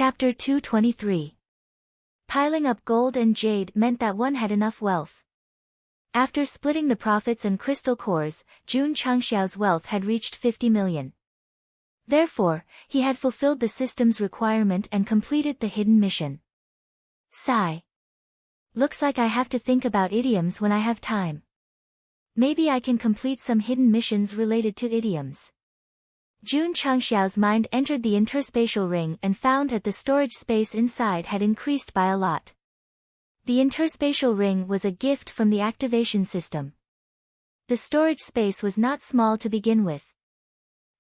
Chapter 223. Piling up gold and jade meant that one had enough wealth. After splitting the profits and crystal cores, Jun Changxiao's wealth had reached 50 million. Therefore, he had fulfilled the system's requirement and completed the hidden mission. Sigh. Looks like I have to think about idioms when I have time. Maybe I can complete some hidden missions related to idioms. Jun Changxiao's mind entered the interspatial ring and found that the storage space inside had increased by a lot. The interspatial ring was a gift from the activation system. The storage space was not small to begin with.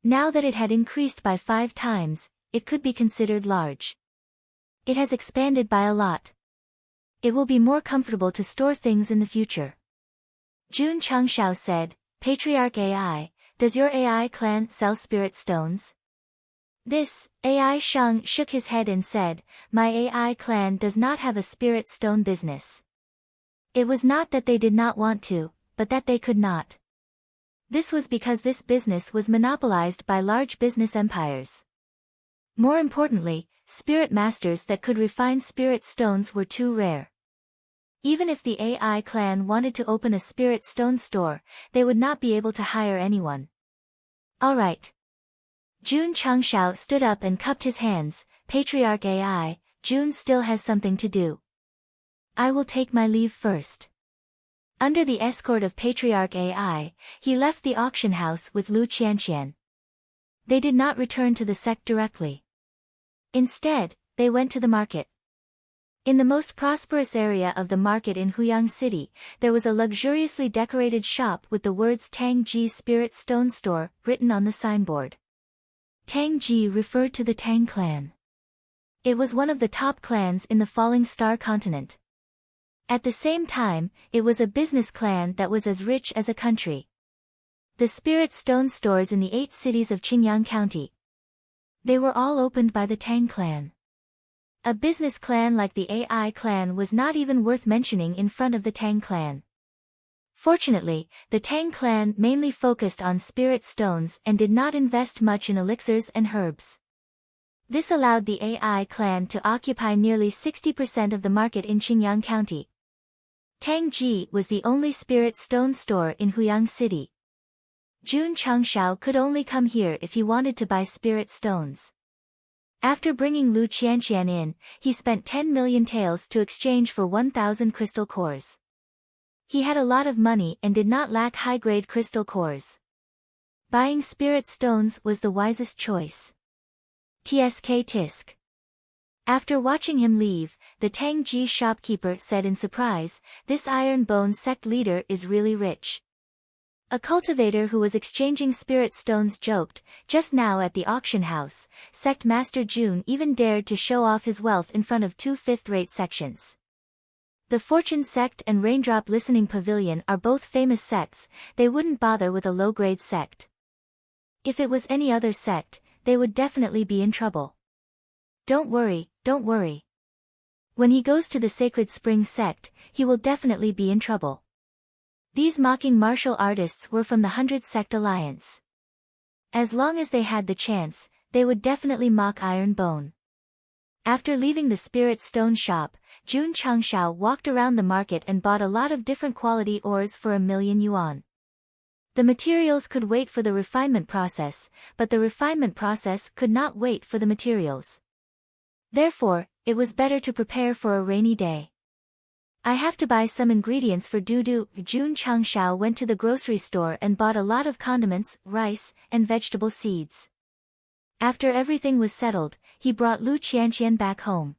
Now that it had increased by 5 times, it could be considered large. It has expanded by a lot. It will be more comfortable to store things in the future. Jun Changxiao said, Patriarch AI, does your AI clan sell spirit stones? This, AI Shang shook his head and said, my AI clan does not have a spirit stone business. It was not that they did not want to, but that they could not. This was because this business was monopolized by large business empires. More importantly, spirit masters that could refine spirit stones were too rare. Even if the AI clan wanted to open a spirit stone store, they would not be able to hire anyone. Alright. Jun Changxiao stood up and cupped his hands. Patriarch AI, Jun still has something to do. I will take my leave first. Under the escort of Patriarch AI, he left the auction house with Lu Qianqian. They did not return to the sect directly. Instead, they went to the market. In the most prosperous area of the market in Huyang City, there was a luxuriously decorated shop with the words Tang Ji Spirit Stone Store written on the signboard. Tang Ji referred to the Tang clan. It was one of the top clans in the Falling Star continent. At the same time, it was a business clan that was as rich as a country. The Spirit Stone stores in the 8 cities of Qingyang County. They were all opened by the Tang clan. A business clan like the AI clan was not even worth mentioning in front of the Tang clan. Fortunately, the Tang clan mainly focused on spirit stones and did not invest much in elixirs and herbs. This allowed the AI clan to occupy nearly 60% of the market in Qingyang County. Tang Ji was the only spirit stone store in Huyang City. Jun Changxiao could only come here if he wanted to buy spirit stones. After bringing Lu Qianqian in, he spent 10 million taels to exchange for 1,000 crystal cores. He had a lot of money and did not lack high-grade crystal cores. Buying spirit stones was the wisest choice. Tsk tisk. After watching him leave, the Tang Ji shopkeeper said in surprise, this Iron Bone sect leader is really rich. A cultivator who was exchanging spirit stones joked, just now at the auction house, Sect Master Jun even dared to show off his wealth in front of 2 fifth-rate sections. The Fortune Sect and Raindrop Listening Pavilion are both famous sects, they wouldn't bother with a low-grade sect. If it was any other sect, they would definitely be in trouble. Don't worry, don't worry. When he goes to the Sacred Spring Sect, he will definitely be in trouble. These mocking martial artists were from the 100 Sect Alliance. As long as they had the chance, they would definitely mock Iron Bone. After leaving the Spirit Stone shop, Jun Changxiao walked around the market and bought a lot of different quality ores for 1,000,000 yuan. The materials could wait for the refinement process, but the refinement process could not wait for the materials. Therefore, it was better to prepare for a rainy day. I have to buy some ingredients for Dudu. Jun Changxiao went to the grocery store and bought a lot of condiments, rice, and vegetable seeds. After everything was settled, he brought Lu Qianqian back home.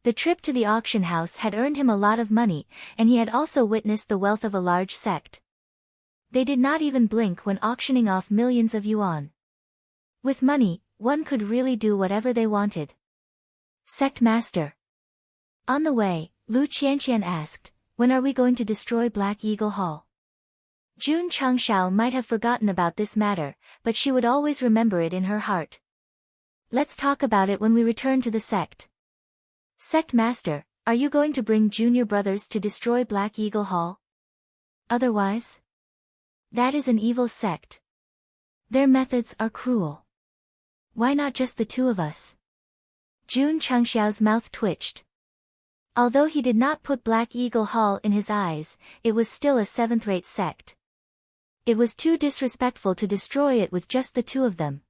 The trip to the auction house had earned him a lot of money, and he had also witnessed the wealth of a large sect. They did not even blink when auctioning off millions of yuan. With money, one could really do whatever they wanted. Sect Master. On the way, Lu Qianqian asked, when are we going to destroy Black Eagle Hall? Jun Changxiao might have forgotten about this matter, but she would always remember it in her heart. Let's talk about it when we return to the sect. Sect Master, are you going to bring junior brothers to destroy Black Eagle Hall? Otherwise? That is an evil sect. Their methods are cruel. Why not just the 2 of us? Jun Chengxiao's mouth twitched. Although he did not put Black Eagle Hall in his eyes, it was still a seventh-rate sect. It was too disrespectful to destroy it with just the two of them.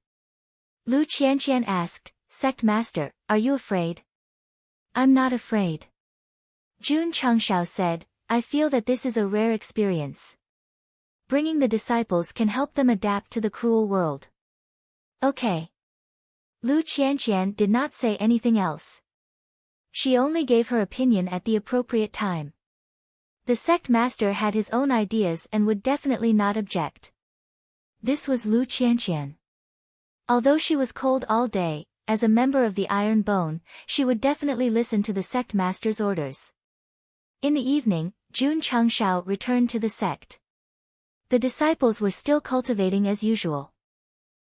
Lu Qianqian asked, Sect Master, are you afraid? I'm not afraid. Jun Chengxiao said, I feel that this is a rare experience. Bringing the disciples can help them adapt to the cruel world. Okay. Lu Qianqian did not say anything else. She only gave her opinion at the appropriate time. The sect master had his own ideas and would definitely not object. This was Lu Qianqian. Although she was cold all day, as a member of the Iron Bone, she would definitely listen to the sect master's orders. In the evening, Jun Chengxiao returned to the sect. The disciples were still cultivating as usual.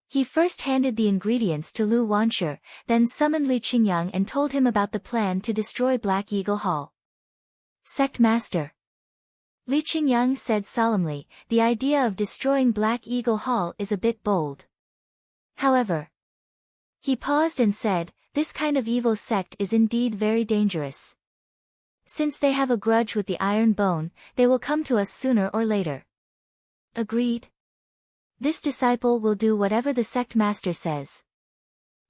He first handed the ingredients to Lu Wanshe, then summoned Li Qingyang and told him about the plan to destroy Black Eagle Hall. Sect Master. Li Qingyang said solemnly, the idea of destroying Black Eagle Hall is a bit bold. However, he paused and said, this kind of evil sect is indeed very dangerous. Since they have a grudge with the Iron Bone, they will come to us sooner or later. Agreed. This disciple will do whatever the sect master says.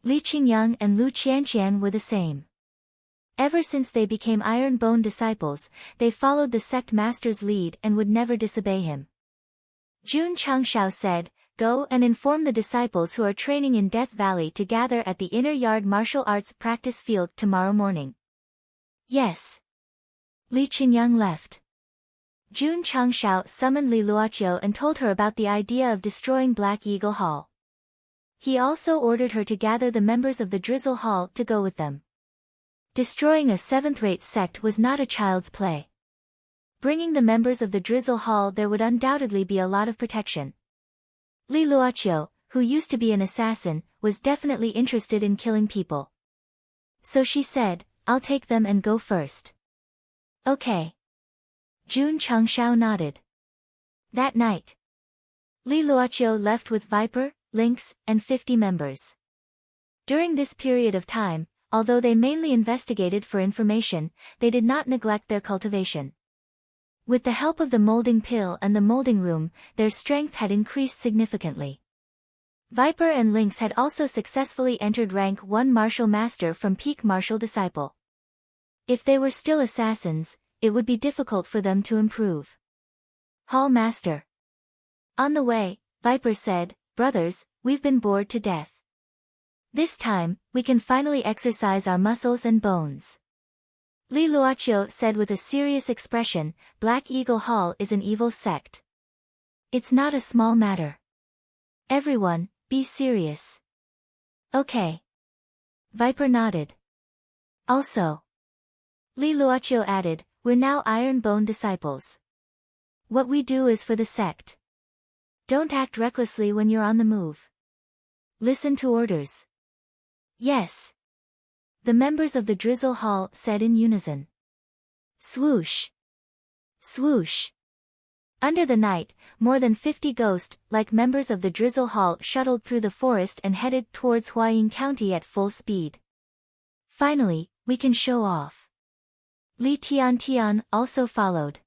Li Qingyang and Lu Qianqian were the same. Ever since they became Iron Bone disciples, they followed the sect master's lead and would never disobey him. Jun Chengxiao said, Go and inform the disciples who are training in Death Valley to gather at the Inner Yard Martial Arts Practice Field tomorrow morning. Yes. Li Qingyang left. Jun Chengxiao summoned Li Luoqiu and told her about the idea of destroying Black Eagle Hall. He also ordered her to gather the members of the Drizzle Hall to go with them. Destroying a seventh-rate sect was not a child's play. Bringing the members of the Drizzle Hall there would undoubtedly be a lot of protection. Li Luoqiu, who used to be an assassin, was definitely interested in killing people. So she said, I'll take them and go first. Okay. Jun Chengxiao nodded. That night, Li Luoqiu left with Viper, Lynx, and 50 members. During this period of time, although they mainly investigated for information, they did not neglect their cultivation. With the help of the molding pill and the molding room, their strength had increased significantly. Viper and Lynx had also successfully entered rank 1 martial master from peak martial disciple. If they were still assassins, it would be difficult for them to improve. Hall Master. On the way, Viper said, Brothers, we've been bored to death. This time, we can finally exercise our muscles and bones. Li Luoqiu said with a serious expression, Black Eagle Hall is an evil sect. It's not a small matter. Everyone, be serious. Okay. Viper nodded. Also. Li Luoqiu added, we're now Iron Bone disciples. What we do is for the sect. Don't act recklessly when you're on the move. Listen to orders. Yes. The members of the Drizzle Hall said in unison. Swoosh. Swoosh. Under the night, more than 50 ghost-like members of the Drizzle Hall shuttled through the forest and headed towards Huayin County at full speed. Finally, we can show off. Li Tiantian also followed.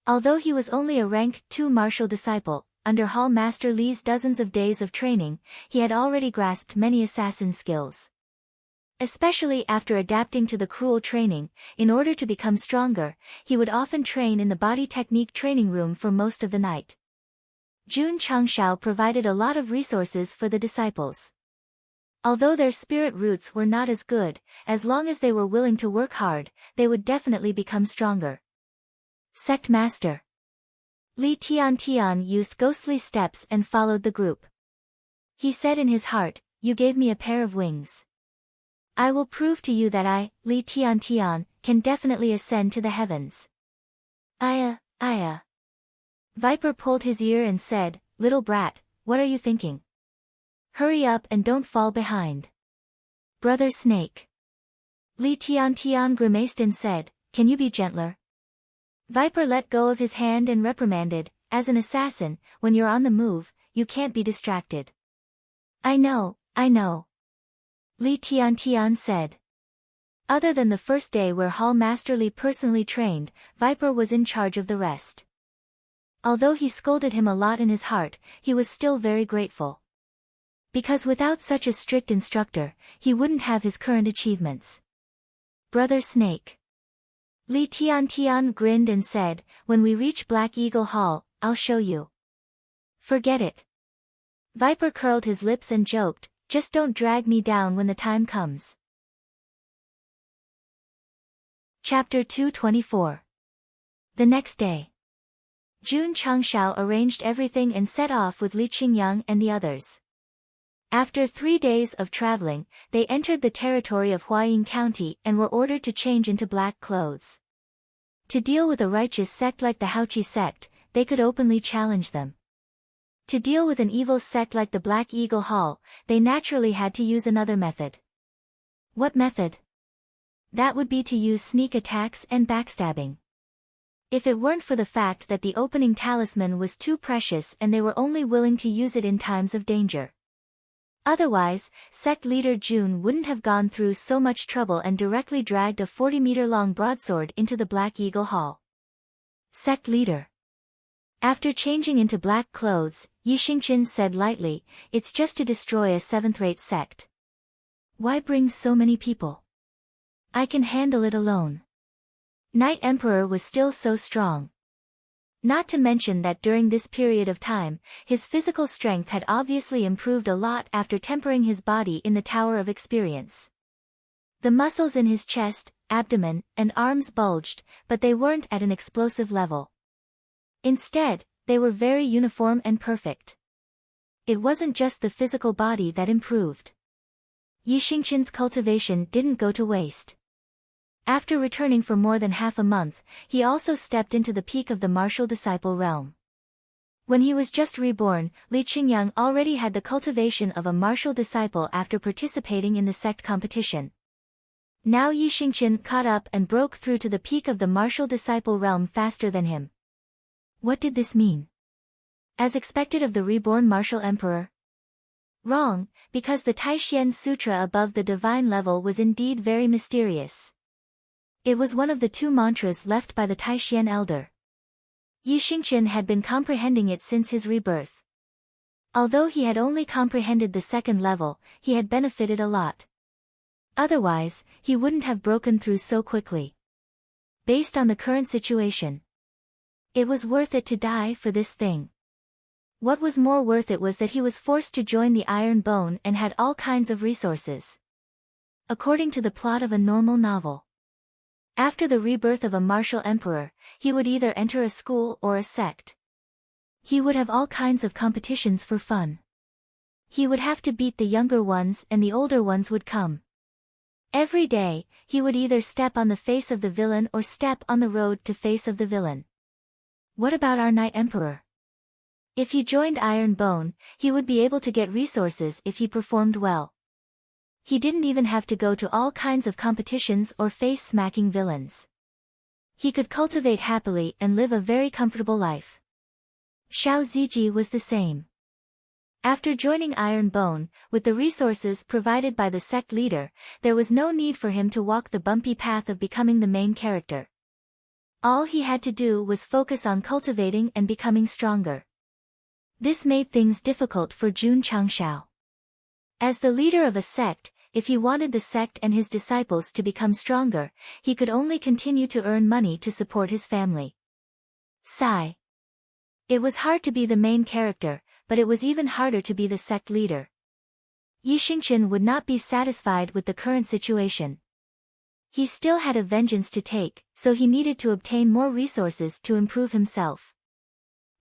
Although he was only a rank 2 martial disciple, under Hall Master Li's dozens of days of training, he had already grasped many assassin skills. Especially after adapting to the cruel training, in order to become stronger, he would often train in the body technique training room for most of the night. Jun Chengxiao provided a lot of resources for the disciples. Although their spirit roots were not as good, as long as they were willing to work hard, they would definitely become stronger. Sect Master. Li Tiantian used ghostly steps and followed the group. He said in his heart, You gave me a pair of wings. I will prove to you that I, Li Tiantian, can definitely ascend to the heavens. Aya. Viper pulled his ear and said, Little brat, what are you thinking? Hurry up and don't fall behind. Brother Snake. Li Tiantian grimaced and said, Can you be gentler? Viper let go of his hand and reprimanded, As an assassin, when you're on the move, you can't be distracted. I know. Li Tiantian said. Other than the first day where Hall Master Li personally trained, Viper was in charge of the rest. Although he scolded him a lot in his heart, he was still very grateful. Because without such a strict instructor, he wouldn't have his current achievements. Brother Snake. Li Tiantian grinned and said, when we reach Black Eagle Hall, I'll show you. Forget it. Viper curled his lips and joked, just don't drag me down when the time comes. Chapter 224. The next day. Jun Changshao arranged everything and set off with Li Qingyang and the others. After 3 days of traveling, they entered the territory of Huayin County and were ordered to change into black clothes. To deal with a righteous sect like the Haoqi sect, they could openly challenge them. To deal with an evil sect like the Black Eagle Hall, they naturally had to use another method. What method? That would be to use sneak attacks and backstabbing. If it weren't for the fact that the opening talisman was too precious and they were only willing to use it in times of danger. Otherwise, sect leader Jun wouldn't have gone through so much trouble and directly dragged a 40-meter-long broadsword into the Black Eagle Hall. Sect leader. After changing into black clothes, Yi Xingqian said lightly, it's just to destroy a 7th-rate sect. Why bring so many people? I can handle it alone. Knight Emperor was still so strong. Not to mention that during this period of time, his physical strength had obviously improved a lot after tempering his body in the Tower of Experience. The muscles in his chest, abdomen, and arms bulged, but they weren't at an explosive level. Instead, they were very uniform and perfect. It wasn't just the physical body that improved. Yi Xingqian's cultivation didn't go to waste. After returning for more than half a month, he also stepped into the peak of the martial disciple realm. When he was just reborn, Li Qingyang already had the cultivation of a martial disciple after participating in the sect competition. Now Yi Xingqian caught up and broke through to the peak of the martial disciple realm faster than him. What did this mean? As expected of the reborn martial emperor? Wrong, because the Taixuan Sutra above the divine level was indeed very mysterious. It was one of the 2 mantras left by the Taixuan elder. Yi Xingqian had been comprehending it since his rebirth. Although he had only comprehended the 2nd level, he had benefited a lot. Otherwise, he wouldn't have broken through so quickly. Based on the current situation, it was worth it to die for this thing. What was more worth it was that he was forced to join the Iron Bone and had all kinds of resources. According to the plot of a normal novel. After the rebirth of a martial emperor, he would either enter a school or a sect. He would have all kinds of competitions for fun. He would have to beat the younger ones and the older ones would come. Every day, he would either step on the face of the villain or step on the road to face of the villain. What about our Knight Emperor? If he joined Iron Bone, he would be able to get resources if he performed well. He didn't even have to go to all kinds of competitions or face smacking villains. He could cultivate happily and live a very comfortable life. Xiao Ziji was the same. After joining Iron Bone, with the resources provided by the sect leader, there was no need for him to walk the bumpy path of becoming the main character. All he had to do was focus on cultivating and becoming stronger. This made things difficult for Jun Changshao. As the leader of a sect, if he wanted the sect and his disciples to become stronger, he could only continue to earn money to support his family. Sigh. It was hard to be the main character, but it was even harder to be the sect leader. Yi Xingqian would not be satisfied with the current situation. He still had a vengeance to take, so he needed to obtain more resources to improve himself.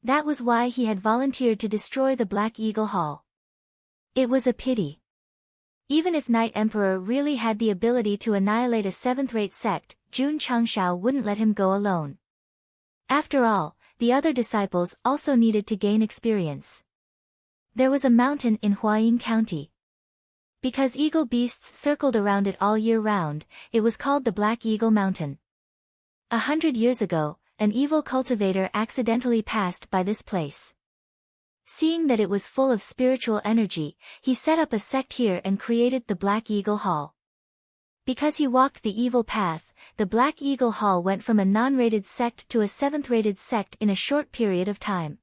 That was why he had volunteered to destroy the Black Eagle Hall. It was a pity. Even if Knight Emperor really had the ability to annihilate a 7th-rate sect, Jun Changshao wouldn't let him go alone. After all, the other disciples also needed to gain experience. There was a mountain in Huayin County. Because eagle beasts circled around it all year round, it was called the Black Eagle Mountain. 100 years ago, an evil cultivator accidentally passed by this place. Seeing that it was full of spiritual energy, he set up a sect here and created the Black Eagle Hall. Because he walked the evil path, the Black Eagle Hall went from a non-rated sect to a 7th-rated sect in a short period of time.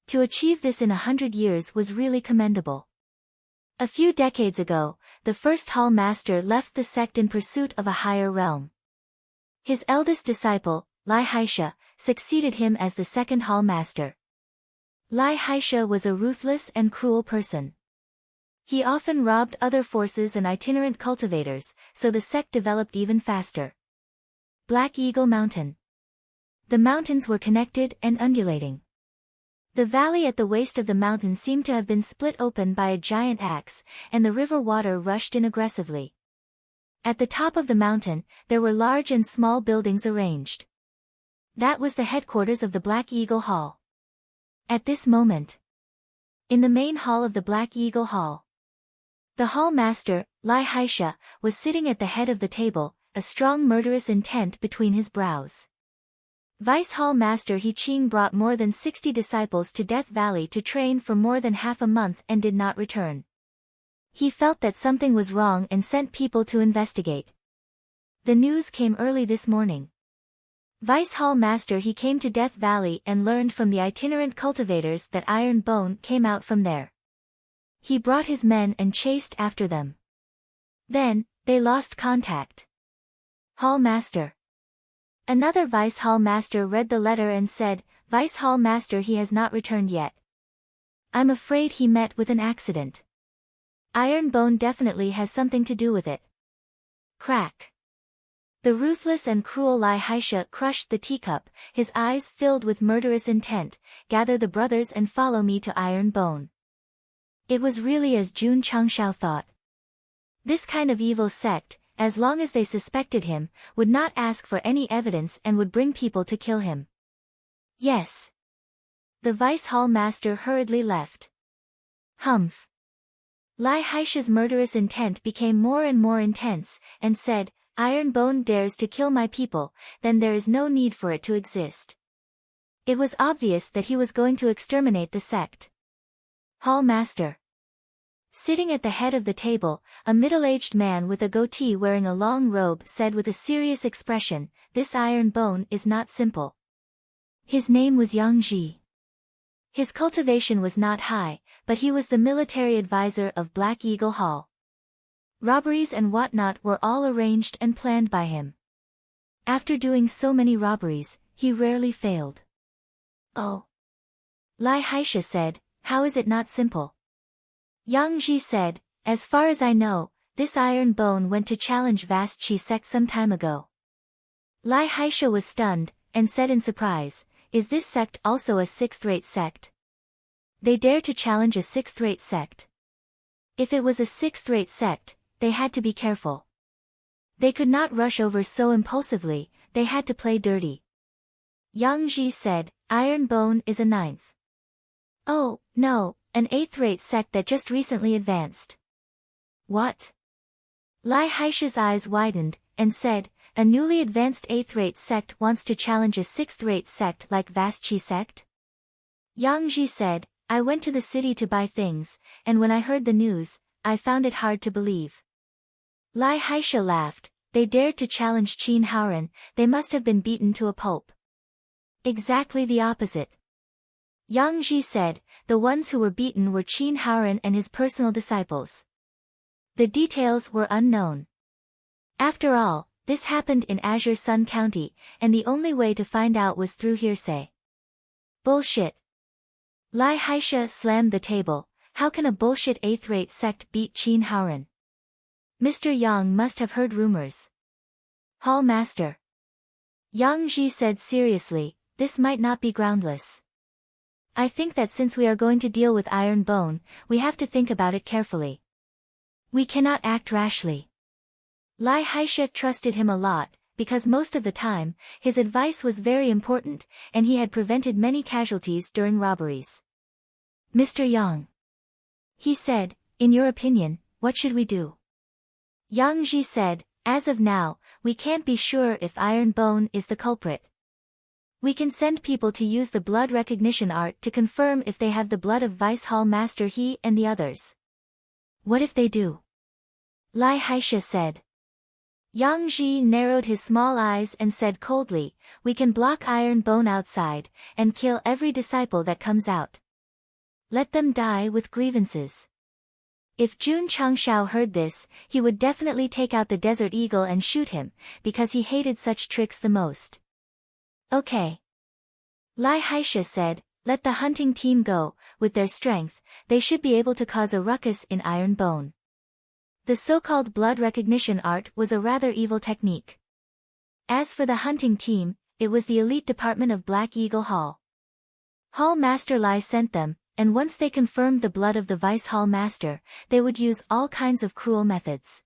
To achieve this in 100 years was really commendable. A few decades ago, the first hall master left the sect in pursuit of a higher realm. His eldest disciple, Lai Haisha, succeeded him as the second hall master. Lai Haisha was a ruthless and cruel person. He often robbed other forces and itinerant cultivators, so the sect developed even faster. Black Eagle Mountain. The mountains were connected and undulating. The valley at the waist of the mountain seemed to have been split open by a giant axe, and the river water rushed in aggressively. At the top of the mountain, there were large and small buildings arranged. That was the headquarters of the Black Eagle Hall. At this moment, in the main hall of the Black Eagle Hall, the hall master, Lai Haisha, was sitting at the head of the table, a strong murderous intent between his brows. Vice Hall Master He Ching brought more than 60 disciples to Death Valley to train for more than half a month and did not return. He felt that something was wrong and sent people to investigate. The news came early this morning. Vice Hall Master He came to Death Valley and learned from the itinerant cultivators that Iron Bone came out from there. He brought his men and chased after them. Then, they lost contact. Hall Master. Another Vice Hall Master read the letter and said, Vice Hall Master He has not returned yet. I'm afraid he met with an accident. Iron Bone definitely has something to do with it. Crack. The ruthless and cruel Lai Haisha crushed the teacup, his eyes filled with murderous intent. Gather the brothers and follow me to Iron Bone. It was really as Jun Changxiao thought. This kind of evil sect, as long as they suspected him, would not ask for any evidence and would bring people to kill him. Yes. The Vice Hall Master hurriedly left. Humph. Lai Haisha's murderous intent became more and more intense, and said, Iron Bone dares to kill my people, then there is no need for it to exist. It was obvious that he was going to exterminate the sect. Hall Master. Sitting at the head of the table, a middle-aged man with a goatee wearing a long robe said with a serious expression, This Iron Bone is not simple. His name was Yang Ji. His cultivation was not high, but he was the military advisor of Black Eagle Hall. Robberies and whatnot were all arranged and planned by him. After doing so many robberies, he rarely failed. Oh. Lai Haisha said, How is it not simple? Yang Ji said, As far as I know, this Iron Bone went to challenge Vast Chi Sect some time ago. Lai Haisha was stunned, and said in surprise, Is this sect also a 6th-rate sect? They dare to challenge a 6th-rate sect. If it was a 6th-rate sect, they had to be careful. They could not rush over so impulsively, they had to play dirty. Yang Ji said, Iron Bone is a 9th. Oh, no, an 8th-rate sect that just recently advanced. What? Lai Haisha's eyes widened, and said, A newly advanced 8th-rate sect wants to challenge a 6th-rate sect like Vast Chi Sect? Yang Ji said, I went to the city to buy things, and when I heard the news, I found it hard to believe. Lai Haisha laughed, They dared to challenge Qin Haoren, they must have been beaten to a pulp. Exactly the opposite. Yang Ji said, the ones who were beaten were Qin Haoren and his personal disciples. The details were unknown. After all, this happened in Azure Sun County, and the only way to find out was through hearsay. Bullshit. Lai Haisha slammed the table, How can a bullshit 8th-rate sect beat Qin Haoren? Mr. Yang must have heard rumors. Hall Master. Yang Ji said seriously, This might not be groundless. I think that since we are going to deal with Iron Bone, we have to think about it carefully. We cannot act rashly. Lai Haisha trusted him a lot, because most of the time, his advice was very important, and he had prevented many casualties during robberies. Mr. Yang. He said, In your opinion, what should we do? Yang Ji said, As of now, we can't be sure if Iron Bone is the culprit. We can send people to use the blood recognition art to confirm if they have the blood of Vice Hall Master He and the others. What if they do? Lai Haisha said. Yang Ji narrowed his small eyes and said coldly, we can block Iron Bone outside, and kill every disciple that comes out. Let them die with grievances. If Jun Changshao heard this, he would definitely take out the Desert Eagle and shoot him, because he hated such tricks the most. Okay. Lai Haisha said, let the hunting team go, with their strength, they should be able to cause a ruckus in Iron Bone. The so-called blood recognition art was a rather evil technique. As for the hunting team, it was the elite department of Black Eagle Hall. Hall Master Lai sent them, and once they confirmed the blood of the Vice Hall Master, they would use all kinds of cruel methods.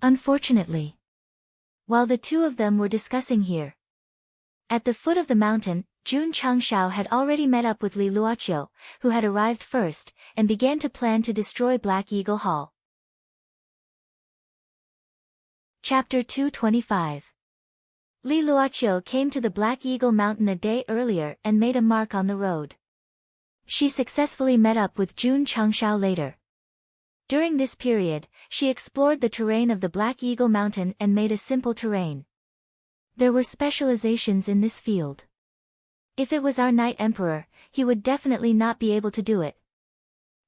Unfortunately, while the two of them were discussing here, at the foot of the mountain, Jun Changshao had already met up with Li Luoqiu, who had arrived first, and began to plan to destroy Black Eagle Hall. Chapter 225. Li Luoqiu came to the Black Eagle Mountain a day earlier and made a mark on the road. She successfully met up with Jun Changshao later. During this period, she explored the terrain of the Black Eagle Mountain and made a simple terrain. There were specializations in this field. If it was our Night Emperor, he would definitely not be able to do it.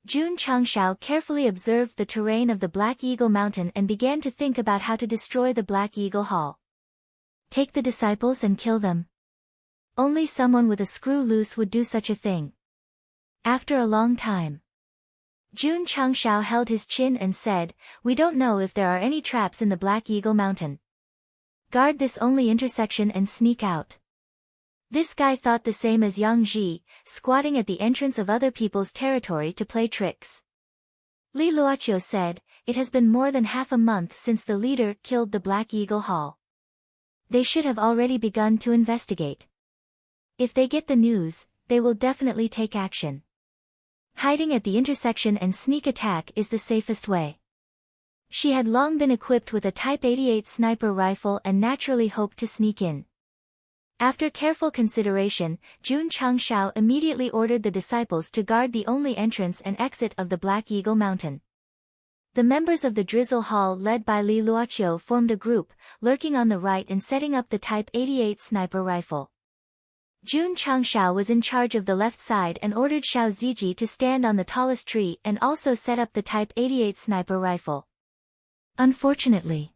Jun Changshao carefully observed the terrain of the Black Eagle Mountain and began to think about how to destroy the Black Eagle Hall. Take the disciples and kill them. Only someone with a screw loose would do such a thing. After a long time, Jun Changshao held his chin and said, we don't know if there are any traps in the Black Eagle Mountain. Guard this only intersection and sneak out. This guy thought the same as Yang Ji, squatting at the entrance of other people's territory to play tricks. Li Luoqiu said, it has been more than half a month since the leader killed the Black Eagle Hall. They should have already begun to investigate. If they get the news, they will definitely take action. Hiding at the intersection and sneak attack is the safest way. She had long been equipped with a Type 88 sniper rifle and naturally hoped to sneak in. After careful consideration, Jun Changshao immediately ordered the disciples to guard the only entrance and exit of the Black Eagle Mountain. The members of the Drizzle Hall led by Li Luoqiu formed a group, lurking on the right and setting up the Type 88 sniper rifle. Jun Changshao was in charge of the left side and ordered Xiao Ziji to stand on the tallest tree and also set up the Type 88 sniper rifle. Unfortunately,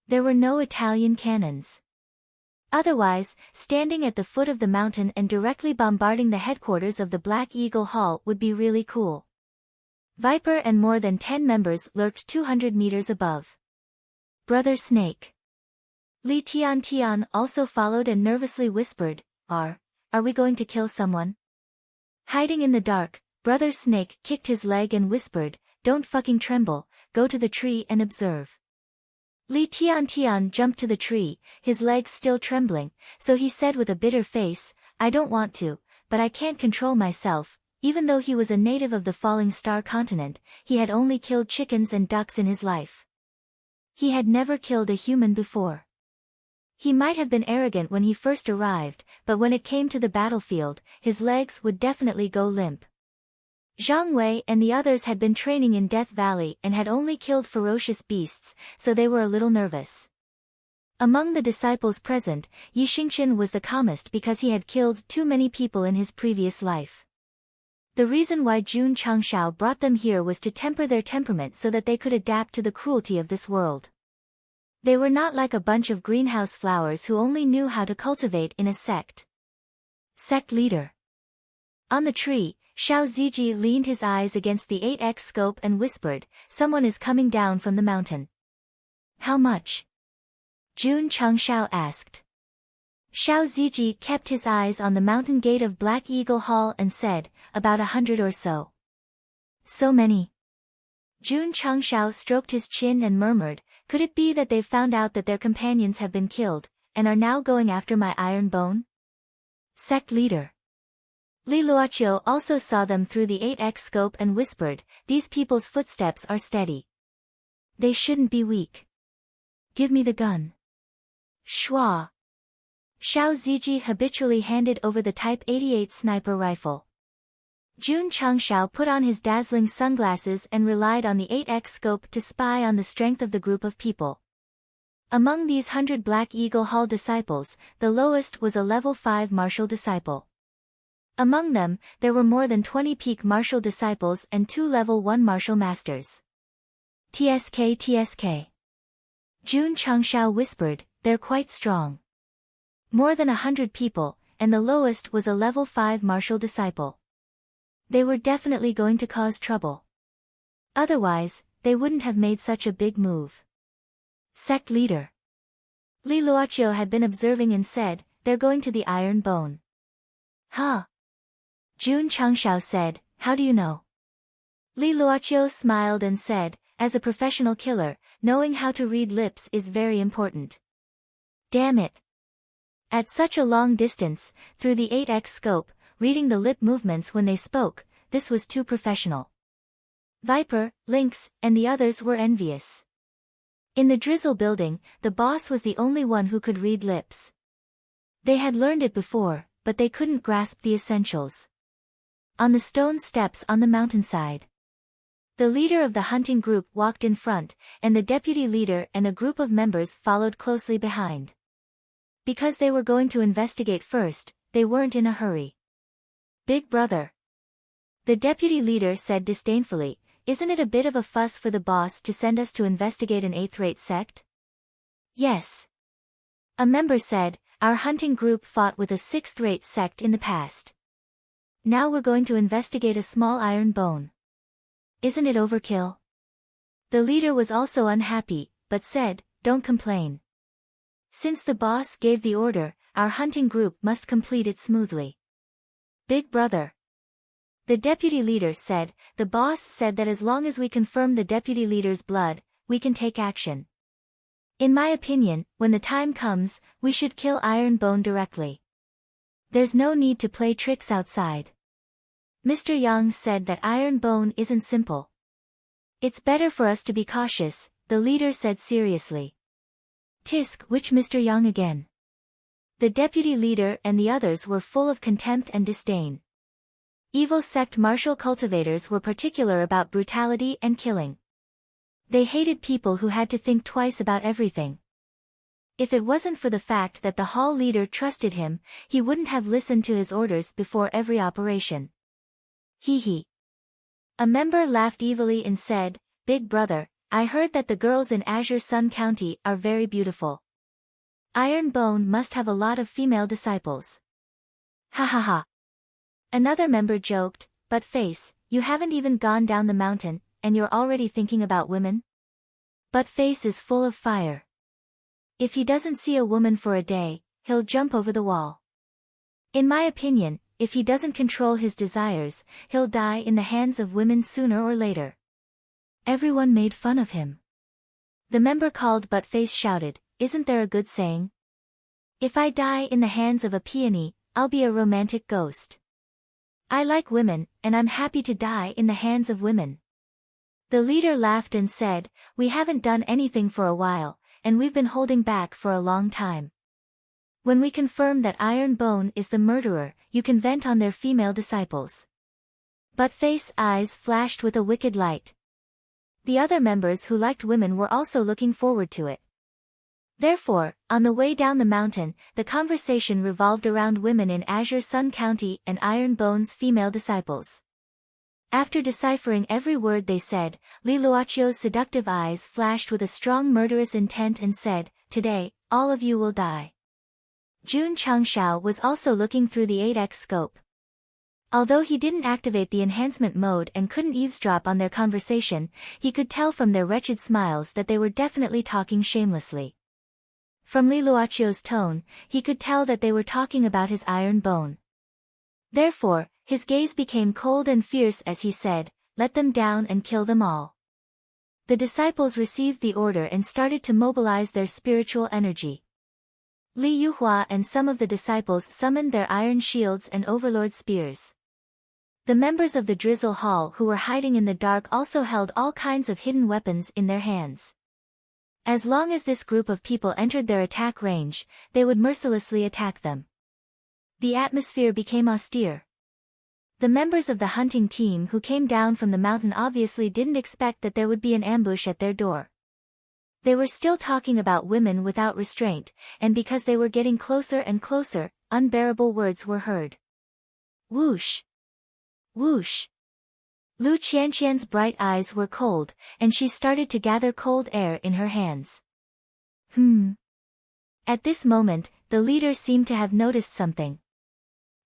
there were no Italian cannons. Otherwise, standing at the foot of the mountain and directly bombarding the headquarters of the Black Eagle Hall would be really cool. Viper and more than 10 members lurked 200 meters above. Brother Snake. Li Tian also followed and nervously whispered, Are we going to kill someone? Hiding in the dark, Brother Snake kicked his leg and whispered, Don't fucking tremble, go to the tree and observe. Li Tian jumped to the tree, his legs still trembling, so he said with a bitter face, I don't want to, but I can't control myself. Even though he was a native of the Falling Star continent, he had only killed chickens and ducks in his life. He had never killed a human before. He might have been arrogant when he first arrived, but when it came to the battlefield, his legs would definitely go limp. Zhang Wei and the others had been training in Death Valley and had only killed ferocious beasts, so they were a little nervous. Among the disciples present, Yi Xingqian was the calmest because he had killed too many people in his previous life. The reason why Jun Changshao brought them here was to temper their temperament so that they could adapt to the cruelty of this world. They were not like a bunch of greenhouse flowers who only knew how to cultivate in a sect. Sect leader. On the tree, Xiao Ziji leaned his eyes against the 8x scope and whispered, Someone is coming down from the mountain. How much? Jun Changshao asked. Xiao Ziji kept his eyes on the mountain gate of Black Eagle Hall and said, About 100 or so. So many. Jun Changshao stroked his chin and murmured, Could it be that they've found out that their companions have been killed, and are now going after my iron bone? Sect leader. Li Luoqiu also saw them through the 8x scope and whispered, These people's footsteps are steady. They shouldn't be weak. Give me the gun. Shua. Xiao Ziji habitually handed over the Type 88 sniper rifle. Jun Changxiao put on his dazzling sunglasses and relied on the 8x scope to spy on the strength of the group of people. Among these 100 Black Eagle Hall disciples, the lowest was a level 5 martial disciple. Among them, there were more than 20 peak martial disciples and 2 level 1 martial masters. TSK. Jun Changxiao whispered, "They're quite strong. More than 100 people, and the lowest was a level 5 martial disciple. They were definitely going to cause trouble. Otherwise, they wouldn't have made such a big move." Sect leader Li Luoqiu had been observing and said, "They're going to the Iron Bone." "Huh?" Jun Changxiao said, "How do you know?" Li Luoqiu smiled and said, "As a professional killer, knowing how to read lips is very important." Damn it. At such a long distance, through the 8x scope, reading the lip movements when they spoke, this was too professional. Viper, Lynx, and the others were envious. In the Drizzle building, the boss was the only one who could read lips. They had learned it before, but they couldn't grasp the essentials. On the stone steps on the mountainside, the leader of the hunting group walked in front, and the deputy leader and a group of members followed closely behind. Because they were going to investigate first, they weren't in a hurry. "Big brother," the deputy leader said disdainfully, "isn't it a bit of a fuss for the boss to send us to investigate an 8th-rate sect?" "Yes," a member said, "our hunting group fought with a 6th-rate sect in the past. Now we're going to investigate a small iron bone. Isn't it overkill?" The leader was also unhappy, but said, "Don't complain. Since the boss gave the order, our hunting group must complete it smoothly." "Big brother," the deputy leader said, "the boss said that as long as we confirm the deputy leader's blood, we can take action. In my opinion, when the time comes, we should kill Iron Bone directly. There's no need to play tricks outside." Mr. Yang said that Iron Bone isn't simple. "It's better for us to be cautious," the leader said seriously. "Tisk, which Mr. Yang again?" The deputy leader and the others were full of contempt and disdain. Evil sect martial cultivators were particular about brutality and killing. They hated people who had to think twice about everything. If it wasn't for the fact that the hall leader trusted him, he wouldn't have listened to his orders before every operation. Hee hee. A member laughed evilly and said, "Big brother, I heard that the girls in Azure Sun County are very beautiful. Iron Bone must have a lot of female disciples." Ha ha ha. Another member joked, "But Face, you haven't even gone down the mountain, and you're already thinking about women?" But Face is full of fire. If he doesn't see a woman for a day, he'll jump over the wall. In my opinion, if he doesn't control his desires, he'll die in the hands of women sooner or later. Everyone made fun of him. The member called But Face shouted, "Isn't there a good saying? If I die in the hands of a peony, I'll be a romantic ghost. I like women, and I'm happy to die in the hands of women." The leader laughed and said, "We haven't done anything for a while, and we've been holding back for a long time. When we confirm that Iron Bone is the murderer, you can vent on their female disciples." But Face's eyes flashed with a wicked light. The other members who liked women were also looking forward to it. Therefore, on the way down the mountain, the conversation revolved around women in Azure Sun County and Iron Bone's female disciples. After deciphering every word they said, Li Luoqiu's seductive eyes flashed with a strong murderous intent and said, "Today, all of you will die." Jun Changxiao was also looking through the 8x scope. Although he didn't activate the enhancement mode and couldn't eavesdrop on their conversation, he could tell from their wretched smiles that they were definitely talking shamelessly. From Li Luoqiu's tone, he could tell that they were talking about his Iron Bone. Therefore, his gaze became cold and fierce as he said, "Let them down and kill them all." The disciples received the order and started to mobilize their spiritual energy. Li Yuhua and some of the disciples summoned their iron shields and overlord spears. The members of the Drizzle Hall who were hiding in the dark also held all kinds of hidden weapons in their hands. As long as this group of people entered their attack range, they would mercilessly attack them. The atmosphere became austere. The members of the hunting team who came down from the mountain obviously didn't expect that there would be an ambush at their door. They were still talking about women without restraint, and because they were getting closer and closer, unbearable words were heard. Whoosh! Whoosh! Lu Qianqian's bright eyes were cold, and she started to gather cold air in her hands. At this moment, the leader seemed to have noticed something.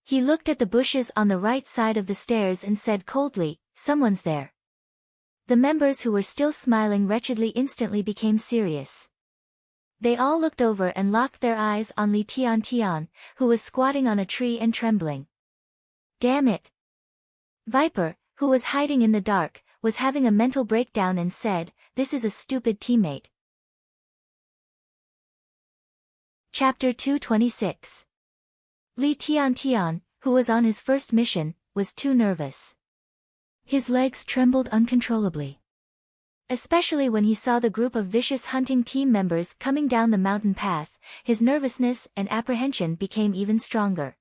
He looked at the bushes on the right side of the stairs and said coldly, "Someone's there." The members who were still smiling wretchedly instantly became serious. They all looked over and locked their eyes on Li Tiantian, who was squatting on a tree and trembling. Damn it! Viper, who was hiding in the dark, was having a mental breakdown and said, "This is a stupid teammate." Chapter 226. Li Tiantian, who was on his first mission, was too nervous. His legs trembled uncontrollably. Especially when he saw the group of vicious hunting team members coming down the mountain path, his nervousness and apprehension became even stronger.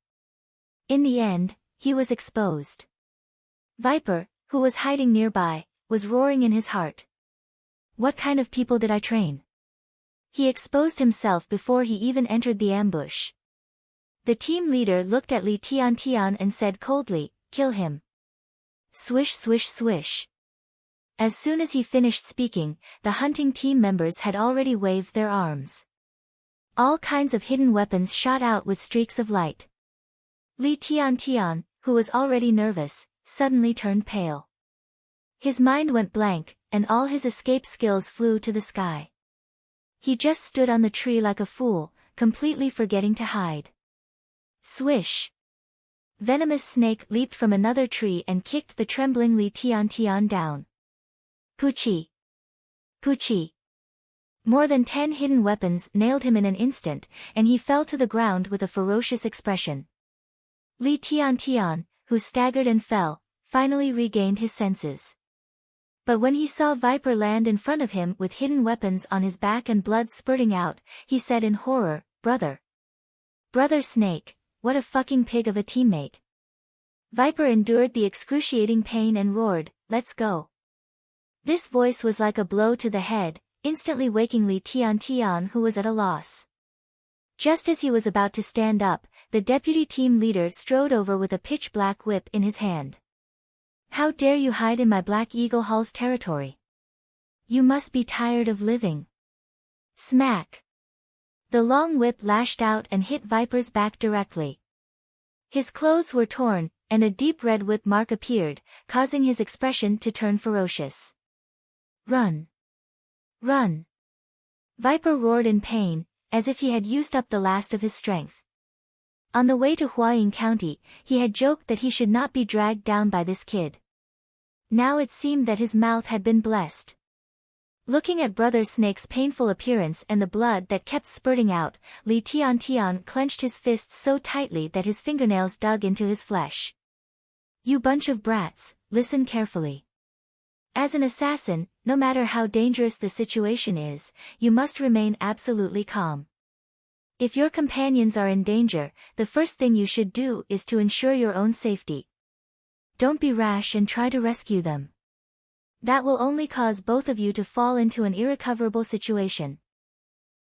In the end, he was exposed. Viper, who was hiding nearby, was roaring in his heart. What kind of people did I train? He exposed himself before he even entered the ambush. The team leader looked at Li Tiantian and said coldly, "Kill him." Swish swish swish. As soon as he finished speaking, the hunting team members had already waved their arms. All kinds of hidden weapons shot out with streaks of light. Li Tiantian, who was already nervous, suddenly turned pale. His mind went blank, and all his escape skills flew to the sky. He just stood on the tree like a fool, completely forgetting to hide. Swish! Venomous snake leaped from another tree and kicked the trembling Li Tiantian down. Poochie! Poochie! More than 10 hidden weapons nailed him in an instant, and he fell to the ground with a ferocious expression. Li Tiantian, who staggered and fell, finally regained his senses. But when he saw Viper land in front of him with hidden weapons on his back and blood spurting out, he said in horror, "Brother! Brother Snake, what a fucking pig of a teammate." Viper endured the excruciating pain and roared, "Let's go." This voice was like a blow to the head, instantly waking Li Tiantian, who was at a loss. Just as he was about to stand up, the deputy team leader strode over with a pitch-black whip in his hand. "How dare you hide in my Black Eagle Hall's territory? You must be tired of living." Smack! The long whip lashed out and hit Viper's back directly. His clothes were torn, and a deep red whip mark appeared, causing his expression to turn ferocious. "Run! Run!" Viper roared in pain, as if he had used up the last of his strength. On the way to Huaying County, he had joked that he should not be dragged down by this kid. Now it seemed that his mouth had been blessed. Looking at Brother Snake's painful appearance and the blood that kept spurting out, Li Tiantian clenched his fists so tightly that his fingernails dug into his flesh. "You bunch of brats, listen carefully. As an assassin, no matter how dangerous the situation is, you must remain absolutely calm. If your companions are in danger, the first thing you should do is to ensure your own safety. Don't be rash and try to rescue them. That will only cause both of you to fall into an irrecoverable situation.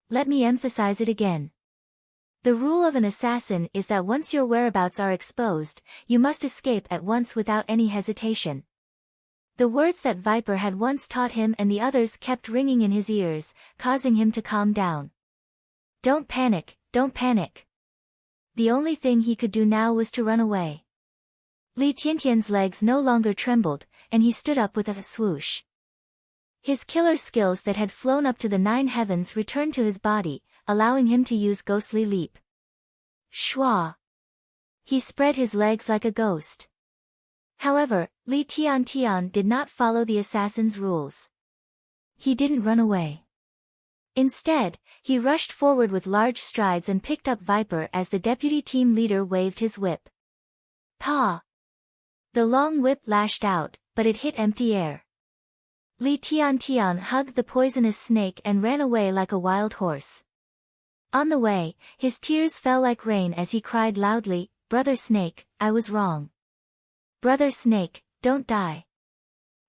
Let me emphasize it again. The rule of an assassin is that once your whereabouts are exposed, you must escape at once without any hesitation." The words that Viper had once taught him and the others kept ringing in his ears, causing him to calm down. Don't panic, don't panic. The only thing he could do now was to run away. Li Tiantian's legs no longer trembled, and he stood up with a swoosh. His killer skills that had flown up to the 9 heavens returned to his body, allowing him to use ghostly leap. Shwa! He spread his legs like a ghost. However, Li Tiantian did not follow the assassin's rules. He didn't run away. Instead, he rushed forward with large strides and picked up Viper as the deputy team leader waved his whip. Pa! The long whip lashed out, but it hit empty air. Li Tiantian hugged the poisonous snake and ran away like a wild horse. On the way, his tears fell like rain as he cried loudly, "Brother Snake, I was wrong. Brother Snake, don't die."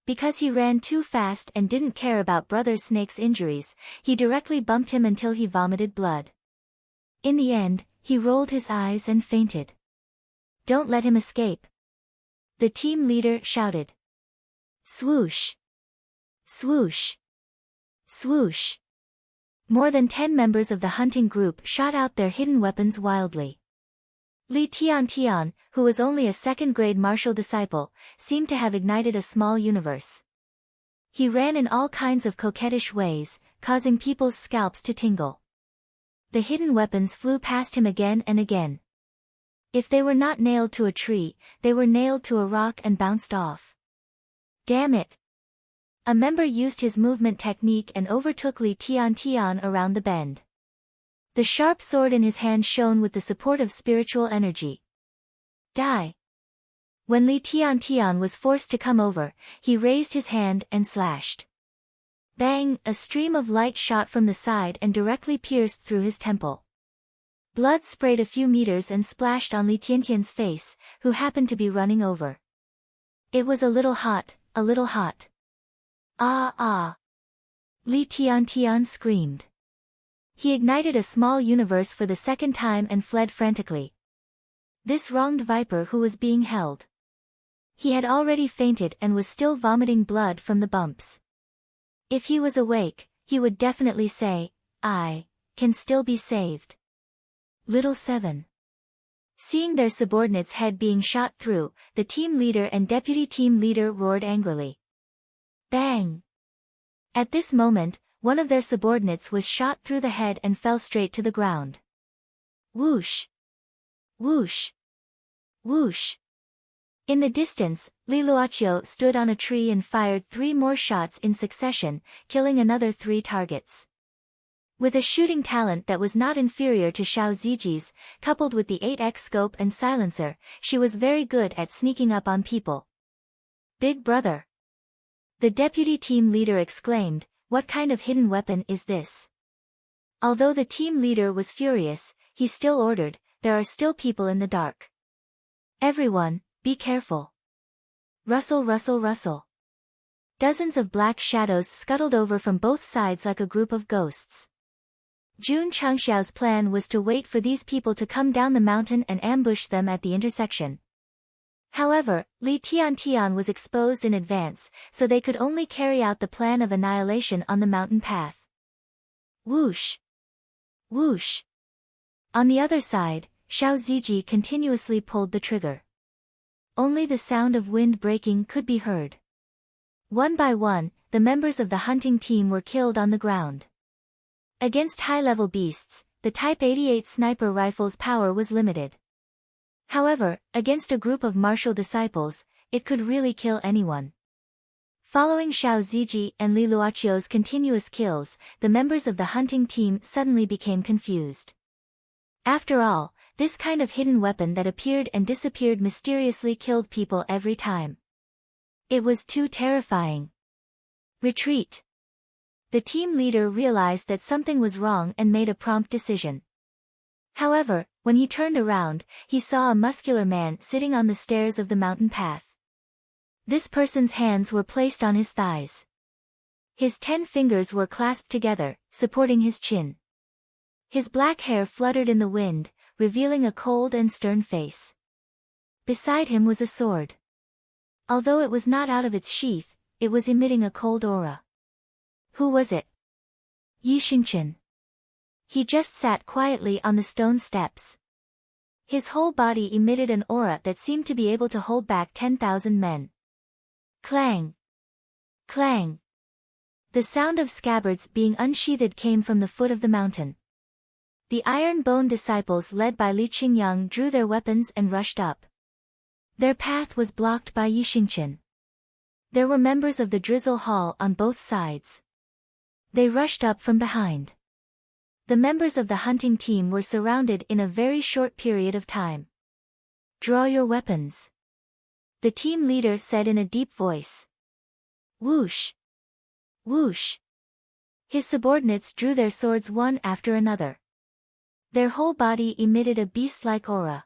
Because he ran too fast and didn't care about Brother Snake's injuries, he directly bumped him until he vomited blood. In the end, he rolled his eyes and fainted. "Don't let him escape," the team leader shouted. Swoosh! Swoosh! Swoosh! More than 10 members of the hunting group shot out their hidden weapons wildly. Li Tiantian, who was only a second-grade martial disciple, seemed to have ignited a small universe. He ran in all kinds of coquettish ways, causing people's scalps to tingle. The hidden weapons flew past him again and again. If they were not nailed to a tree, they were nailed to a rock and bounced off. Damn it! A member used his movement technique and overtook Li Tiantian around the bend. The sharp sword in his hand shone with the support of spiritual energy. Die! When Li Tiantian was forced to come over, he raised his hand and slashed. Bang! A stream of light shot from the side and directly pierced through his temple. Blood sprayed a few meters and splashed on Li Tiantian's face, who happened to be running over. It was a little hot, a little hot. Ah ah! Li Tiantian screamed. He ignited a small universe for the second time and fled frantically. This wronged Viper who was being held. He had already fainted and was still vomiting blood from the bumps. If he was awake, he would definitely say, "I can still be saved." Little 7. Seeing their subordinate's head being shot through, the team leader and deputy team leader roared angrily. Bang! At this moment, one of their subordinates was shot through the head and fell straight to the ground. Whoosh! Whoosh! Whoosh! In the distance, Li Luoqiu stood on a tree and fired 3 more shots in succession, killing another 3 targets. With a shooting talent that was not inferior to Xiao Ziji's, coupled with the 8x scope and silencer, she was very good at sneaking up on people. Big brother! The deputy team leader exclaimed, "What kind of hidden weapon is this?" Although the team leader was furious, he still ordered, "There are still people in the dark. Everyone, be careful." Rustle, rustle, rustle. Dozens of black shadows scuttled over from both sides like a group of ghosts. Jun Chengxiao's plan was to wait for these people to come down the mountain and ambush them at the intersection. However, Li Tiantian was exposed in advance, so they could only carry out the plan of annihilation on the mountain path. Whoosh! Whoosh! On the other side, Xiao Ziji continuously pulled the trigger. Only the sound of wind breaking could be heard. One by one, the members of the hunting team were killed on the ground. Against high-level beasts, the Type 88 sniper rifle's power was limited. However, against a group of martial disciples, it could really kill anyone. Following Xiao Ziji and Li Luoqiu's continuous kills, the members of the hunting team suddenly became confused. After all, this kind of hidden weapon that appeared and disappeared mysteriously killed people every time. It was too terrifying. Retreat! The team leader realized that something was wrong and made a prompt decision. However, when he turned around, he saw a muscular man sitting on the stairs of the mountain path. This person's hands were placed on his thighs. His 10 fingers were clasped together, supporting his chin. His black hair fluttered in the wind, revealing a cold and stern face. Beside him was a sword. Although it was not out of its sheath, it was emitting a cold aura. Who was it? Yi Xingqian. He just sat quietly on the stone steps. His whole body emitted an aura that seemed to be able to hold back 10,000 men. Clang! Clang! The sound of scabbards being unsheathed came from the foot of the mountain. The Iron Bone disciples led by Li Qingyang drew their weapons and rushed up. Their path was blocked by Yi Xingqian. There were members of the Drizzle Hall on both sides. They rushed up from behind. The members of the hunting team were surrounded in a very short period of time. Draw your weapons, the team leader said in a deep voice. Whoosh! Whoosh! His subordinates drew their swords one after another. Their whole body emitted a beast-like aura.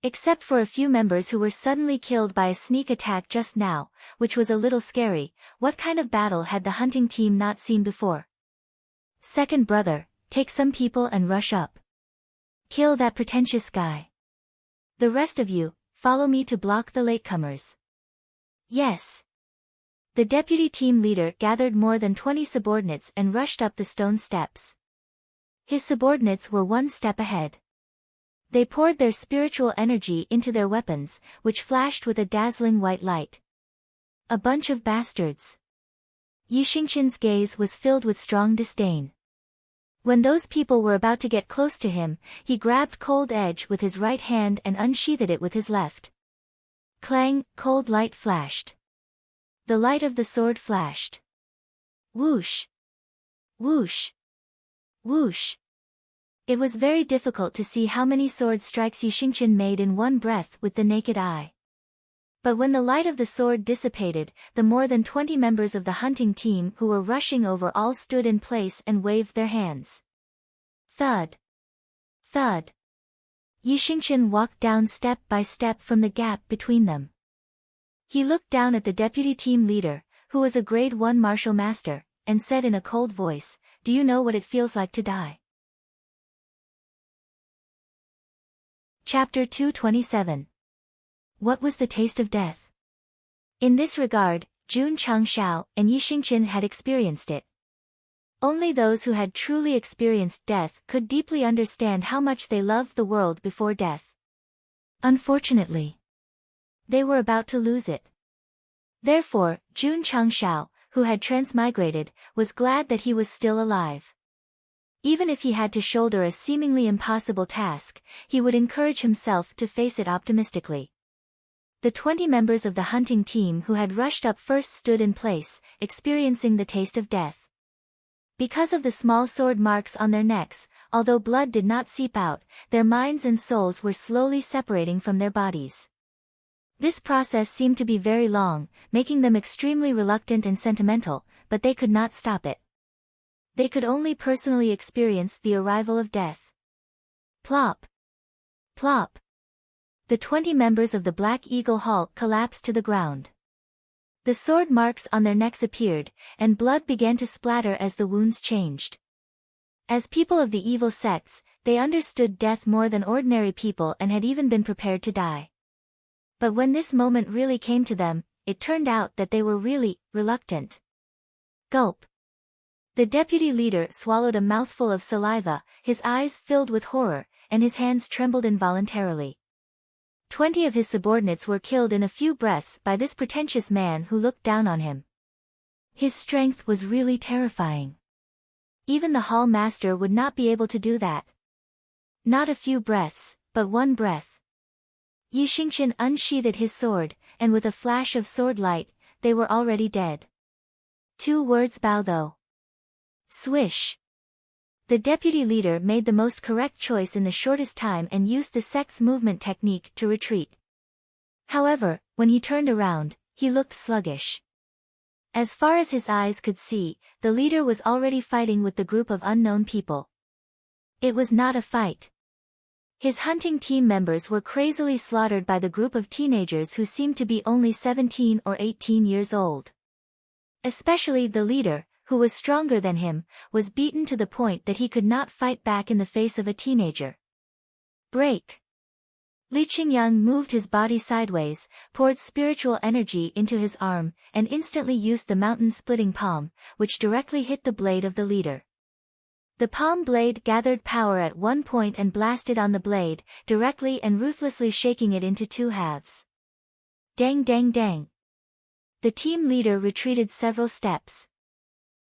Except for a few members who were suddenly killed by a sneak attack just now, which was a little scary. What kind of battle had the hunting team not seen before? Second brother, take some people and rush up. Kill that pretentious guy. The rest of you, follow me to block the latecomers. Yes. The deputy team leader gathered more than 20 subordinates and rushed up the stone steps. His subordinates were one step ahead. They poured their spiritual energy into their weapons, which flashed with a dazzling white light. A bunch of bastards. Yi Xingqian's gaze was filled with strong disdain. When those people were about to get close to him, he grabbed cold edge with his right hand and unsheathed it with his left. Clang, cold light flashed. The light of the sword flashed. Whoosh! Whoosh! Whoosh! It was very difficult to see how many sword strikes Yi Xingqian made in one breath with the naked eye. But when the light of the sword dissipated, the more than 20 members of the hunting team who were rushing over all stood in place and waved their hands. Thud! Thud! Yi Xingqian walked down step by step from the gap between them. He looked down at the deputy team leader, who was a grade 1 martial master, and said in a cold voice, "Do you know what it feels like to die?" Chapter 227. What was the taste of death? In this regard, Jun Changxiao and Yi Xingqian had experienced it. Only those who had truly experienced death could deeply understand how much they loved the world before death. Unfortunately, they were about to lose it. Therefore, Jun Changxiao, who had transmigrated, was glad that he was still alive. Even if he had to shoulder a seemingly impossible task, he would encourage himself to face it optimistically. The 20 members of the hunting team who had rushed up first stood in place, experiencing the taste of death. Because of the small sword marks on their necks, although blood did not seep out, their minds and souls were slowly separating from their bodies. This process seemed to be very long, making them extremely reluctant and sentimental, but they could not stop it. They could only personally experience the arrival of death. Plop! Plop! The 20 members of the Black Eagle Halt collapsed to the ground. The sword marks on their necks appeared, and blood began to splatter as the wounds changed. As people of the evil sects, they understood death more than ordinary people and had even been prepared to die. But when this moment really came to them, it turned out that they were really reluctant. Gulp! The deputy leader swallowed a mouthful of saliva, his eyes filled with horror, and his hands trembled involuntarily. 20 of his subordinates were killed in a few breaths by this pretentious man who looked down on him. His strength was really terrifying. Even the hall master would not be able to do that. Not a few breaths, but one breath. Yi Xingqian unsheathed his sword, and with a flash of sword light, they were already dead. 2 words bow though. Swish! The deputy leader made the most correct choice in the shortest time and used the Sect's movement technique to retreat. However, when he turned around, he looked sluggish. As far as his eyes could see, the leader was already fighting with the group of unknown people. It was not a fight. His hunting team members were crazily slaughtered by the group of teenagers who seemed to be only 17 or 18 years old. Especially the leader, who was stronger than him, was beaten to the point that he could not fight back in the face of a teenager. Break! Li Qingyang moved his body sideways, poured spiritual energy into his arm, and instantly used the mountain-splitting palm, which directly hit the blade of the leader. The palm blade gathered power at one point and blasted on the blade, directly and ruthlessly shaking it into 2 halves. Dang dang dang! The team leader retreated several steps.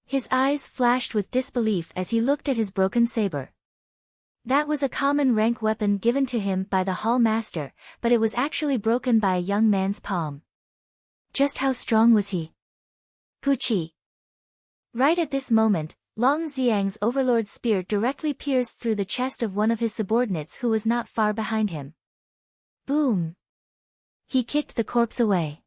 His eyes flashed with disbelief as he looked at his broken saber. That was a common rank weapon given to him by the hall master, but it was actually broken by a young man's palm. Just how strong was he? Puchi! Right at this moment, Long Xiang's overlord spear directly pierced through the chest of one of his subordinates who was not far behind him. Boom! He kicked the corpse away.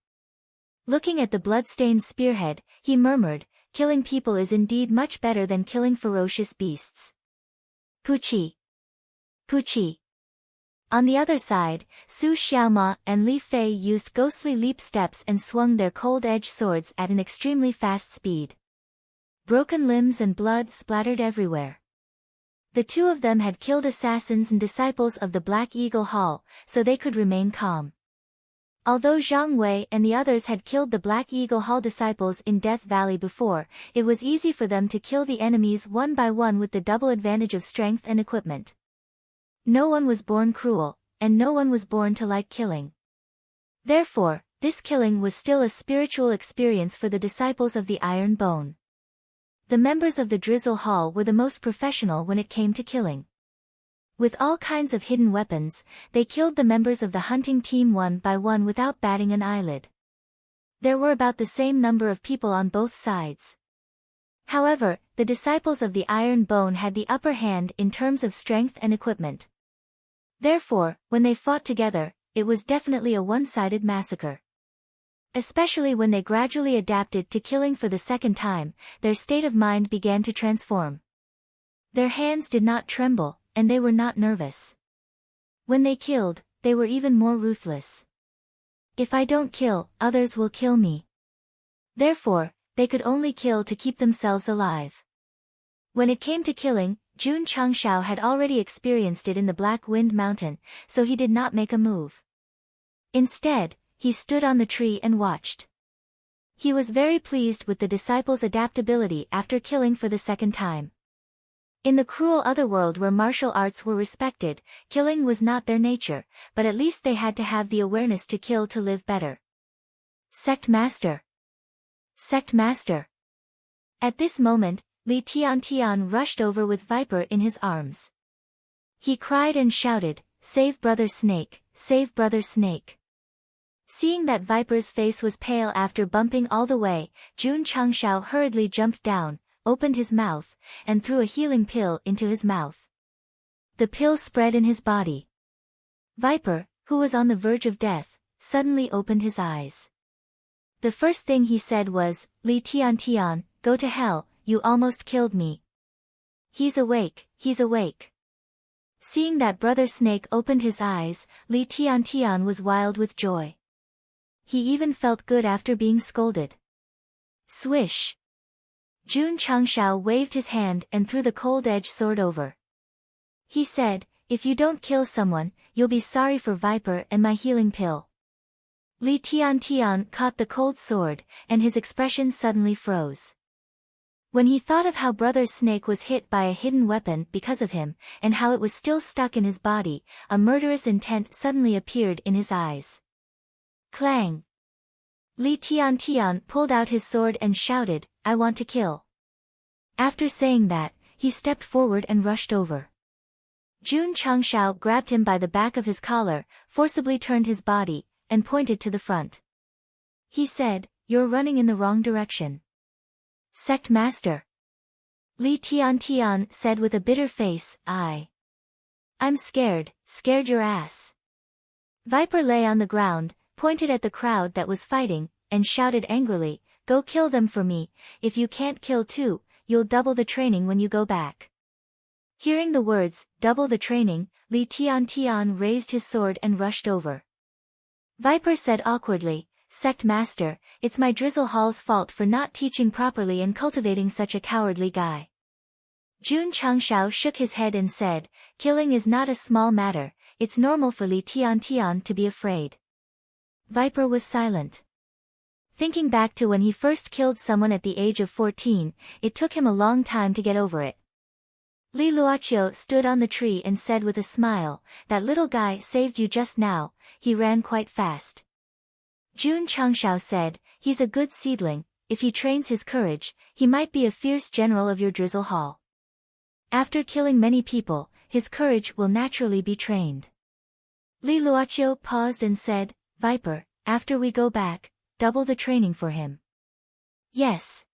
Looking at the blood-stained spearhead, he murmured, killing people is indeed much better than killing ferocious beasts. Puqi. Puqi. On the other side, Su Xiaoma and Li Fei used ghostly leap steps and swung their cold-edged swords at an extremely fast speed. Broken limbs and blood splattered everywhere. The two of them had killed assassins and disciples of the Black Eagle Hall, so they could remain calm. Although Zhang Wei and the others had killed the Black Eagle Hall disciples in Death Valley before, it was easy for them to kill the enemies one by one with the double advantage of strength and equipment. No one was born cruel, and no one was born to like killing. Therefore, this killing was still a spiritual experience for the disciples of the Iron Bone. The members of the Drizzle Hall were the most professional when it came to killing. With all kinds of hidden weapons, they killed the members of the hunting team one by one without batting an eyelid. There were about the same number of people on both sides. However, the disciples of the Iron Bone had the upper hand in terms of strength and equipment. Therefore, when they fought together, it was definitely a one-sided massacre. Especially when they gradually adapted to killing for the second time, their state of mind began to transform. Their hands did not tremble, and they were not nervous. When they killed, they were even more ruthless. If I don't kill, others will kill me. Therefore, they could only kill to keep themselves alive. When it came to killing, Jun Changshao had already experienced it in the Black Wind Mountain, so he did not make a move. Instead, he stood on the tree and watched. He was very pleased with the disciples' adaptability after killing for the second time. In the cruel otherworld where martial arts were respected, killing was not their nature, but at least they had to have the awareness to kill to live better. Sect Master! Sect Master! At this moment, Li Tiantian rushed over with Viper in his arms. He cried and shouted, "Save Brother Snake! Save Brother Snake!" Seeing that Viper's face was pale after bumping all the way, Jun Changshao hurriedly jumped down, opened his mouth, and threw a healing pill into his mouth. The pill spread in his body. Viper, who was on the verge of death, suddenly opened his eyes. The first thing he said was, "Li Tiantian, go to hell, you almost killed me." "He's awake, he's awake." Seeing that Brother Snake opened his eyes, Li Tiantian was wild with joy. He even felt good after being scolded. Swish! Jun Changshao waved his hand and threw the cold-edged sword over. He said, "If you don't kill someone, you'll be sorry for Viper and my healing pill." Li Tiantian caught the cold sword, and his expression suddenly froze. When he thought of how Brother Snake was hit by a hidden weapon because of him, and how it was still stuck in his body, a murderous intent suddenly appeared in his eyes. Clang! Li Tiantian pulled out his sword and shouted, "I want to kill." After saying that, he stepped forward and rushed over. Jun Changshao grabbed him by the back of his collar, forcibly turned his body, and pointed to the front. He said, "You're running in the wrong direction." Sect Master! Li Tiantian said with a bitter face, I'm scared your ass." Viper lay on the ground, pointed at the crowd that was fighting, and shouted angrily, "Go kill them for me, if you can't kill two, you'll double the training when you go back." Hearing the words, "double the training," Li Tiantian raised his sword and rushed over. Viper said awkwardly, "Sect Master, it's my Drizzle Hall's fault for not teaching properly and cultivating such a cowardly guy." Jun Changshao shook his head and said, "Killing is not a small matter, it's normal for Li Tiantian to be afraid." Viper was silent. Thinking back to when he first killed someone at the age of 14, it took him a long time to get over it. Li Luoqiu stood on the tree and said with a smile, "That little guy saved you just now, he ran quite fast." Jun Changshao said, "He's a good seedling, if he trains his courage, he might be a fierce general of your Drizzle Hall. After killing many people, his courage will naturally be trained." Li Luoqiu paused and said, "Viper, after we go back, double the training for him." "Yes."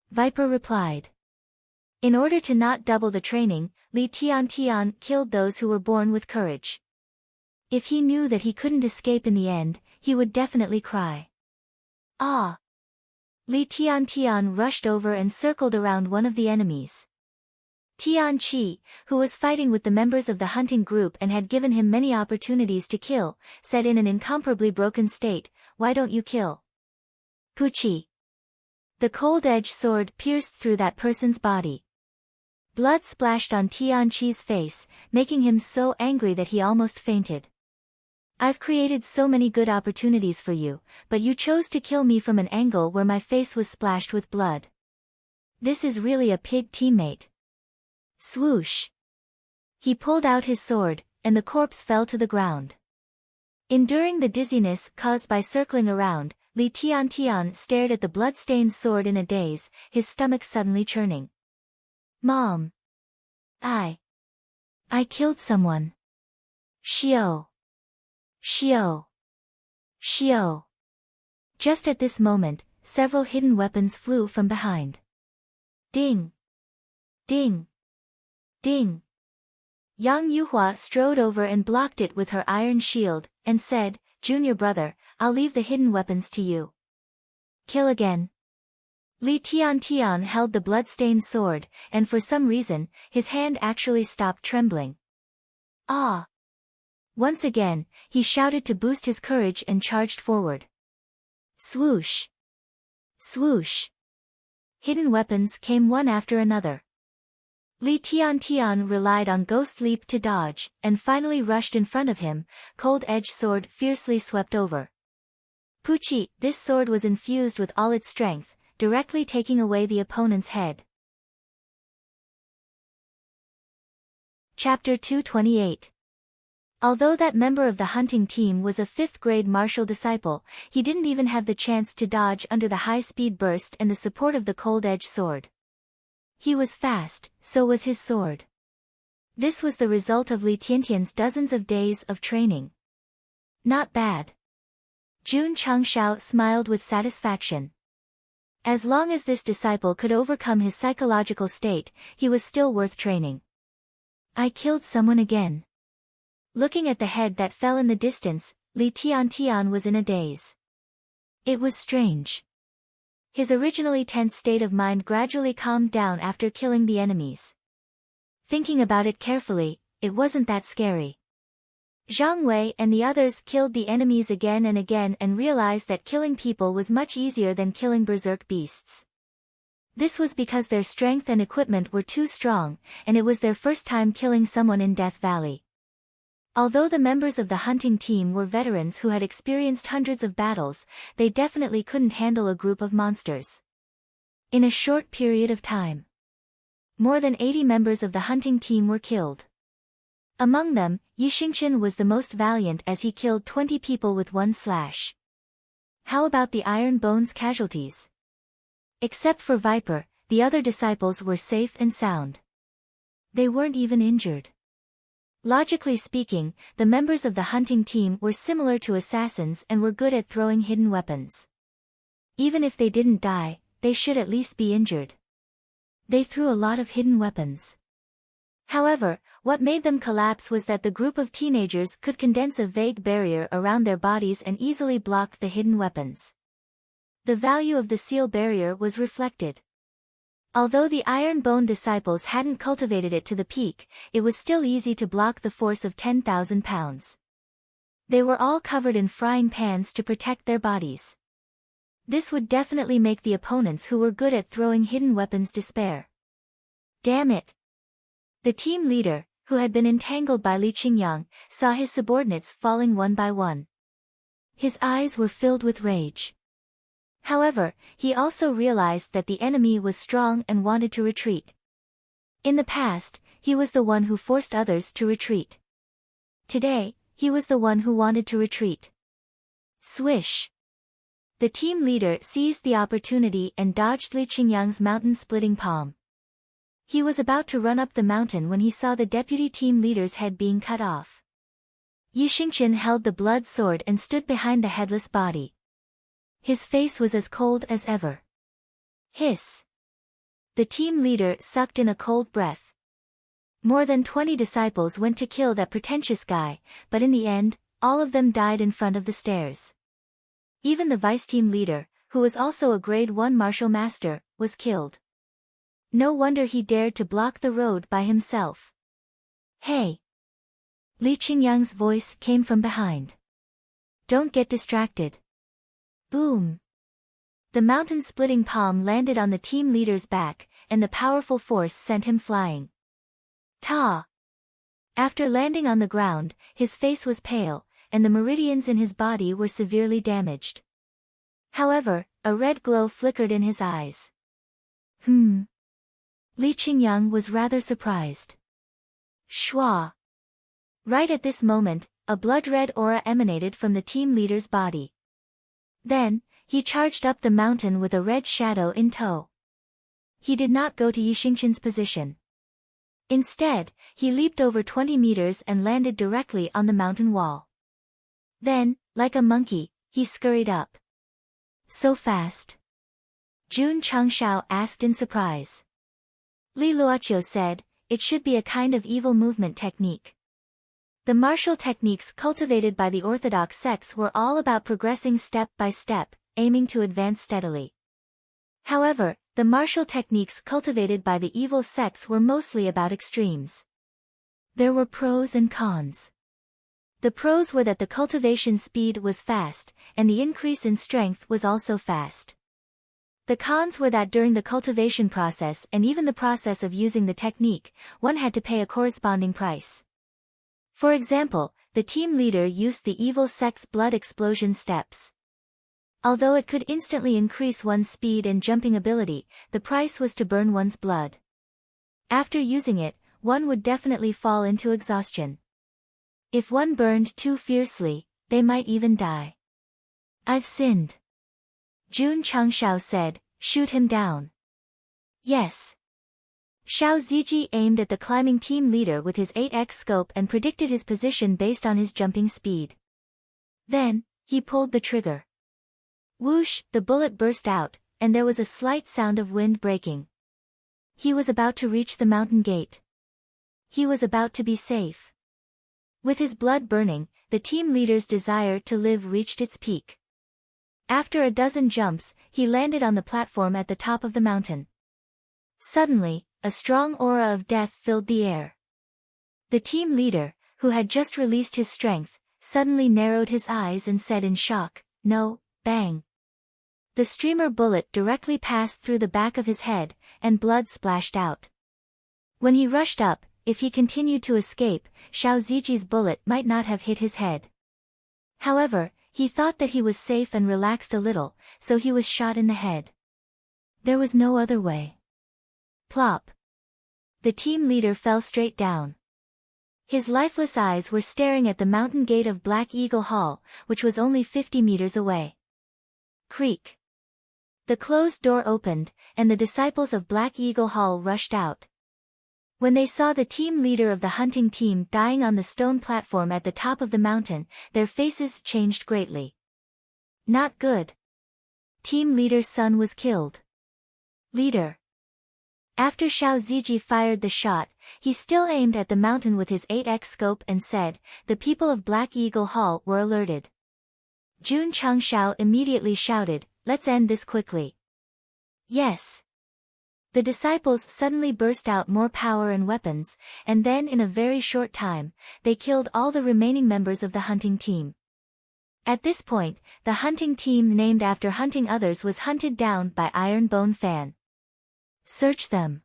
Viper replied. In order to not double the training, Li Tiantian killed those who were born with courage. If he knew that he couldn't escape in the end, he would definitely cry. Ah! Li Tian rushed over and circled around one of the enemies. Tian Qi, who was fighting with the members of the hunting group and had given him many opportunities to kill, said in an incomparably broken state, "Why don't you kill?" Puchi. The cold-edged sword pierced through that person's body. Blood splashed on Tian Qi's face, making him so angry that he almost fainted. "I've created so many good opportunities for you, but you chose to kill me from an angle where my face was splashed with blood. This is really a pig teammate." Swoosh. He pulled out his sword, and the corpse fell to the ground. Enduring the dizziness caused by circling around, Li Tian stared at the blood-stained sword in a daze, his stomach suddenly churning. "Mom! I killed someone. Xiao! Xiao! Xiao!" Just at this moment, several hidden weapons flew from behind. Ding! Ding! Ding! Yang Yuhua strode over and blocked it with her iron shield, and said, "Junior brother, I'll leave the hidden weapons to you." "Kill again." Li Tian held the blood-stained sword, and for some reason, his hand actually stopped trembling. "Ah!" Once again, he shouted to boost his courage and charged forward. Swoosh! Swoosh! Hidden weapons came one after another. Li Tian relied on Ghost Leap to dodge, and finally rushed in front of him, cold-edged sword fiercely swept over. Puchi, this sword was infused with all its strength, directly taking away the opponent's head. Chapter 228. Although that member of the hunting team was a 5th-grade martial disciple, he didn't even have the chance to dodge under the high-speed burst and the support of the cold-edged sword. He was fast, so was his sword. This was the result of Li Tiantian's dozens of days of training. Not bad. Jun Changshao smiled with satisfaction. As long as this disciple could overcome his psychological state, he was still worth training. "I killed someone again." Looking at the head that fell in the distance, Li Tian was in a daze. It was strange. His originally tense state of mind gradually calmed down after killing the enemies. Thinking about it carefully, it wasn't that scary. Zhang Wei and the others killed the enemies again and again and realized that killing people was much easier than killing berserk beasts. This was because their strength and equipment were too strong, and it was their first time killing someone in Death Valley. Although the members of the hunting team were veterans who had experienced hundreds of battles, they definitely couldn't handle a group of monsters. In a short period of time, more than 80 members of the hunting team were killed. Among them, Yi Xingqian was the most valiant as he killed 20 people with one slash. How about the Iron Bones casualties? Except for Viper, the other disciples were safe and sound. They weren't even injured. Logically speaking, the members of the hunting team were similar to assassins and were good at throwing hidden weapons. Even if they didn't die, they should at least be injured. They threw a lot of hidden weapons. However, what made them collapse was that the group of teenagers could condense a vague barrier around their bodies and easily blocked the hidden weapons. The value of the seal barrier was reflected. Although the Iron Bone disciples hadn't cultivated it to the peak, it was still easy to block the force of 10,000 pounds. They were all covered in frying pans to protect their bodies. This would definitely make the opponents who were good at throwing hidden weapons despair. Damn it! The team leader, who had been entangled by Li Qingyang, saw his subordinates falling one by one. His eyes were filled with rage. However, he also realized that the enemy was strong and wanted to retreat. In the past, he was the one who forced others to retreat. Today, he was the one who wanted to retreat. Swish! The team leader seized the opportunity and dodged Li Qingyang's mountain-splitting palm. He was about to run up the mountain when he saw the deputy team leader's head being cut off. Yi Xingqian held the blood sword and stood behind the headless body. His face was as cold as ever. Hiss! The team leader sucked in a cold breath. More than 20 disciples went to kill that pretentious guy, but in the end, all of them died in front of the stairs. Even the vice-team leader, who was also a grade 1 martial master, was killed. No wonder he dared to block the road by himself. Hey! Li Qingyang's voice came from behind. Don't get distracted. Boom! The mountain-splitting palm landed on the team leader's back, and the powerful force sent him flying. Ta! After landing on the ground, his face was pale, and the meridians in his body were severely damaged. However, a red glow flickered in his eyes. Li Qingyang was rather surprised. Shua! Right at this moment, a blood-red aura emanated from the team leader's body. Then, he charged up the mountain with a red shadow in tow. He did not go to Yixingqian's position. Instead, he leaped over 20 meters and landed directly on the mountain wall. Then, like a monkey, he scurried up. So fast? Jun Changshao asked in surprise. Li Luoqiu said, it should be a kind of evil movement technique. The martial techniques cultivated by the orthodox sects were all about progressing step by step, aiming to advance steadily. However, the martial techniques cultivated by the evil sects were mostly about extremes. There were pros and cons. The pros were that the cultivation speed was fast, and the increase in strength was also fast. The cons were that during the cultivation process and even the process of using the technique, one had to pay a corresponding price. For example, the team leader used the evil sect's blood explosion steps. Although it could instantly increase one's speed and jumping ability, the price was to burn one's blood. After using it, one would definitely fall into exhaustion. If one burned too fiercely, they might even die. I've sinned. Jun Changshao said, shoot him down. Yes. Xiao Ziji aimed at the climbing team leader with his 8x scope and predicted his position based on his jumping speed. Then, he pulled the trigger. Whoosh, the bullet burst out, and there was a slight sound of wind breaking. He was about to reach the mountain gate. He was about to be safe. With his blood burning, the team leader's desire to live reached its peak. After a dozen jumps, he landed on the platform at the top of the mountain. Suddenly, a strong aura of death filled the air. The team leader, who had just released his strength, suddenly narrowed his eyes and said in shock, "No!" Bang! The streamer bullet directly passed through the back of his head, and blood splashed out. When he rushed up, if he continued to escape, Xiao Ziji's bullet might not have hit his head. However, he thought that he was safe and relaxed a little, so he was shot in the head. There was no other way. Plop! The team leader fell straight down. His lifeless eyes were staring at the mountain gate of Black Eagle Hall, which was only 50 meters away. Creak! The closed door opened, and the disciples of Black Eagle Hall rushed out. When they saw the team leader of the hunting team dying on the stone platform at the top of the mountain, their faces changed greatly. Not good. Team leader's son was killed. Leader. After Xiao Ziji fired the shot, he still aimed at the mountain with his 8x scope and said, the people of Black Eagle Hall were alerted. Jun Changshao immediately shouted, let's end this quickly. Yes. The disciples suddenly burst out more power and weapons, and then in a very short time, they killed all the remaining members of the hunting team. At this point, the hunting team named after hunting others was hunted down by Iron Bone Fan. Search them.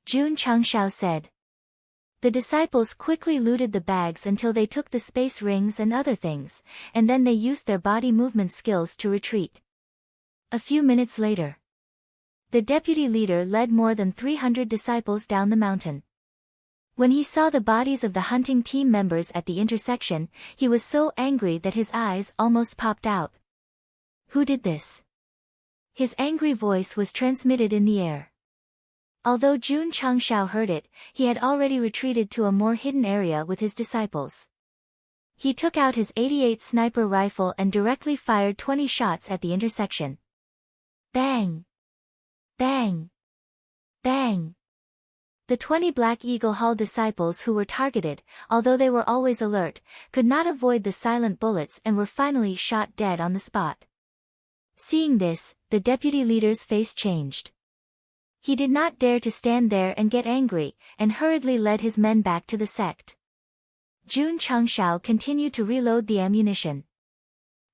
Jun Changshao said. The disciples quickly looted the bags until they took the space rings and other things, and then they used their body movement skills to retreat. A few minutes later, the deputy leader led more than 300 disciples down the mountain. When he saw the bodies of the hunting team members at the intersection, he was so angry that his eyes almost popped out. Who did this? His angry voice was transmitted in the air. Although Jun Changshao heard it, he had already retreated to a more hidden area with his disciples. He took out his 88 sniper rifle and directly fired 20 shots at the intersection. Bang! Bang! Bang! The 20 Black Eagle Hall disciples who were targeted, although they were always alert, could not avoid the silent bullets and were finally shot dead on the spot. Seeing this, the deputy leader's face changed. He did not dare to stand there and get angry, and hurriedly led his men back to the sect. Jun Changshao continued to reload the ammunition.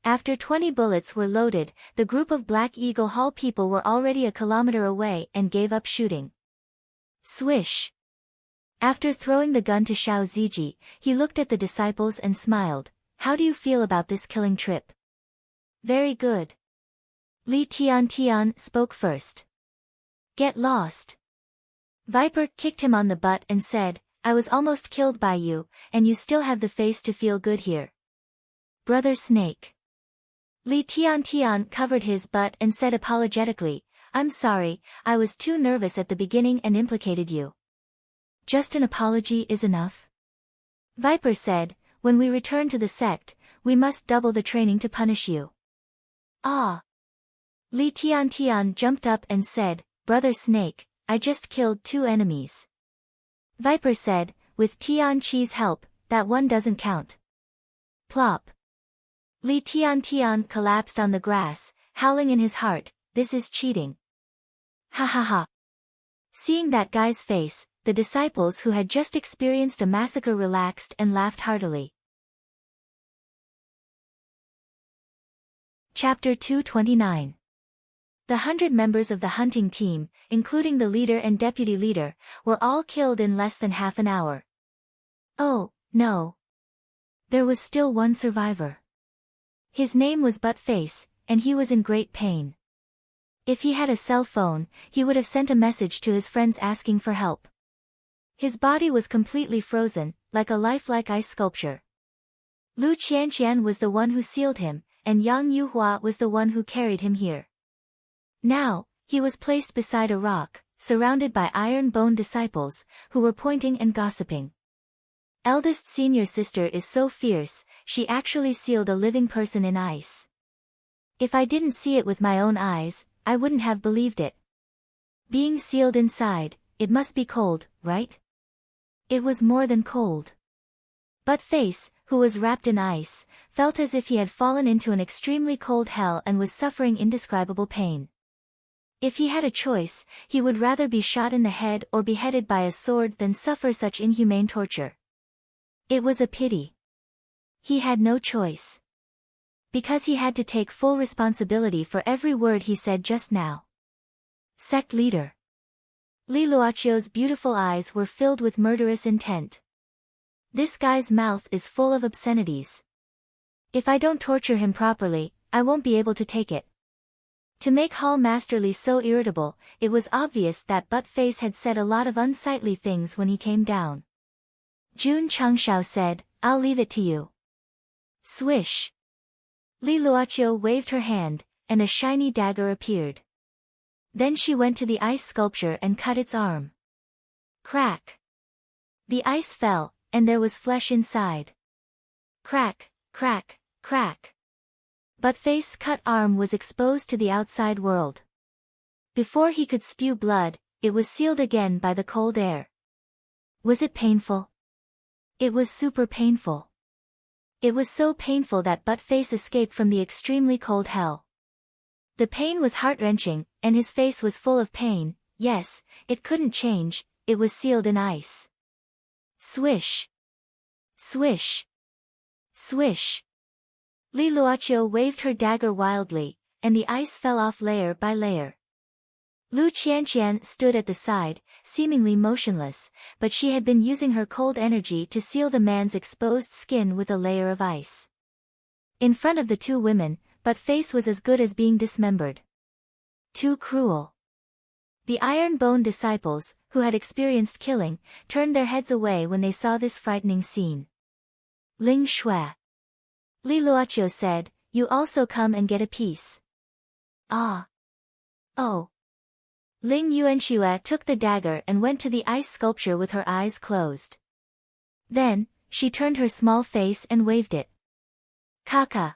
After 20 bullets were loaded, the group of Black Eagle Hall people were already a kilometer away and gave up shooting. Swish! After throwing the gun to Xiao Ziji, he looked at the disciples and smiled. How do you feel about this killing trip? Very good. Li Tian spoke first. Get lost. Viper kicked him on the butt and said, I was almost killed by you, and you still have the face to feel good here. Brother Snake. Li Tian covered his butt and said apologetically, I'm sorry, I was too nervous at the beginning and implicated you. Just an apology is enough. Viper said, when we return to the sect, we must double the training to punish you. Ah. Li Tian jumped up and said, Brother Snake, I just killed 2 enemies. Viper said, with Tian Chi's help, that one doesn't count. Plop. Li Tian collapsed on the grass, howling in his heart, this is cheating. Ha ha ha. Seeing that guy's face, the disciples who had just experienced a massacre relaxed and laughed heartily. Chapter 229. The 100 members of the hunting team, including the leader and deputy leader, were all killed in less than half an hour. Oh, no. There was still one survivor. His name was Buttface, and he was in great pain. If he had a cell phone, he would have sent a message to his friends asking for help. His body was completely frozen, like a lifelike ice sculpture. Lu Qianqian was the one who sealed him, and Yang Yuhua was the one who carried him here. Now, he was placed beside a rock, surrounded by iron bone disciples, who were pointing and gossiping. Eldest senior sister is so fierce, she actually sealed a living person in ice. If I didn't see it with my own eyes, I wouldn't have believed it. Being sealed inside, it must be cold, right? It was more than cold. Buttface, who was wrapped in ice, felt as if he had fallen into an extremely cold hell and was suffering indescribable pain. If he had a choice, he would rather be shot in the head or beheaded by a sword than suffer such inhumane torture. It was a pity. He had no choice. Because he had to take full responsibility for every word he said just now. Sect leader. Li Luochio's beautiful eyes were filled with murderous intent. This guy's mouth is full of obscenities. If I don't torture him properly, I won't be able to take it. To make Hall Master Li so irritable, it was obvious that Buttface had said a lot of unsightly things when he came down. Jun Changshao said, I'll leave it to you. Swish. Li Luochio waved her hand, and a shiny dagger appeared. Then she went to the ice sculpture and cut its arm. Crack. The ice fell, and there was flesh inside. Crack, crack, crack. Buttface's cut arm was exposed to the outside world. Before he could spew blood, it was sealed again by the cold air. Was it painful? It was super painful. It was so painful that Buttface escaped from the extremely cold hell. The pain was heart-wrenching, and his face was full of pain. Yes, it couldn't change, it was sealed in ice. Swish. Swish. Swish. Li Luochio waved her dagger wildly, and the ice fell off layer by layer. Lu Qianqian stood at the side, seemingly motionless, but she had been using her cold energy to seal the man's exposed skin with a layer of ice. In front of the 2 women, Buttface was as good as being dismembered. Too cruel. The Iron Bone disciples, who had experienced killing, turned their heads away when they saw this frightening scene. Ling Shui. Li Luochio said, you also come and get a piece. Ah. Oh. Ling Yuanxue took the dagger and went to the ice sculpture with her eyes closed. Then, she turned her small face and waved it. Kaka.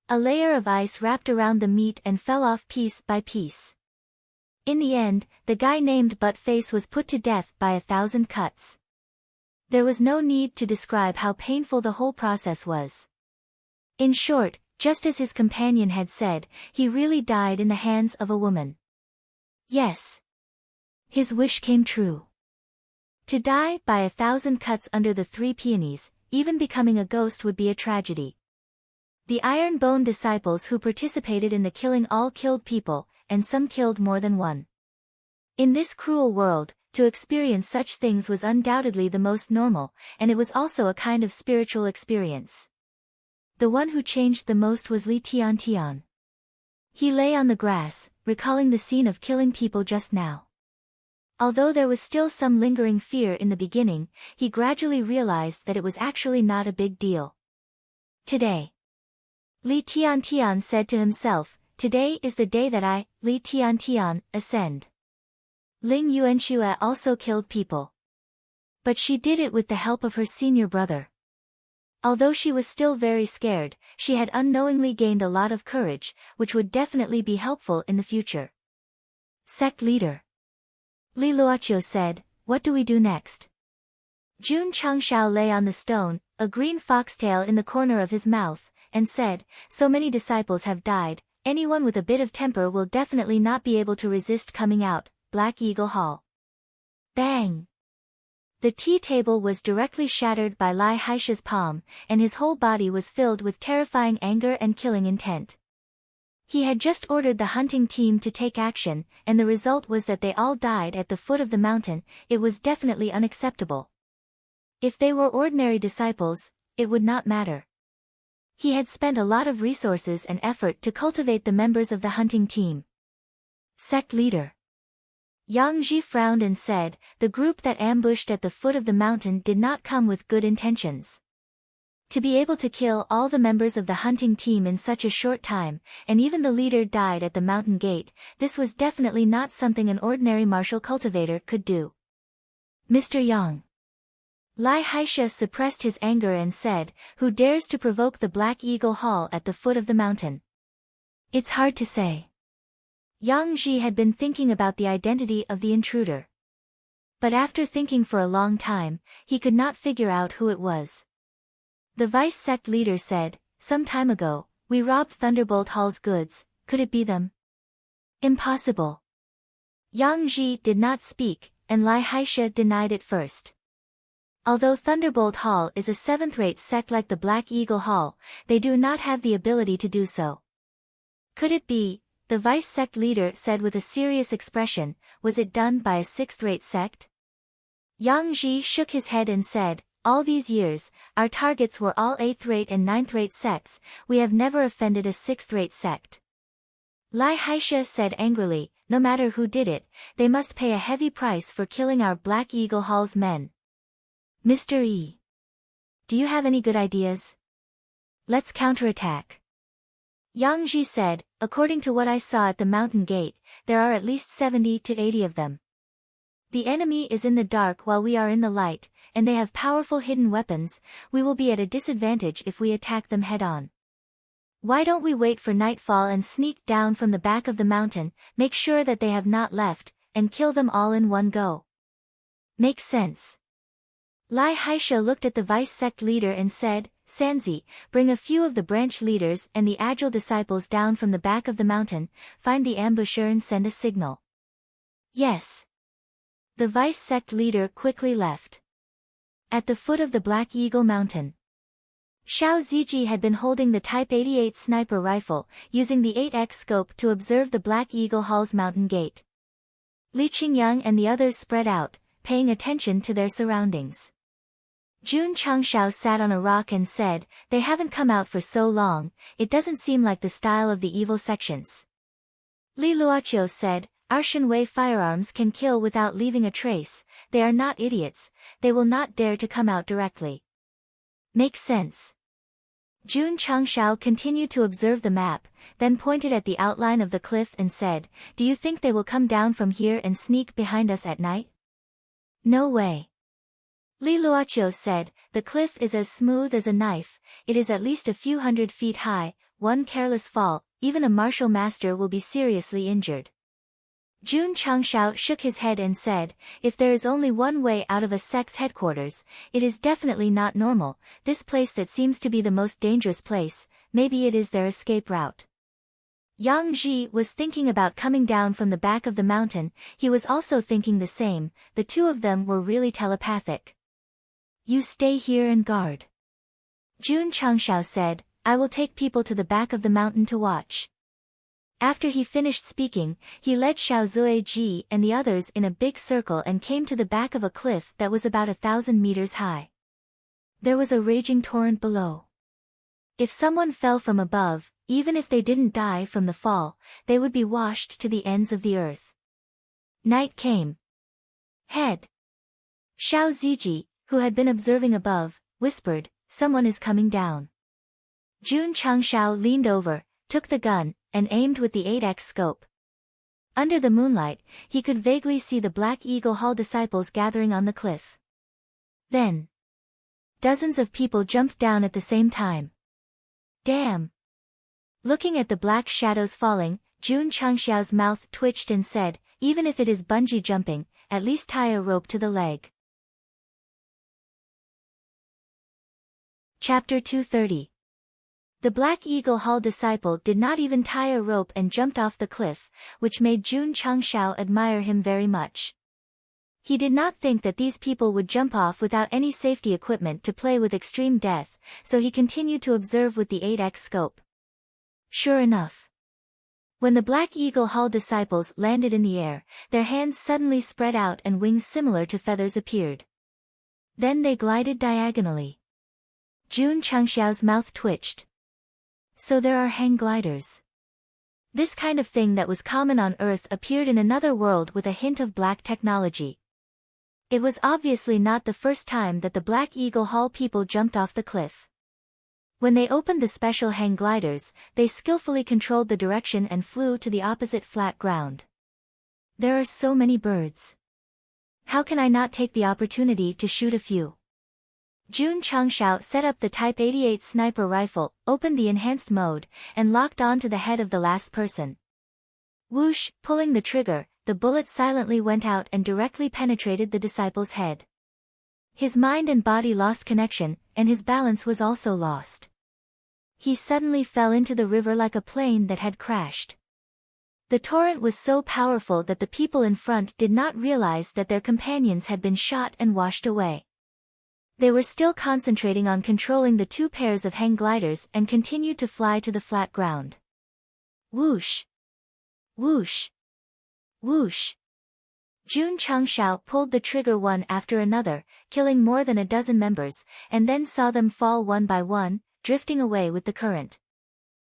A layer of ice wrapped around the meat and fell off piece by piece. In the end, the guy named Buttface was put to death by 1,000 cuts. There was no need to describe how painful the whole process was. In short, Just as his companion had said, he really died in the hands of a woman. Yes. His wish came true. To die by 1,000 cuts under the 3 peonies, even becoming a ghost would be a tragedy. The Iron Bone disciples who participated in the killing all killed people, and some killed more than one. In this cruel world, to experience such things was undoubtedly the most normal, and it was also a kind of spiritual experience. The one who changed the most was Li Tiantian. He lay on the grass, recalling the scene of killing people just now. Although there was still some lingering fear in the beginning, he gradually realized that it was actually not a big deal. Today. Li Tiantian said to himself, today is the day that I, Li Tiantian, ascend. Ling Yuanxue also killed people. But she did it with the help of her senior brother. Although she was still very scared, she had unknowingly gained a lot of courage, which would definitely be helpful in the future. Sect leader. Li Luoqiu said, what do we do next? Jun Changshao lay on the stone, a green foxtail in the corner of his mouth, and said, so many disciples have died, anyone with a bit of temper will definitely not be able to resist coming out. Black Eagle Hall. Bang! The tea table was directly shattered by Lai Haisha's palm, and his whole body was filled with terrifying anger and killing intent. He had just ordered the hunting team to take action, and the result was that they all died at the foot of the mountain. It was definitely unacceptable. If they were ordinary disciples, it would not matter. He had spent a lot of resources and effort to cultivate the members of the hunting team. Sect leader. Yang Ji frowned and said, the group that ambushed at the foot of the mountain did not come with good intentions. To be able to kill all the members of the hunting team in such a short time, and even the leader died at the mountain gate, this was definitely not something an ordinary martial cultivator could do. Mr. Yang. Lai Haisha suppressed his anger and said, who dares to provoke the Black Eagle Hall at the foot of the mountain? It's hard to say. Yang Ji had been thinking about the identity of the intruder. But after thinking for a long time, he could not figure out who it was. The vice sect leader said, some time ago, we robbed Thunderbolt Hall's goods, could it be them? Impossible. Yang Ji did not speak, and Lai Haisha denied it first. Although Thunderbolt Hall is a 7th-rate sect like the Black Eagle Hall, they do not have the ability to do so. Could it be? The vice sect leader said with a serious expression, was it done by a 6th-rate sect? Yang Ji shook his head and said, all these years, our targets were all 8th-rate and 9th-rate sects, we have never offended a 6th-rate sect. Lai Haisha said angrily, no matter who did it, they must pay a heavy price for killing our Black Eagle Hall's men. Mr. E. Do you have any good ideas? Let's counterattack. Yang Ji said, according to what I saw at the mountain gate, there are at least 70 to 80 of them. The enemy is in the dark while we are in the light, and they have powerful hidden weapons. We will be at a disadvantage if we attack them head-on. Why don't we wait for nightfall and sneak down from the back of the mountain, make sure that they have not left, and kill them all in one go? Makes sense. Lai Haisha looked at the vice sect leader and said, Sanzi, bring a few of the branch leaders and the agile disciples down from the back of the mountain, find the ambusher and send a signal. Yes. The vice sect leader quickly left. At the foot of the Black Eagle Mountain, Xiao Ziji had been holding the Type 88 sniper rifle, using the 8x scope to observe the Black Eagle Hall's mountain gate. Li Qingyang and the others spread out, paying attention to their surroundings. Jun Changshao sat on a rock and said, they haven't come out for so long, it doesn't seem like the style of the evil sections. Li Luoqiu said, our Shenwei firearms can kill without leaving a trace, they are not idiots, they will not dare to come out directly. Makes sense. Jun Changshao continued to observe the map, then pointed at the outline of the cliff and said, do you think they will come down from here and sneak behind us at night? No way. Li Luoqiu said, the cliff is as smooth as a knife, it is at least a few hundred feet high, one careless fall, even a martial master will be seriously injured. Jun Changshao shook his head and said, if there is only one way out of a sect's headquarters, it is definitely not normal, this place that seems to be the most dangerous place, maybe it is their escape route. Yang Ji was thinking about coming down from the back of the mountain. He was also thinking the same. The two of them were really telepathic. You stay here and guard. Jun Changshao said, I will take people to the back of the mountain to watch. After he finished speaking, he led Xiao Zuiji and the others in a big circle and came to the back of a cliff that was about 1,000 meters high. There was a raging torrent below. If someone fell from above, even if they didn't die from the fall, they would be washed to the ends of the earth. Night came. Head. Xiao Ziji, who had been observing above, whispered, someone is coming down. Jun Changshao leaned over, took the gun, and aimed with the 8x scope. Under the moonlight, he could vaguely see the Black Eagle Hall disciples gathering on the cliff. Then, dozens of people jumped down at the same time. Damn! Looking at the black shadows falling, Jun Changxiao's mouth twitched and said, even if it is bungee jumping, at least tie a rope to the leg. Chapter 230. The Black Eagle Hall disciple did not even tie a rope and jumped off the cliff, which made Jun Changxiao admire him very much. He did not think that these people would jump off without any safety equipment to play with extreme death, so he continued to observe with the 8x scope. Sure enough. When the Black Eagle Hall disciples landed in the air, their hands suddenly spread out and wings similar to feathers appeared. Then they glided diagonally. Jun Changxiao's mouth twitched. So there are hang gliders. This kind of thing that was common on Earth appeared in another world with a hint of black technology. It was obviously not the first time that the Black Eagle Hall people jumped off the cliff. When they opened the special hang gliders, they skillfully controlled the direction and flew to the opposite flat ground. There are so many birds. How can I not take the opportunity to shoot a few? Jun Changshao set up the Type 88 sniper rifle, opened the enhanced mode, and locked on to the head of the last person. Whoosh, pulling the trigger, the bullet silently went out and directly penetrated the disciple's head. His mind and body lost connection, and his balance was also lost. He suddenly fell into the river like a plane that had crashed. The torrent was so powerful that the people in front did not realize that their companions had been shot and washed away. They were still concentrating on controlling the two pairs of hang gliders and continued to fly to the flat ground. Whoosh! Whoosh! Whoosh! Jun Changshao pulled the trigger one after another, killing more than a dozen members, and then saw them fall one by one, drifting away with the current.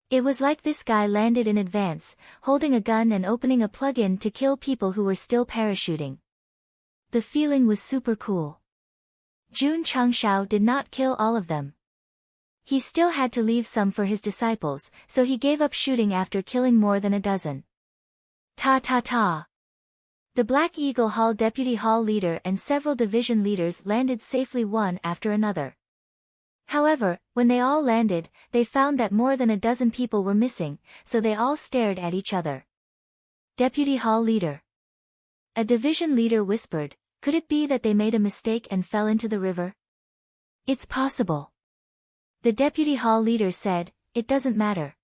It was like this guy landed in advance, holding a gun and opening a plug-in to kill people who were still parachuting. The feeling was super cool. Jun Changshao did not kill all of them. He still had to leave some for his disciples, so he gave up shooting after killing more than a dozen. Ta. The Black Eagle Hall Deputy Hall Leader and several division leaders landed safely one after another. However, when they all landed, they found that more than a dozen people were missing, so they all stared at each other. Deputy Hall Leader. A division leader whispered, could it be that they made a mistake and fell into the river? It's possible. The Deputy Hall Leader said, it doesn't matter.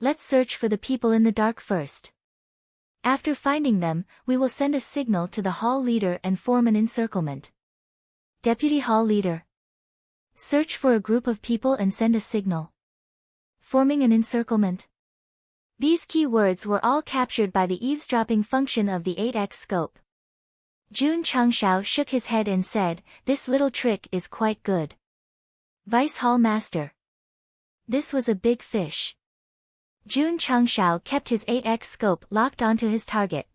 Let's search for the people in the dark first. After finding them, we will send a signal to the Hall Leader and form an encirclement. Deputy Hall Leader. Search for a group of people and send a signal. Forming an encirclement. These key words were all captured by the eavesdropping function of the 8x scope. Jun Changshao shook his head and said, this little trick is quite good. Vice Hall Master. This was a big fish. Jun Changshao kept his 8x scope locked onto his target.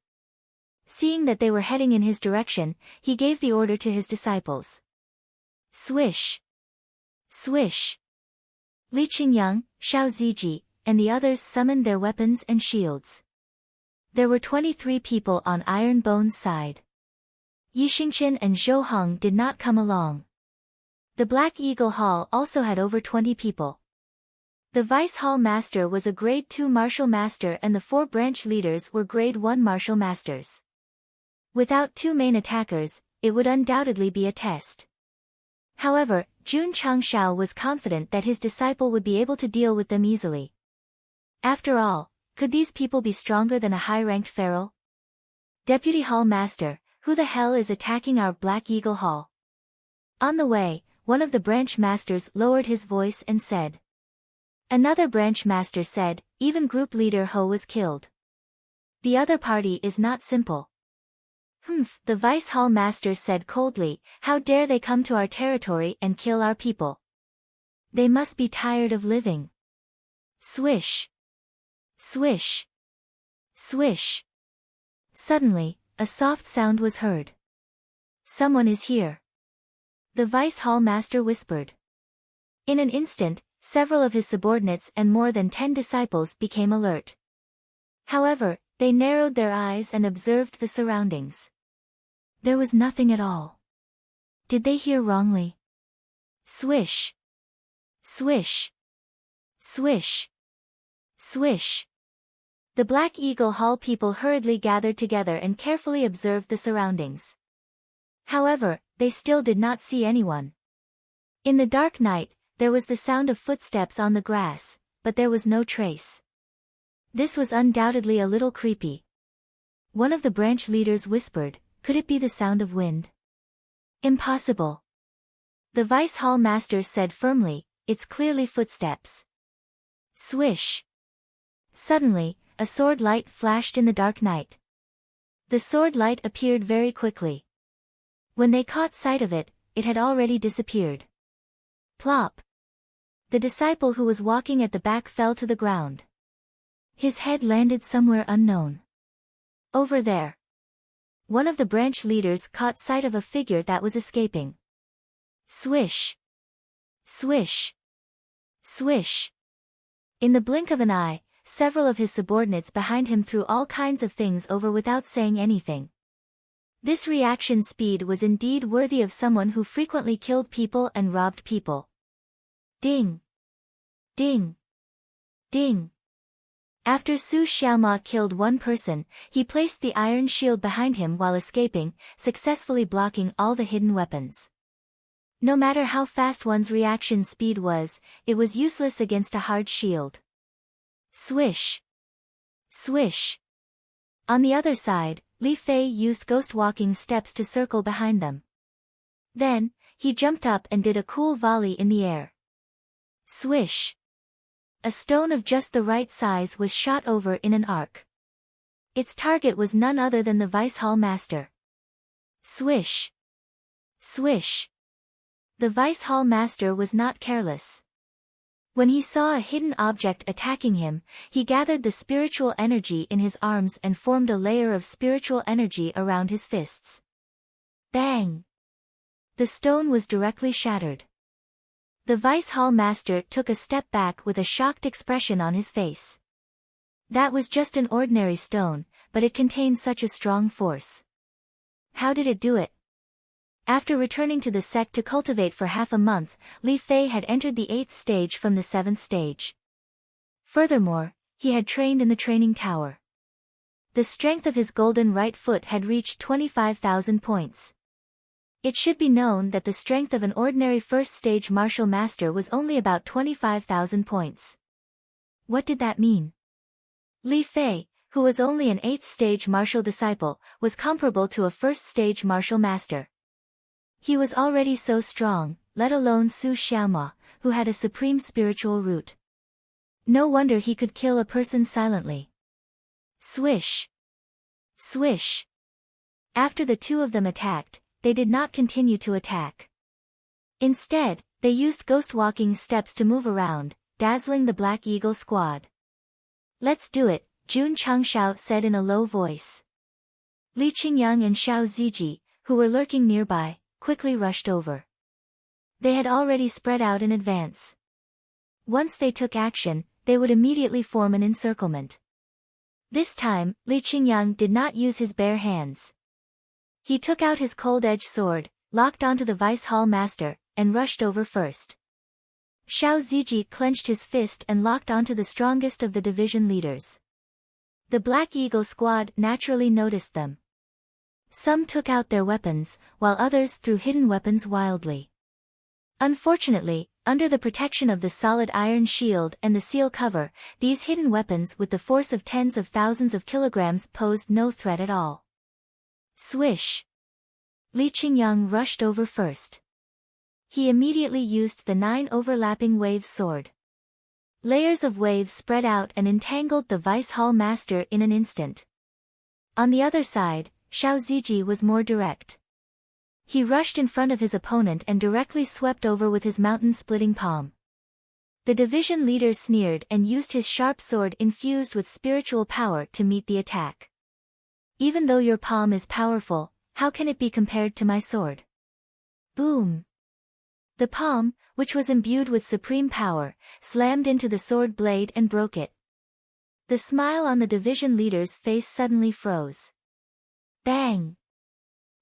Seeing that they were heading in his direction, he gave the order to his disciples. Swish! Swish! Li Qingyang, Xiao Ziji, and the others summoned their weapons and shields. There were 23 people on Iron Bone's side. Yi Xingqian and Zhou Heng did not come along. The Black Eagle Hall also had over 20 people. The Vice Hall Master was a Grade 2 Martial Master and the 4 branch leaders were Grade 1 Martial Masters. Without 2 main attackers, it would undoubtedly be a test. However, Jun Changshao was confident that his disciple would be able to deal with them easily. After all, could these people be stronger than a high-ranked feral? Deputy Hall Master, who the hell is attacking our Black Eagle Hall? On the way, one of the branch masters lowered his voice and said. Another branch master said, even group leader Ho was killed. The other party is not simple. The Vice Hall Master said coldly, how dare they come to our territory and kill our people? They must be tired of living. Swish. Swish. Swish. Suddenly, a soft sound was heard. Someone is here. The Vice Hall Master whispered. In an instant, several of his subordinates and more than 10 disciples became alert. However, they narrowed their eyes and observed the surroundings. There was nothing at all. Did they hear wrongly? Swish. Swish. Swish. Swish. The Black Eagle Hall people hurriedly gathered together and carefully observed the surroundings. However, they still did not see anyone. In the dark night, there was the sound of footsteps on the grass, but there was no trace. This was undoubtedly a little creepy. One of the branch leaders whispered, could it be the sound of wind? Impossible. The Vice Hall Master said firmly, it's clearly footsteps. Swish. Suddenly, a sword light flashed in the dark night. The sword light appeared very quickly. When they caught sight of it, it had already disappeared. Plop. The disciple who was walking at the back fell to the ground. His head landed somewhere unknown. Over there. One of the branch leaders caught sight of a figure that was escaping. Swish. Swish. Swish. In the blink of an eye, several of his subordinates behind him threw all kinds of things over without saying anything. This reaction speed was indeed worthy of someone who frequently killed people and robbed people. Ding. Ding. Ding. After Su Xiaoma killed one person, he placed the iron shield behind him while escaping, successfully blocking all the hidden weapons. No matter how fast one's reaction speed was, it was useless against a hard shield. Swish. Swish. On the other side, Li Fei used ghost walking steps to circle behind them. Then, he jumped up and did a cool volley in the air. Swish. A stone of just the right size was shot over in an arc. Its target was none other than the Vice Hall Master. Swish. Swish. The Vice Hall Master was not careless. When he saw a hidden object attacking him, he gathered the spiritual energy in his arms and formed a layer of spiritual energy around his fists. Bang! The stone was directly shattered. The Vice Hall Master took a step back with a shocked expression on his face. That was just an ordinary stone, but it contained such a strong force. How did it do it? After returning to the sect to cultivate for half a month, Li Fei had entered the 8th stage from the 7th stage. Furthermore, he had trained in the training tower. The strength of his golden right foot had reached 25,000 points. It should be known that the strength of an ordinary first-stage martial master was only about 25,000 points. What did that mean? Li Fei, who was only an 8th-stage martial disciple, was comparable to a first-stage martial master. He was already so strong, let alone Su Xiaoma, who had a supreme spiritual root. No wonder he could kill a person silently. Swish. Swish. After the two of them attacked, they did not continue to attack. Instead, they used ghost-walking steps to move around, dazzling the Black Eagle squad. Let's do it, Jun Changshao said in a low voice. Li Qingyang and Xiao Ziji, who were lurking nearby, quickly rushed over. They had already spread out in advance. Once they took action, they would immediately form an encirclement. This time, Li Qingyang did not use his bare hands. He took out his cold-edged sword, locked onto the Vice Hall Master, and rushed over first. Xiao Ziji clenched his fist and locked onto the strongest of the division leaders. The Black Eagle squad naturally noticed them. Some took out their weapons, while others threw hidden weapons wildly. Unfortunately, under the protection of the solid iron shield and the seal cover, these hidden weapons with the force of tens of thousands of kilograms posed no threat at all. Swish! Li Qingyang rushed over first. He immediately used the 9 overlapping waves sword. Layers of waves spread out and entangled the Vice Hall Master in an instant. On the other side, Xiao Ziji was more direct. He rushed in front of his opponent and directly swept over with his mountain-splitting palm. The division leader sneered and used his sharp sword infused with spiritual power to meet the attack. Even though your palm is powerful, how can it be compared to my sword? Boom! The palm, which was imbued with supreme power, slammed into the sword blade and broke it. The smile on the division leader's face suddenly froze. Bang!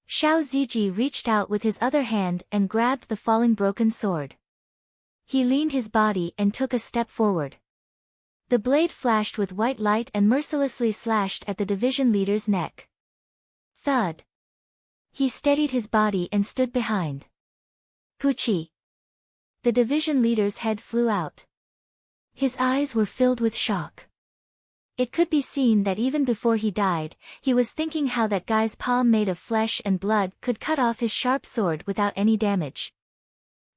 Xiao Ziji reached out with his other hand and grabbed the falling broken sword. He leaned his body and took a step forward. The blade flashed with white light and mercilessly slashed at the division leader's neck. Thud! He steadied his body and stood behind. Puchi! The division leader's head flew out. His eyes were filled with shock. It could be seen that even before he died, he was thinking how that guy's palm made of flesh and blood could cut off his sharp sword without any damage.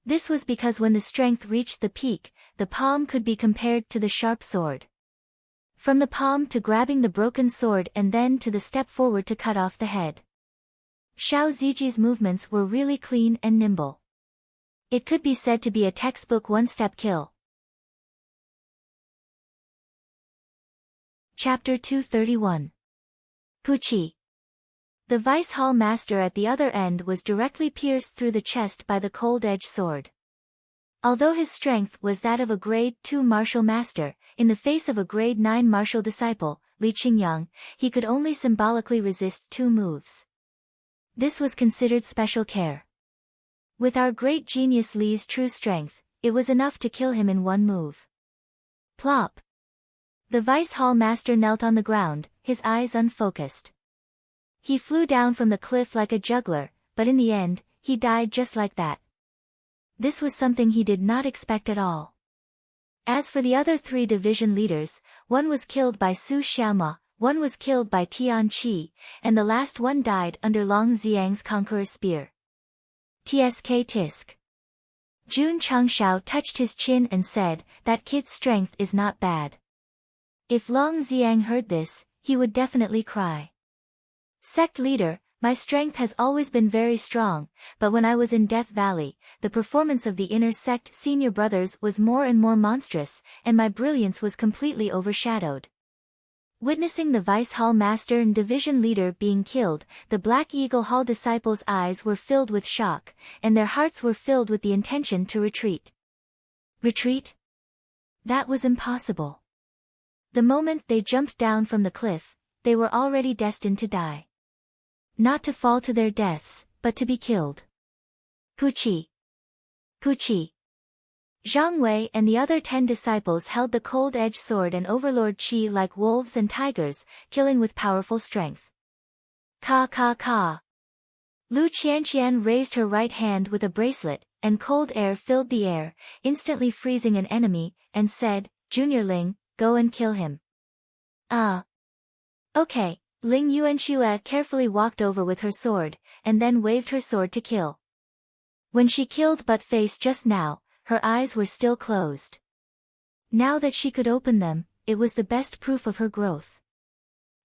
This was because when the strength reached the peak, the palm could be compared to the sharp sword. From the palm to grabbing the broken sword and then to the step forward to cut off the head. Xiao Ziji's movements were really clean and nimble. It could be said to be a textbook one-step kill. Chapter 231. Puchi. The Vice Hall Master at the other end was directly pierced through the chest by the cold-edged sword. Although his strength was that of a Grade 2 martial master, in the face of a Grade 9 martial disciple, Li Qingyang, he could only symbolically resist 2 moves. This was considered special care. With our great genius Li's true strength, it was enough to kill him in 1 move. Plop! The Vice Hall Master knelt on the ground, his eyes unfocused. He flew down from the cliff like a juggler, but in the end, he died just like that. This was something he did not expect at all. As for the other 3 division leaders, one was killed by Su Xiaoma, one was killed by Tian Qi, and the last one died under Long Xiang's conqueror's spear. Tsk tisk. Jun Changshao touched his chin and said, "That kid's strength is not bad." If Long Xiang heard this, he would definitely cry. Sect leader, my strength has always been very strong, but when I was in Death Valley, the performance of the inner sect senior brothers was more and more monstrous, and my brilliance was completely overshadowed. Witnessing the Vice Hall Master and division leader being killed, the Black Eagle Hall disciples' eyes were filled with shock, and their hearts were filled with the intention to retreat. Retreat? That was impossible. The moment they jumped down from the cliff, they were already destined to die. Not to fall to their deaths, but to be killed. Puchi! Puchi! Zhang Wei and the other 10 disciples held the cold-edged sword and Overlord Qi like wolves and tigers, killing with powerful strength. Ka ka ka! Lu Qianqian raised her right hand with a bracelet, and cold air filled the air, instantly freezing an enemy, and said, "Junior Ling, go and kill him." Okay, Ling Yuanxue carefully walked over with her sword, and then waved her sword to kill. When she killed Butt-Face just now, her eyes were still closed. Now that she could open them, it was the best proof of her growth.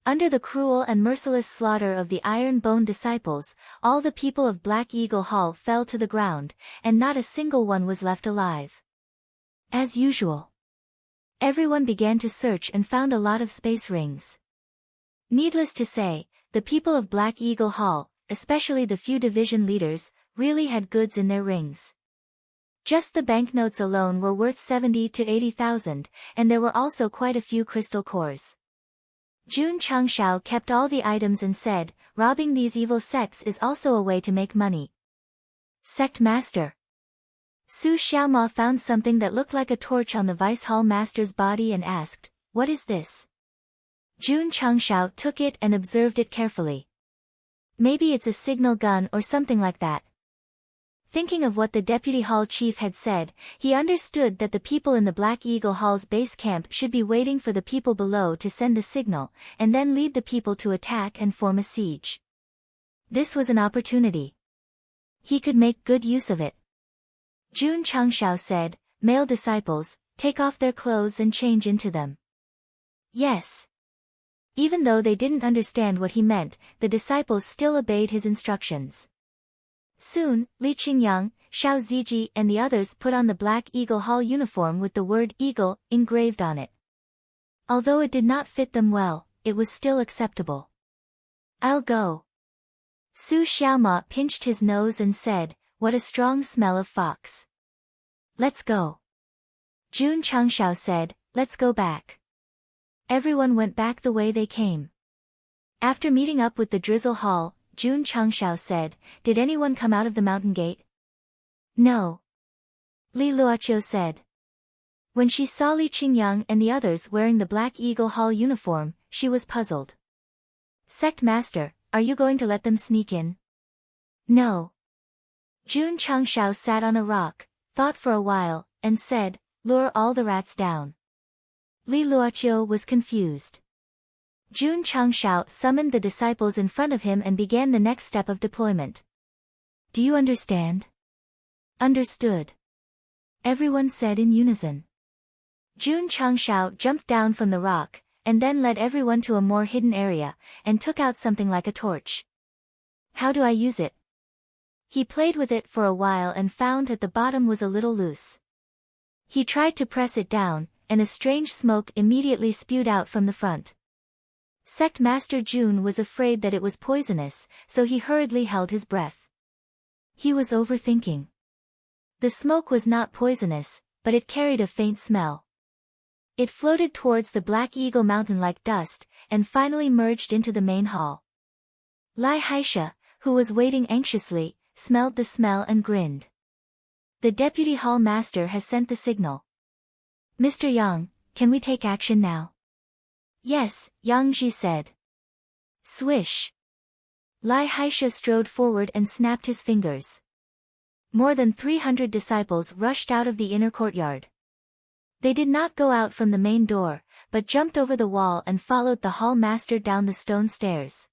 Under the cruel and merciless slaughter of the Iron Bone disciples, all the people of Black Eagle Hall fell to the ground, and not a single one was left alive. As usual. Everyone began to search and found a lot of space rings. Needless to say, the people of Black Eagle Hall, especially the few division leaders, really had goods in their rings. Just the banknotes alone were worth 70 to 80,000, and there were also quite a few crystal cores. Jun Changshao kept all the items and said, "Robbing these evil sects is also a way to make money." Sect Master. Su Xiaoma found something that looked like a torch on the Vice Hall Master's body and asked, "What is this?" Jun Changshao took it and observed it carefully. "Maybe it's a signal gun or something like that." Thinking of what the deputy hall chief had said, he understood that the people in the Black Eagle Hall's base camp should be waiting for the people below to send the signal, and then lead the people to attack and form a siege. This was an opportunity. He could make good use of it. Jun Changshao said, "Male disciples, take off their clothes and change into them." Yes. Even though they didn't understand what he meant, the disciples still obeyed his instructions. Soon, Li Qingyang, Xiao Ziji and the others put on the Black Eagle Hall uniform with the word Eagle engraved on it. Although it did not fit them well, it was still acceptable. "I'll go." Su Xiaoma pinched his nose and said, "What a strong smell of fox." "Let's go." Jun Changshao said, "Let's go back." Everyone went back the way they came. After meeting up with the Drizzle Hall, Jun Changshao said, "Did anyone come out of the mountain gate?" "No." Li Luoqiu said. When she saw Li Qingyang and the others wearing the Black Eagle Hall uniform, she was puzzled. "Sect Master, are you going to let them sneak in?" "No." Jun Changshao sat on a rock, thought for a while, and said, "Lure all the rats down." Li Luoqiu was confused. Jun Changshao summoned the disciples in front of him and began the next step of deployment. "Do you understand?" "Understood." Everyone said in unison. Jun Changshao jumped down from the rock, and then led everyone to a more hidden area, and took out something like a torch. "How do I use it?" He played with it for a while and found at the bottom was a little loose. He tried to press it down, and a strange smoke immediately spewed out from the front. Sect Master Jun was afraid that it was poisonous, so he hurriedly held his breath. He was overthinking. The smoke was not poisonous, but it carried a faint smell. It floated towards the Black Eagle Mountain like dust, and finally merged into the main hall. Lai Haisha, who was waiting anxiously, smelled the smell and grinned. "The Deputy Hall Master has sent the signal." "Mr. Yang, can we take action now?" "Yes," Yang Ji said. Swish. Lai Haisha strode forward and snapped his fingers. More than 300 disciples rushed out of the inner courtyard. They did not go out from the main door, but jumped over the wall and followed the hall master down the stone stairs.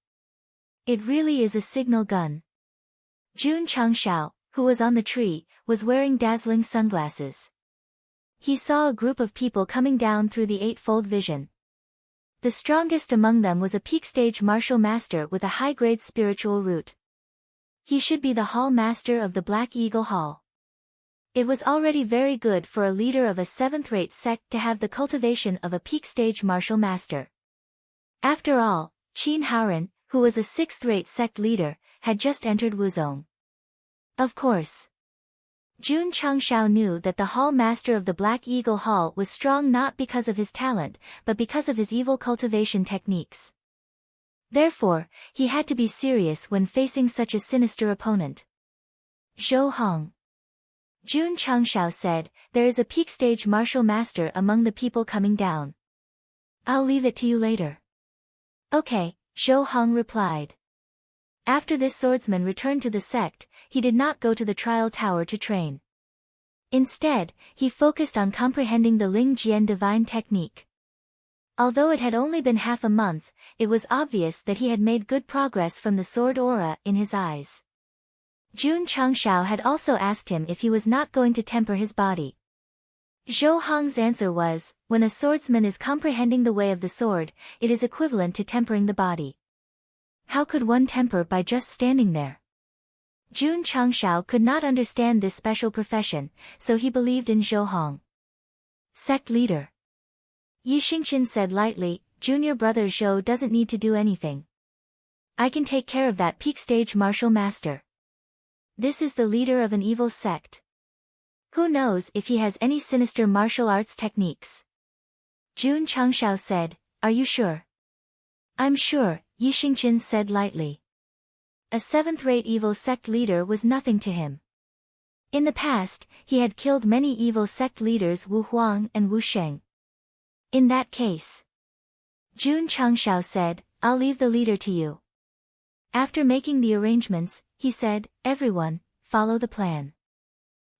It really is a signal gun. Jun Changshao, who was on the tree, was wearing dazzling sunglasses. He saw a group of people coming down through the eightfold vision. The strongest among them was a peak-stage martial master with a high-grade spiritual root. He should be the hall master of the Black Eagle Hall. It was already very good for a leader of a seventh-rate sect to have the cultivation of a peak-stage martial master. After all, Qin Haoren, who was a sixth-rate sect leader, had just entered Wuzong. Of course. Jun Changshao knew that the hall master of the Black Eagle Hall was strong not because of his talent, but because of his evil cultivation techniques. Therefore, he had to be serious when facing such a sinister opponent. "Zhou Hong." Jun Changshao said, "There is a peak-stage martial master among the people coming down. I'll leave it to you later." "Okay," Zhou Hong replied. After this swordsman returned to the sect, he did not go to the trial tower to train. Instead, he focused on comprehending the Ling Jian divine technique. Although it had only been half a month, it was obvious that he had made good progress from the sword aura in his eyes. Jun Changshao had also asked him if he was not going to temper his body. Zhou Hong's answer was, when a swordsman is comprehending the way of the sword, it is equivalent to tempering the body. How could one temper by just standing there? Jun Changshao could not understand this special profession, so he believed in Zhou Hong. Sect leader. Yi Xingqian said lightly, "Junior brother Zhou doesn't need to do anything. I can take care of that peak-stage martial master. This is the leader of an evil sect. Who knows if he has any sinister martial arts techniques?" Jun Changshao said, "Are you sure?" "I'm sure," Yi Xingqian said lightly. A seventh-rate evil sect leader was nothing to him. In the past, he had killed many evil sect leaders Wu Huang and Wu Sheng. In that case, Jun Changshao said, "I'll leave the leader to you." After making the arrangements, he said, "Everyone, follow the plan.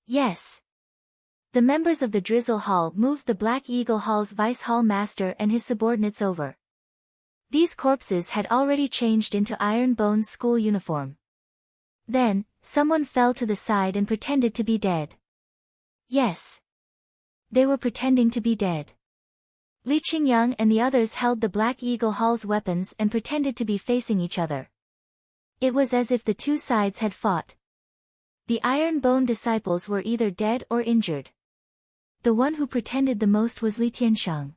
Yes. The members of the Drizzle Hall moved the Black Eagle Hall's Vice Hall Master and his subordinates over. These corpses had already changed into Iron Bone's school uniform. Then, someone fell to the side and pretended to be dead. Yes. They were pretending to be dead. Li Qingyang and the others held the Black Eagle Hall's weapons and pretended to be facing each other. It was as if the two sides had fought. The Iron Bone disciples were either dead or injured. The one who pretended the most was Li Tianshang.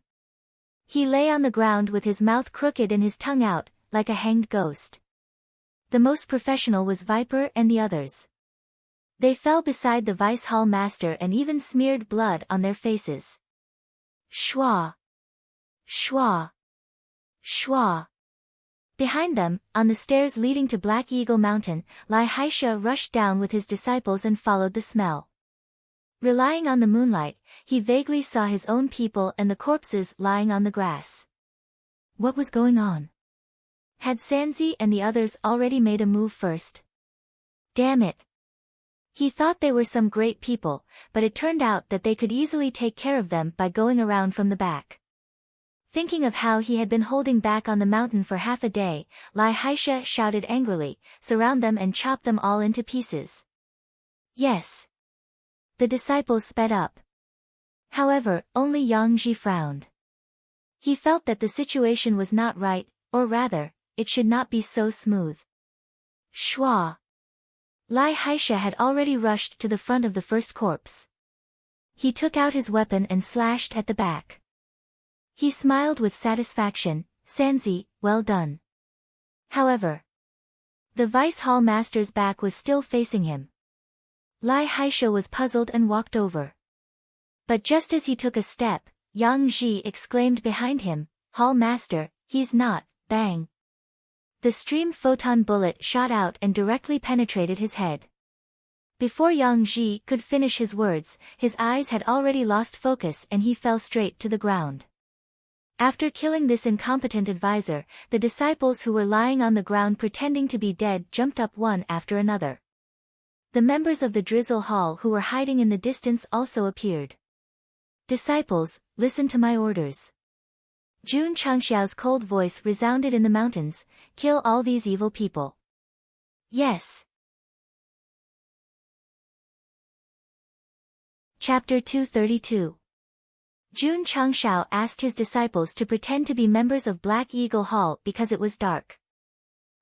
He lay on the ground with his mouth crooked and his tongue out, like a hanged ghost. The most professional was Viper and the others. They fell beside the Vice Hall Master and even smeared blood on their faces. Shua! Shua! Shua! Behind them, on the stairs leading to Black Eagle Mountain, Lai Haisha rushed down with his disciples and followed the smell. Relying on the moonlight, he vaguely saw his own people and the corpses lying on the grass. What was going on? Had Sanzi and the others already made a move first? Damn it! He thought they were some great people, but it turned out that they could easily take care of them by going around from the back. Thinking of how he had been holding back on the mountain for half a day, Lai Haisha shouted angrily, "Surround them and chop them all into pieces." Yes. The disciples sped up. However, only Yang Ji frowned. He felt that the situation was not right, or rather, it should not be so smooth. Shua! Lai Haisha had already rushed to the front of the first corpse. He took out his weapon and slashed at the back. He smiled with satisfaction, "Sanzi, well done." However, the Vice Hall Master's back was still facing him. Lai Haisha was puzzled and walked over. But just as he took a step, Yang Ji exclaimed behind him, "Hall Master, he's not," bang. The stream photon bullet shot out and directly penetrated his head. Before Yang Ji could finish his words, his eyes had already lost focus and he fell straight to the ground. After killing this incompetent advisor, the disciples who were lying on the ground pretending to be dead jumped up one after another. The members of the Drizzle Hall who were hiding in the distance also appeared. "Disciples, listen to my orders." Jun Changxiao's cold voice resounded in the mountains, "Kill all these evil people." Yes. Chapter 232. Jun Changxiao asked his disciples to pretend to be members of Black Eagle Hall because it was dark.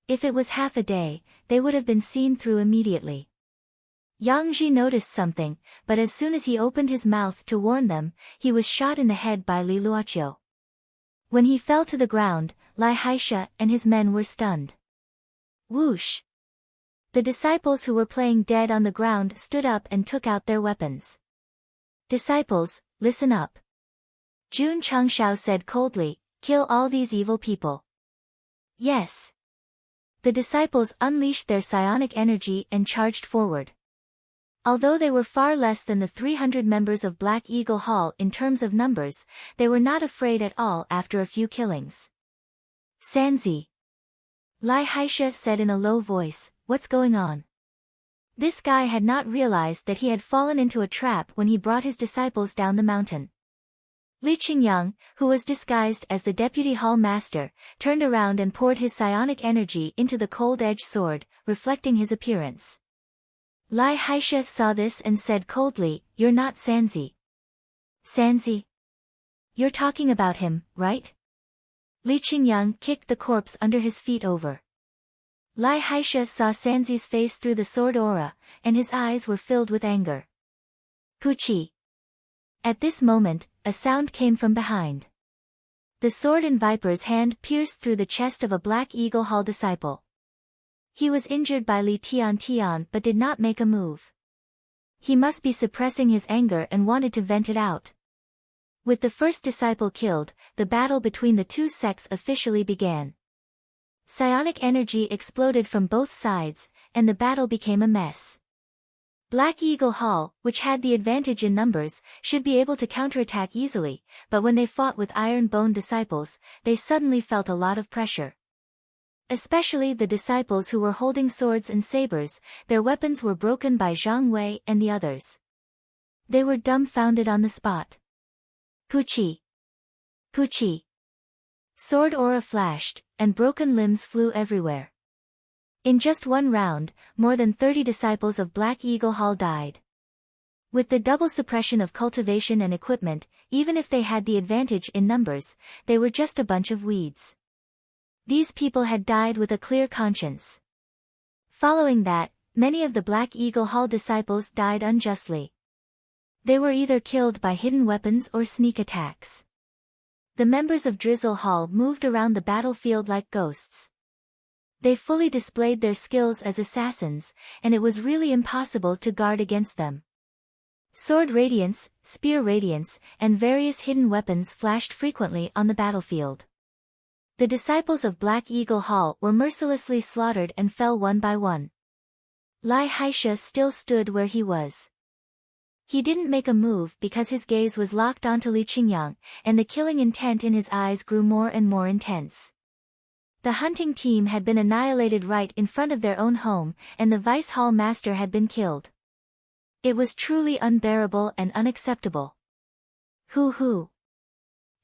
If it was half a day, they would have been seen through immediately. Yang Ji noticed something, but as soon as he opened his mouth to warn them, he was shot in the head by Li Luoqiu. When he fell to the ground, Lai Haisha and his men were stunned. Whoosh! The disciples who were playing dead on the ground stood up and took out their weapons. "Disciples, listen up." Jun Changxiao said coldly, "Kill all these evil people." Yes. The disciples unleashed their psionic energy and charged forward. Although they were far less than the 300 members of Black Eagle Hall in terms of numbers, they were not afraid at all after a few killings. "Sanzi," Lai Haisha said in a low voice, "What's going on?" This guy had not realized that he had fallen into a trap when he brought his disciples down the mountain. Li Qingyang, who was disguised as the Deputy Hall Master, turned around and poured his psionic energy into the cold-edged sword, reflecting his appearance. Lai Haisha saw this and said coldly, "You're not Sanzi." "Sanzi? You're talking about him, right?" Li Qingyang kicked the corpse under his feet over. Lai Haisha saw Sanzi's face through the sword aura, and his eyes were filled with anger. Puchi! At this moment, a sound came from behind. The sword in Viper's hand pierced through the chest of a Black Eagle Hall disciple. He was injured by Li Tian but did not make a move. He must be suppressing his anger and wanted to vent it out. With the first disciple killed, the battle between the two sects officially began. Psionic energy exploded from both sides, and the battle became a mess. Black Eagle Hall, which had the advantage in numbers, should be able to counterattack easily, but when they fought with Iron Bone disciples, they suddenly felt a lot of pressure. Especially the disciples who were holding swords and sabers, their weapons were broken by Zhang Wei and the others. They were dumbfounded on the spot. Puchi! Puchi! Sword aura flashed, and broken limbs flew everywhere. In just one round, more than 30 disciples of Black Eagle Hall died. With the double suppression of cultivation and equipment, even if they had the advantage in numbers, they were just a bunch of weeds. These people had died with a clear conscience. Following that, many of the Black Eagle Hall disciples died unjustly. They were either killed by hidden weapons or sneak attacks. The members of Drizzle Hall moved around the battlefield like ghosts. They fully displayed their skills as assassins, and it was really impossible to guard against them. Sword radiance, spear radiance, and various hidden weapons flashed frequently on the battlefield. The disciples of Black Eagle Hall were mercilessly slaughtered and fell one by one. Lai Haisha still stood where he was. He didn't make a move because his gaze was locked onto Li Qingyang, and the killing intent in his eyes grew more and more intense. The hunting team had been annihilated right in front of their own home, and the vice hall master had been killed. It was truly unbearable and unacceptable. Hoo!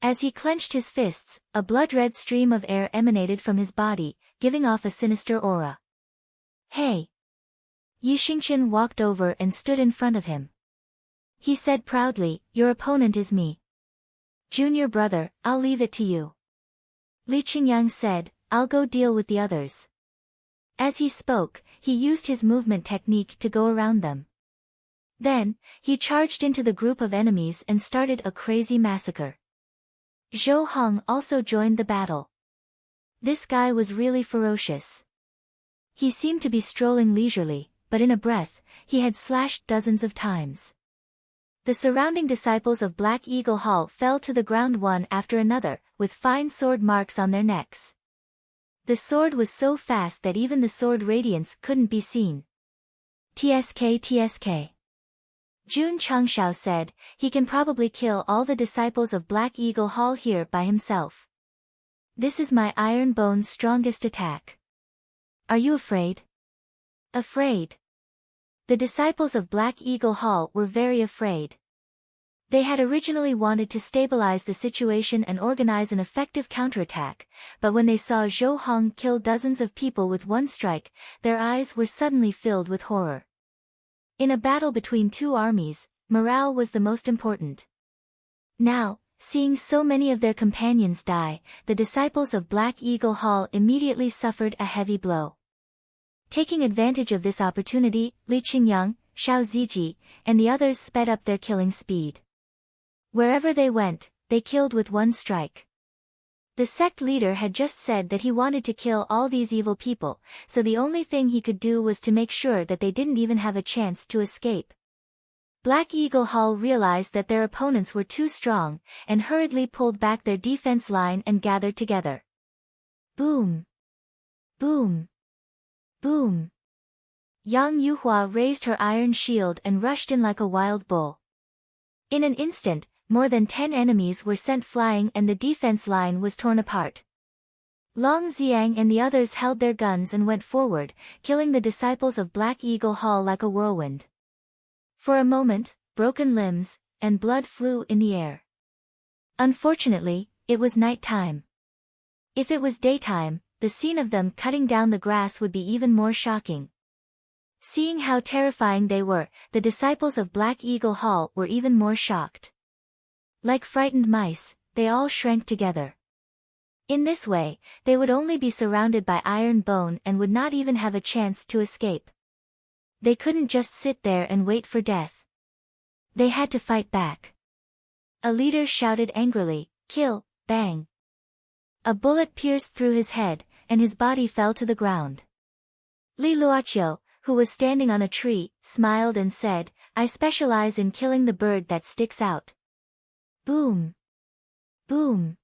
As he clenched his fists, a blood-red stream of air emanated from his body, giving off a sinister aura. Hey! Yi Xingqian walked over and stood in front of him. He said proudly, "Your opponent is me. Junior brother, I'll leave it to you." Li Qingyang said, "I'll go deal with the others." As he spoke, he used his movement technique to go around them. Then, he charged into the group of enemies and started a crazy massacre. Zhou Hong also joined the battle. This guy was really ferocious. He seemed to be strolling leisurely, but in a breath, he had slashed dozens of times. The surrounding disciples of Black Eagle Hall fell to the ground one after another, with fine sword marks on their necks. The sword was so fast that even the sword radiance couldn't be seen. TSK. Jun Changshao said, "He can probably kill all the disciples of Black Eagle Hall here by himself. This is my Iron Bone's strongest attack. Are you afraid?" Afraid? The disciples of Black Eagle Hall were very afraid. They had originally wanted to stabilize the situation and organize an effective counterattack, but when they saw Zhou Hong kill dozens of people with one strike, their eyes were suddenly filled with horror. In a battle between two armies, morale was the most important. Now, seeing so many of their companions die, the disciples of Black Eagle Hall immediately suffered a heavy blow. Taking advantage of this opportunity, Li Qingyang, Xiao Ziji, and the others sped up their killing speed. Wherever they went, they killed with one strike. The sect leader had just said that he wanted to kill all these evil people, so the only thing he could do was to make sure that they didn't even have a chance to escape. Black Eagle Hall realized that their opponents were too strong, and hurriedly pulled back their defense line and gathered together. Boom! Boom! Boom! Yang Yuhua raised her iron shield and rushed in like a wild bull. In an instant, more than 10 enemies were sent flying and the defense line was torn apart. Long Xiang and the others held their guns and went forward, killing the disciples of Black Eagle Hall like a whirlwind. For a moment, broken limbs and blood flew in the air. Unfortunately, it was night time. If it was daytime, the scene of them cutting down the grass would be even more shocking. Seeing how terrifying they were, the disciples of Black Eagle Hall were even more shocked. Like frightened mice, they all shrank together. In this way, they would only be surrounded by Iron Bone and would not even have a chance to escape. They couldn't just sit there and wait for death. They had to fight back. A leader shouted angrily, "Kill!" Bang! A bullet pierced through his head, and his body fell to the ground. Li Luoqiu, who was standing on a tree, smiled and said, "I specialize in killing the bird that sticks out." Boom! Boom!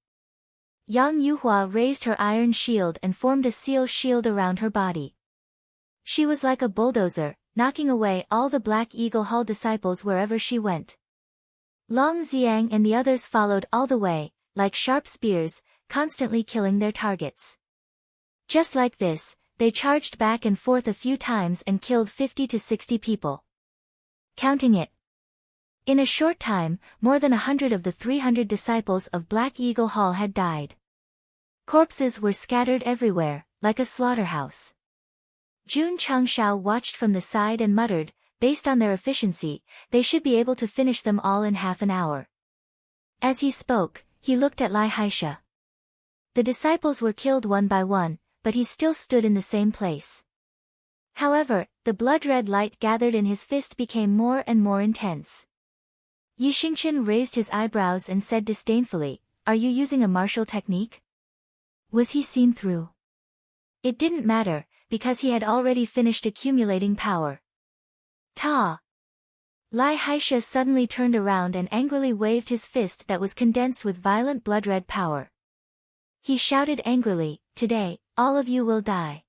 Yang Yuhua raised her iron shield and formed a seal shield around her body. She was like a bulldozer, knocking away all the Black Eagle Hall disciples wherever she went. Long Xiang and the others followed all the way, like sharp spears, constantly killing their targets. Just like this, they charged back and forth a few times and killed 50 to 60 people. Counting it. In a short time, more than 100 of the 300 disciples of Black Eagle Hall had died. Corpses were scattered everywhere, like a slaughterhouse. Jun Changshao watched from the side and muttered, based on their efficiency, they should be able to finish them all in half an hour. As he spoke, he looked at Lai Haisha. The disciples were killed one by one, but he still stood in the same place. However, the blood-red light gathered in his fist became more and more intense. Yi Xingqian raised his eyebrows and said disdainfully, "Are you using a martial technique?" Was he seen through? It didn't matter, because he had already finished accumulating power. Ta! Lai Haisha suddenly turned around and angrily waved his fist that was condensed with violent blood-red power. He shouted angrily, "Today, all of you will die."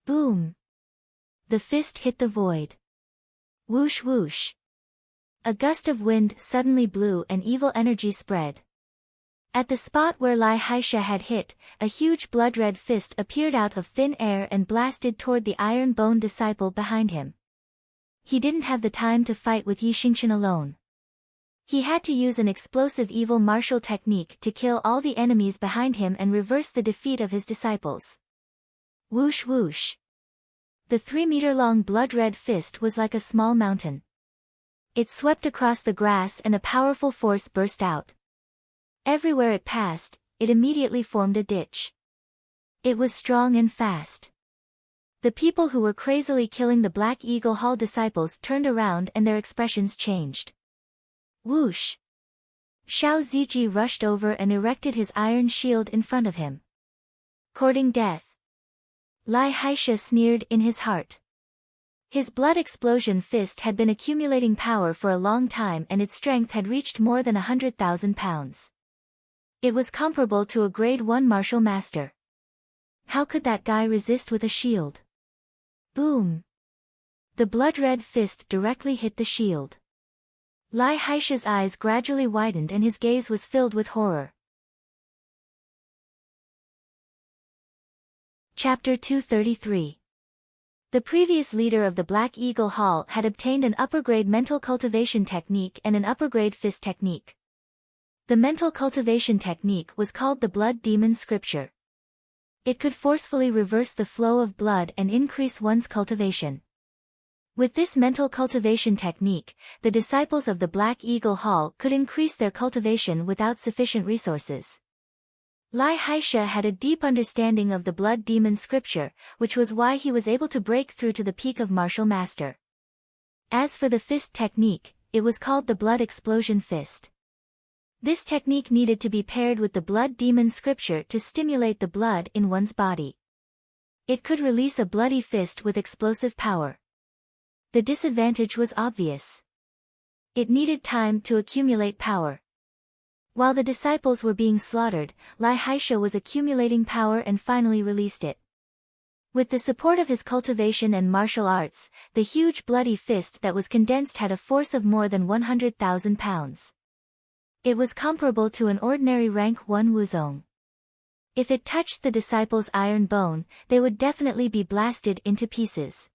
Boom! The fist hit the void. Whoosh whoosh. A gust of wind suddenly blew and evil energy spread. At the spot where Lai Haisha had hit, a huge blood-red fist appeared out of thin air and blasted toward the iron-boned disciple behind him. He didn't have the time to fight with Yi Xingqian alone. He had to use an explosive evil martial technique to kill all the enemies behind him and reverse the defeat of his disciples. Whoosh whoosh. The 3-meter-long blood-red fist was like a small mountain. It swept across the grass and a powerful force burst out. Everywhere it passed, it immediately formed a ditch. It was strong and fast. The people who were crazily killing the Black Eagle Hall disciples turned around and their expressions changed. Whoosh! Xiao Ziji rushed over and erected his iron shield in front of him. Courting death. Lai Haisha sneered in his heart. His blood explosion fist had been accumulating power for a long time and its strength had reached more than 100,000 pounds. It was comparable to a grade 1 martial master. How could that guy resist with a shield? Boom! The blood-red fist directly hit the shield. Lai Haisha's eyes gradually widened and his gaze was filled with horror. Chapter 233. The previous leader of the Black Eagle Hall had obtained an upper-grade mental cultivation technique and an upper-grade fist technique. The mental cultivation technique was called the Blood Demon Scripture. It could forcefully reverse the flow of blood and increase one's cultivation. With this mental cultivation technique, the disciples of the Black Eagle Hall could increase their cultivation without sufficient resources. Lai Haisha had a deep understanding of the Blood Demon Scripture, which was why he was able to break through to the peak of martial master. As for the fist technique, it was called the Blood Explosion Fist. This technique needed to be paired with the Blood Demon Scripture to stimulate the blood in one's body. It could release a bloody fist with explosive power. The disadvantage was obvious. It needed time to accumulate power. While the disciples were being slaughtered, Lai Haisha was accumulating power and finally released it. With the support of his cultivation and martial arts, the huge bloody fist that was condensed had a force of more than 100,000 pounds. It was comparable to an ordinary rank 1 wuzong. If it touched the disciples' iron bone, they would definitely be blasted into pieces.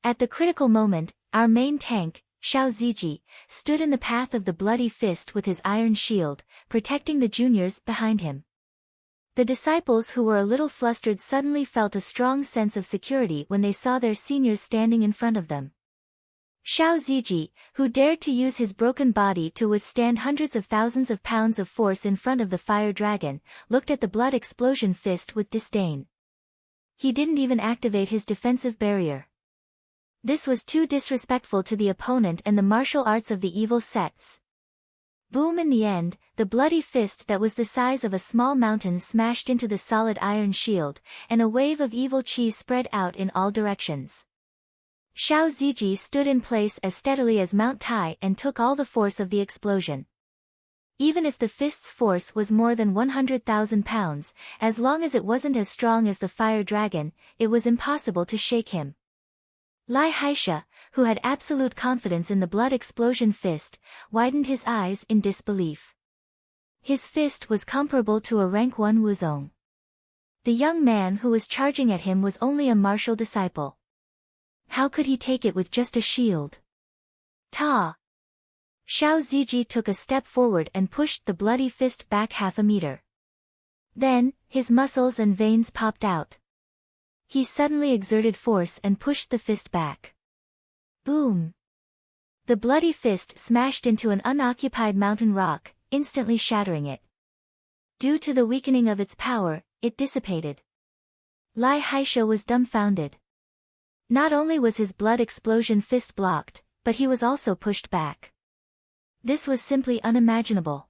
At the critical moment, our main tank, Xiao Ziji, stood in the path of the bloody fist with his iron shield, protecting the juniors behind him. The disciples who were a little flustered suddenly felt a strong sense of security when they saw their seniors standing in front of them. Xiao Ziji, who dared to use his broken body to withstand hundreds of thousands of pounds of force in front of the fire dragon, looked at the blood explosion fist with disdain. He didn't even activate his defensive barrier. This was too disrespectful to the opponent and the martial arts of the evil sects. Boom! In the end, the bloody fist that was the size of a small mountain smashed into the solid iron shield, and a wave of evil chi spread out in all directions. Xiao Ziji stood in place as steadily as Mount Tai and took all the force of the explosion. Even if the fist's force was more than 100,000 pounds, as long as it wasn't as strong as the fire dragon, it was impossible to shake him. Lai Haisha, who had absolute confidence in the blood explosion fist, widened his eyes in disbelief. His fist was comparable to a rank 1 wuzong. The young man who was charging at him was only a martial disciple. How could he take it with just a shield? Ta! Xiao Ziji took a step forward and pushed the bloody fist back half a meter. Then, his muscles and veins popped out. He suddenly exerted force and pushed the fist back. Boom! The bloody fist smashed into an unoccupied mountain rock, instantly shattering it. Due to the weakening of its power, it dissipated. Lai Haisha was dumbfounded. Not only was his blood explosion fist blocked, but he was also pushed back. This was simply unimaginable.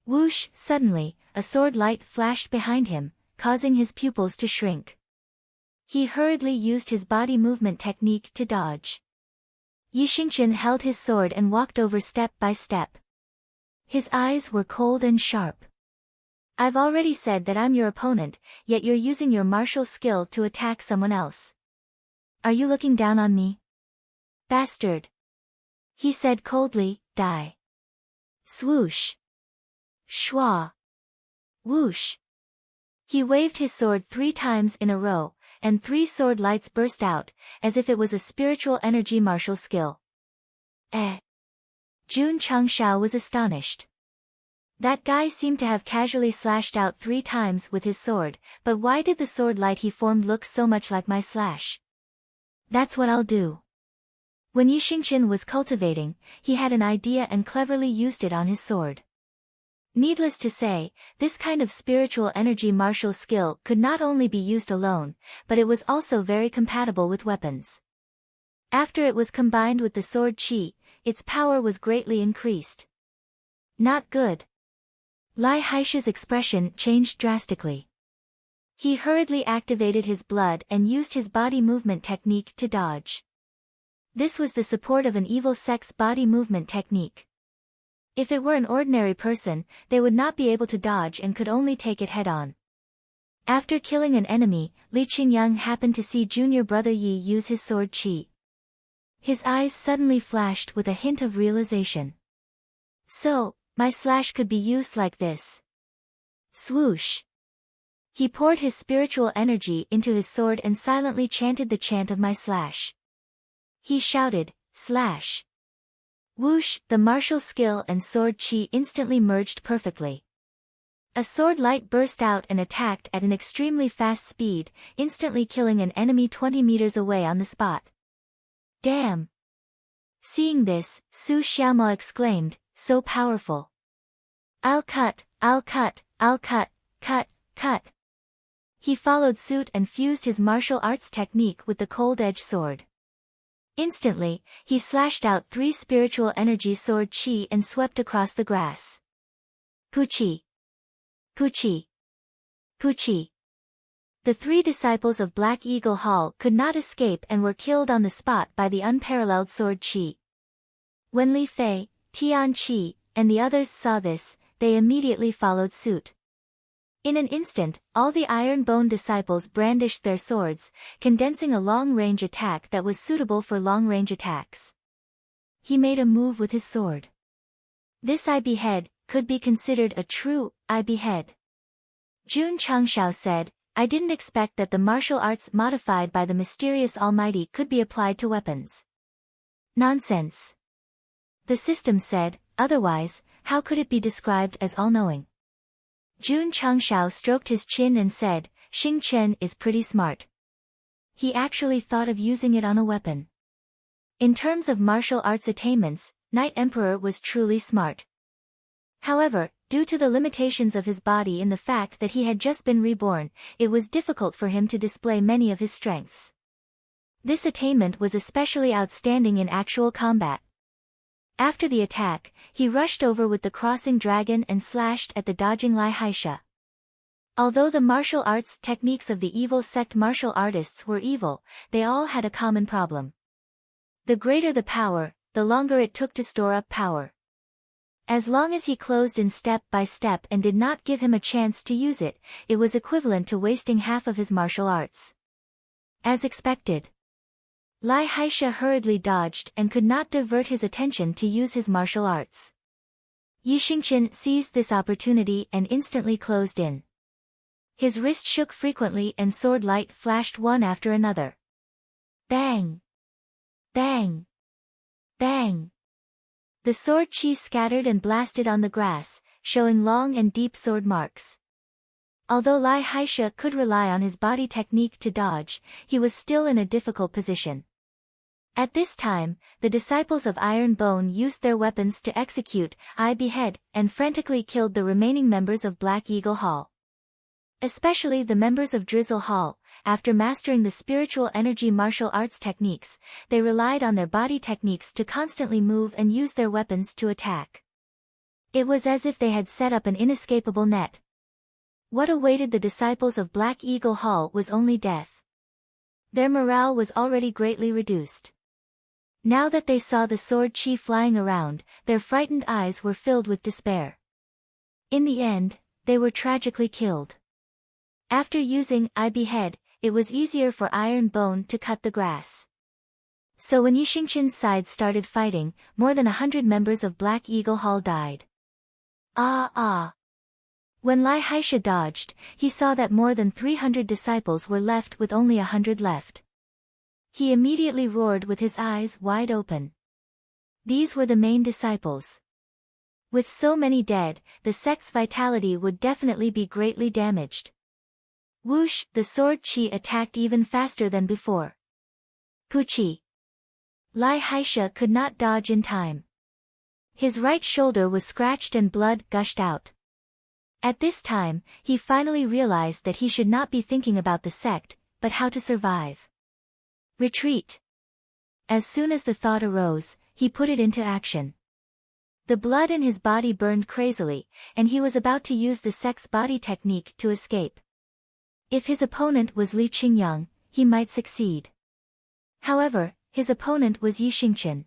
Whoosh! Suddenly, a sword light flashed behind him, causing his pupils to shrink. He hurriedly used his body movement technique to dodge. Yixingchen held his sword and walked over step by step. His eyes were cold and sharp. I've already said that I'm your opponent, yet you're using your martial skill to attack someone else. Are you looking down on me? Bastard! He said coldly, die. Swoosh! Shwa! Whoosh! He waved his sword 3 times in a row, and 3 sword lights burst out, as if it was a spiritual energy martial skill. Jun Changshao was astonished. That guy seemed to have casually slashed out 3 times with his sword, but why did the sword light he formed look so much like my slash? That's what I'll do. When Yixingchen was cultivating, he had an idea and cleverly used it on his sword. Needless to say, this kind of spiritual energy martial skill could not only be used alone, but it was also very compatible with weapons. After it was combined with the sword qi, its power was greatly increased. Not good. Lai Haisha's expression changed drastically. He hurriedly activated his blood and used his body movement technique to dodge. This was the support of an evil sect's body movement technique. If it were an ordinary person, they would not be able to dodge and could only take it head-on. After killing an enemy, Li Qingyang happened to see junior brother Yi use his sword qi. His eyes suddenly flashed with a hint of realization. So, my slash could be used like this. Swoosh! He poured his spiritual energy into his sword and silently chanted the chant of my slash. He shouted, slash! Whoosh! The martial skill and sword qi instantly merged perfectly. A sword light burst out and attacked at an extremely fast speed, instantly killing an enemy 20 meters away on the spot. Damn! Seeing this, Su Xiaomo exclaimed, so powerful. I'll cut, cut. He followed suit and fused his martial arts technique with the cold-edge sword. Instantly, he slashed out 3 spiritual energy sword qi and swept across the grass. Puchi! Puchi! Puchi! The 3 disciples of Black Eagle Hall could not escape and were killed on the spot by the unparalleled sword qi. When Li Fei, Tian Qi, and the others saw this, they immediately followed suit. In an instant, all the Iron Bone disciples brandished their swords, condensing a long-range attack that was suitable for long-range attacks. He made a move with his sword. This I behead could be considered a true I behead. Jun Changshao said, I didn't expect that the martial arts modified by the mysterious Almighty could be applied to weapons. Nonsense. The system said, otherwise, how could it be described as all-knowing? Jun Changshao stroked his chin and said, Xing Chen is pretty smart. He actually thought of using it on a weapon. In terms of martial arts attainments, Night Emperor was truly smart. However, due to the limitations of his body and the fact that he had just been reborn, it was difficult for him to display many of his strengths. This attainment was especially outstanding in actual combat. After the attack, he rushed over with the crossing dragon and slashed at the dodging Lai Haisha. Although the martial arts techniques of the evil sect martial artists were evil, they all had a common problem. The greater the power, the longer it took to store up power. As long as he closed in step by step and did not give him a chance to use it, it was equivalent to wasting half of his martial arts. As expected, Lai Haisha hurriedly dodged and could not divert his attention to use his martial arts. Yixingchen seized this opportunity and instantly closed in. His wrist shook frequently and sword light flashed one after another. Bang! Bang! Bang! The sword chi scattered and blasted on the grass, showing long and deep sword marks. Although Lai Haisha could rely on his body technique to dodge, he was still in a difficult position. At this time, the disciples of Iron Bone used their weapons to execute, behead, and frantically killed the remaining members of Black Eagle Hall. Especially the members of Drizzle Hall, after mastering the spiritual energy martial arts techniques, they relied on their body techniques to constantly move and use their weapons to attack. It was as if they had set up an inescapable net. What awaited the disciples of Black Eagle Hall was only death. Their morale was already greatly reduced. Now that they saw the sword chi flying around, their frightened eyes were filled with despair. In the end, they were tragically killed. After using behead, it was easier for Iron Bone to cut the grass. So when Yixingqian's side started fighting, more than 100 members of Black Eagle Hall died. When Lai Haisha dodged, he saw that more than 300 disciples were left with only 100 left. He immediately roared with his eyes wide open. These were the main disciples. With so many dead, the sect's vitality would definitely be greatly damaged. Whoosh! The sword chi attacked even faster than before. Puchi! Lai Haisha could not dodge in time. His right shoulder was scratched and blood gushed out. At this time, he finally realized that he should not be thinking about the sect, but how to survive. Retreat! As soon as the thought arose, he put it into action. The blood in his body burned crazily, and he was about to use the sect's body technique to escape. If his opponent was Li Qingyang, he might succeed. However, his opponent was Yixingqian.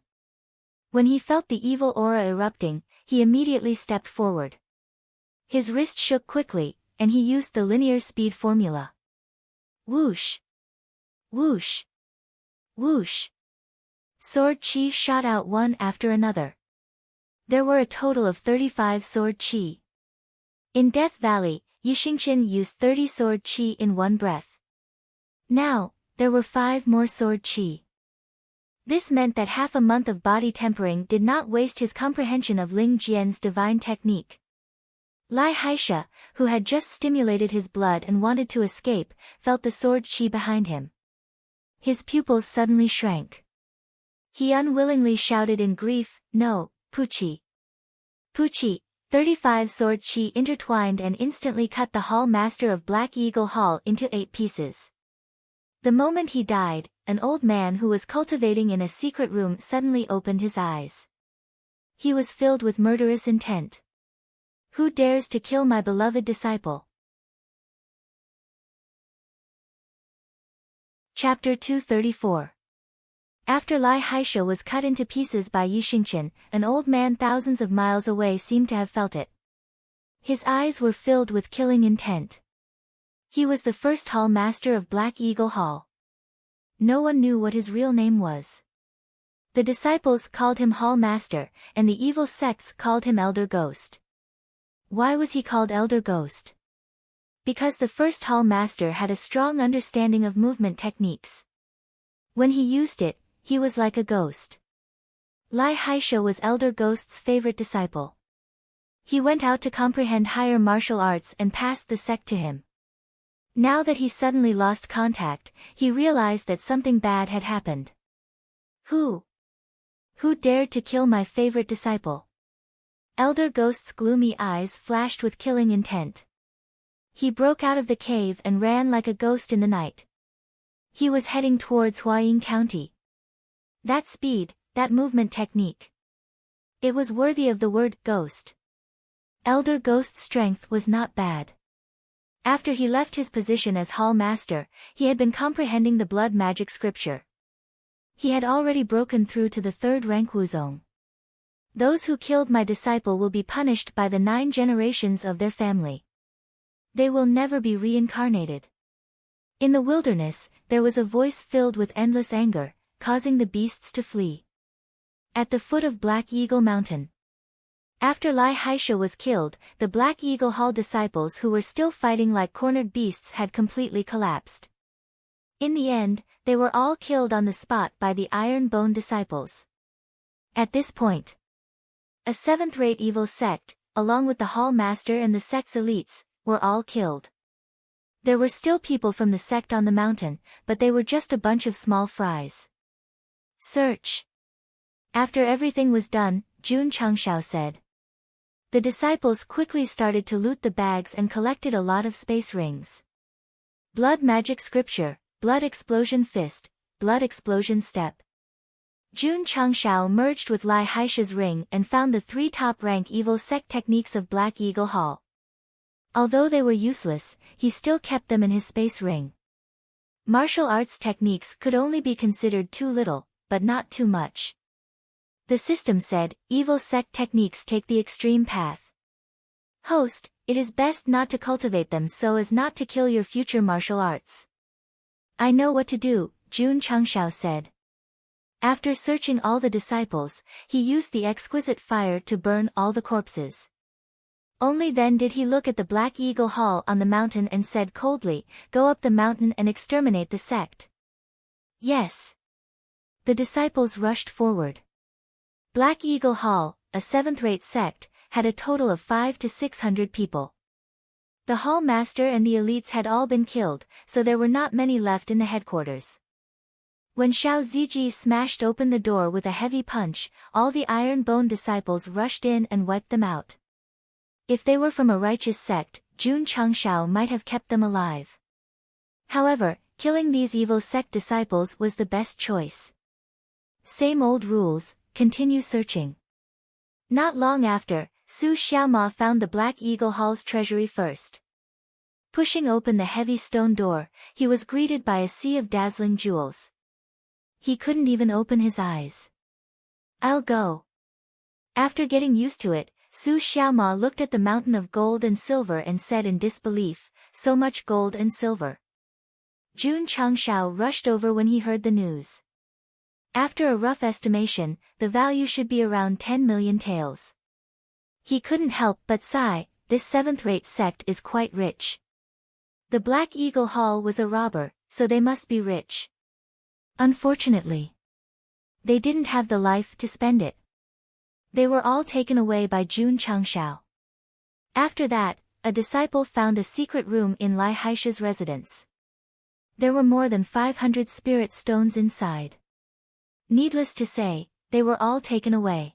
When he felt the evil aura erupting, he immediately stepped forward. His wrist shook quickly, and he used the linear speed formula. Whoosh! Whoosh! Whoosh! Sword chi shot out one after another. There were a total of 35 sword chi. In Death Valley, Yixingqian used 30 sword chi in one breath. Now, there were 5 more sword chi. This meant that half a month of body tempering did not waste his comprehension of Ling Jian's divine technique. Lai Haisha, who had just stimulated his blood and wanted to escape, felt the sword chi behind him. His pupils suddenly shrank. He unwillingly shouted in grief, "No, Puchi! Puchi!" 35 sword chi intertwined and instantly cut the hall master of Black Eagle Hall into 8 pieces. The moment he died, an old man who was cultivating in a secret room suddenly opened his eyes. He was filled with murderous intent. Who dares to kill my beloved disciple? Chapter 234. After Lai Haisha was cut into pieces by Yixingqian, an old man thousands of miles away seemed to have felt it. His eyes were filled with killing intent. He was the first hall master of Black Eagle Hall. No one knew what his real name was. The disciples called him Hall Master, and the evil sects called him Elder Ghost. Why was he called Elder Ghost? Because the first Hall Master had a strong understanding of movement techniques. When he used it, he was like a ghost. Lai Haisha was Elder Ghost's favorite disciple. He went out to comprehend higher martial arts and passed the sect to him. Now that he suddenly lost contact, he realized that something bad had happened. Who dared to kill my favorite disciple? Elder Ghost's gloomy eyes flashed with killing intent. He broke out of the cave and ran like a ghost in the night. He was heading towards Huayin County. That speed, that movement technique. It was worthy of the word ghost. Elder Ghost's strength was not bad. After he left his position as Hall Master, he had been comprehending the blood magic scripture. He had already broken through to the 3rd rank Wuzong. Those who killed my disciple will be punished by the 9 generations of their family. They will never be reincarnated. In the wilderness, there was a voice filled with endless anger, causing the beasts to flee. At the foot of Black Eagle Mountain, After Lai Haisha was killed, the Black Eagle Hall disciples who were still fighting like cornered beasts had completely collapsed. In the end, they were all killed on the spot by the Iron Bone disciples. At this point, a seventh-rate evil sect, along with the Hall Master and the sect's elites, were all killed. There were still people from the sect on the mountain, but they were just a bunch of small fries. Search. After everything was done, Jun Changshao said. The disciples quickly started to loot the bags and collected a lot of space rings. Blood magic scripture, blood explosion fist, blood explosion step. Jun Changshao merged with Lai Haisha's ring and found the 3 top-rank evil sect techniques of Black Eagle Hall. Although they were useless, he still kept them in his space ring. Martial arts techniques could only be considered too little, but not too much. The system said, evil sect techniques take the extreme path. Host, it is best not to cultivate them so as not to kill your future martial arts. I know what to do, Jun Changshao said. After searching all the disciples, he used the exquisite fire to burn all the corpses. Only then did he look at the Black Eagle Hall on the mountain and said coldly, go up the mountain and exterminate the sect. Yes. The disciples rushed forward. Black Eagle Hall, a 7th-rate sect, had a total of 500 to 600 people. The Hall Master and the elites had all been killed, so there were not many left in the headquarters. When Xiao Ziji smashed open the door with a heavy punch, all the Iron Bone disciples rushed in and wiped them out. If they were from a righteous sect, Jun Changshao might have kept them alive. However, killing these evil sect disciples was the best choice. Same old rules, continue searching. Not long after, Su Xiaoma found the Black Eagle Hall's treasury first. Pushing open the heavy stone door, he was greeted by a sea of dazzling jewels. He couldn't even open his eyes. I'll go. After getting used to it, Su Xiaoma looked at the mountain of gold and silver and said in disbelief, so much gold and silver. Jun Changshao rushed over when he heard the news. After a rough estimation, the value should be around 10 million taels. He couldn't help but sigh, this 7th-rate sect is quite rich. The Black Eagle Hall was a robber, so they must be rich. Unfortunately, they didn't have the life to spend it. They were all taken away by Jun Changshao. After that, a disciple found a secret room in Lai Haisha's residence. There were more than 500 spirit stones inside. Needless to say, they were all taken away.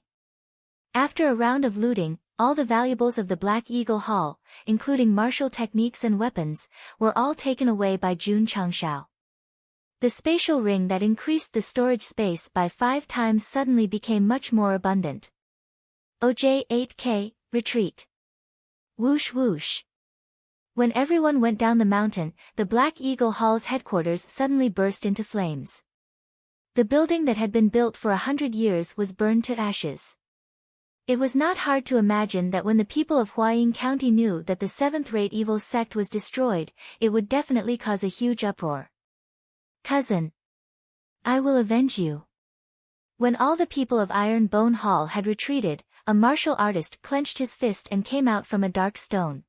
After a round of looting, all the valuables of the Black Eagle Hall, including martial techniques and weapons, were all taken away by Jun Changshao. The spatial ring that increased the storage space by 5 times suddenly became much more abundant. OJ-8K, retreat. Whoosh whoosh. When everyone went down the mountain, the Black Eagle Hall's headquarters suddenly burst into flames. The building that had been built for 100 years was burned to ashes. It was not hard to imagine that when the people of Huayin County knew that the 7th-rate evil sect was destroyed, it would definitely cause a huge uproar. Cousin, I will avenge you. When all the people of Iron Bone Hall had retreated, a martial artist clenched his fist and came out from a dark stone.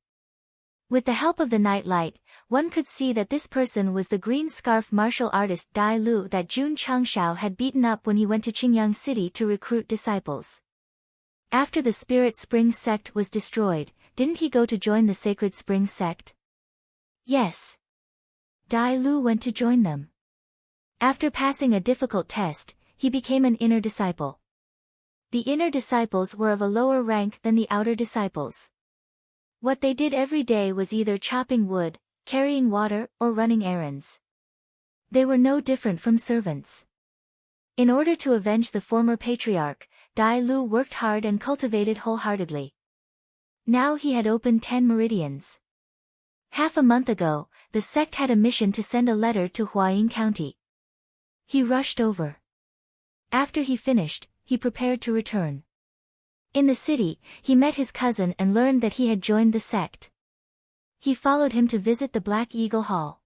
With the help of the night light, one could see that this person was the green scarf martial artist Dai Lu that Jun Changshao had beaten up when he went to Qingyang City to recruit disciples. After the Spirit Spring sect was destroyed, didn't he go to join the Sacred Spring sect? Yes. Dai Lu went to join them. After passing a difficult test, he became an inner disciple. The inner disciples were of a lower rank than the outer disciples. What they did every day was either chopping wood, carrying water, or running errands. They were no different from servants. In order to avenge the former patriarch, Dai Lu worked hard and cultivated wholeheartedly. Now he had opened 10 meridians. Half a month ago, the sect had a mission to send a letter to Huayin County. He rushed over. After he finished, he prepared to return. In the city, he met his cousin and learned that he had joined the sect. He followed him to visit the Black Eagle Hall.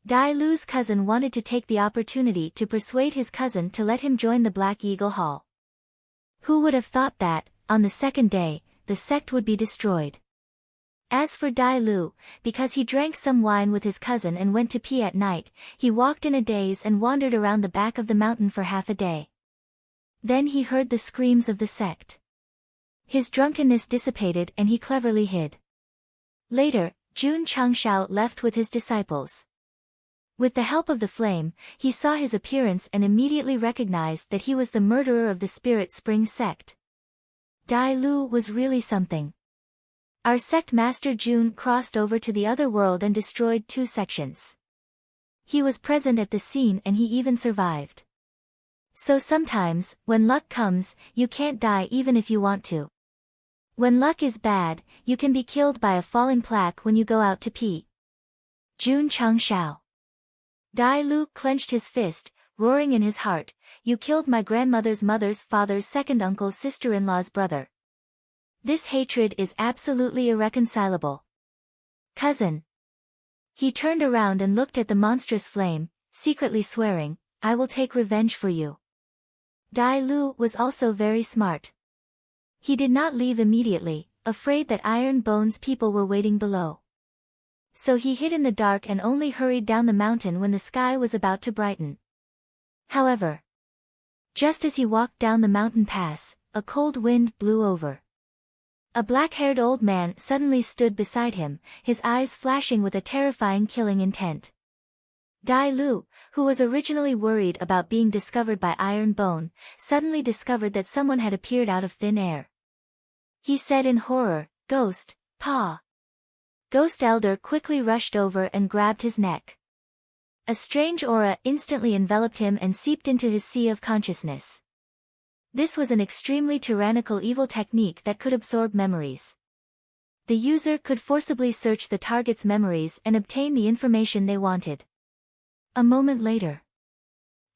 Dai Lu's cousin wanted to take the opportunity to persuade his cousin to let him join the Black Eagle Hall. Who would have thought that, on the second day, the sect would be destroyed. As for Dai Lu, because he drank some wine with his cousin and went to pee at night, he walked in a daze and wandered around the back of the mountain for half a day. Then he heard the screams of the sect. His drunkenness dissipated and he cleverly hid. Later, Jun Changshao left with his disciples. With the help of the flame, he saw his appearance and immediately recognized that he was the murderer of the Spirit Spring sect. Dai Lu was really something. Our sect master Jun crossed over to the other world and destroyed 2 sections. He was present at the scene and he even survived. So sometimes, when luck comes, you can't die even if you want to. When luck is bad, you can be killed by a falling plaque when you go out to pee. Jun Changshao. Dai Lu clenched his fist, roaring in his heart, "You killed my grandmother's mother's father's second uncle's sister-in-law's brother. This hatred is absolutely irreconcilable. Cousin." He turned around and looked at the monstrous flame, secretly swearing, "I will take revenge for you." Dai Lu was also very smart. He did not leave immediately, afraid that Iron Bone's people were waiting below. So he hid in the dark and only hurried down the mountain when the sky was about to brighten. However, just as he walked down the mountain pass, a cold wind blew over. A black-haired old man suddenly stood beside him, his eyes flashing with a terrifying killing intent. Dai Lu, who was originally worried about being discovered by Iron Bone, suddenly discovered that someone had appeared out of thin air. He said in horror, "Ghost, Pa." Ghost Elder quickly rushed over and grabbed his neck. A strange aura instantly enveloped him and seeped into his sea of consciousness. This was an extremely tyrannical evil technique that could absorb memories. The user could forcibly search the target's memories and obtain the information they wanted. A moment later,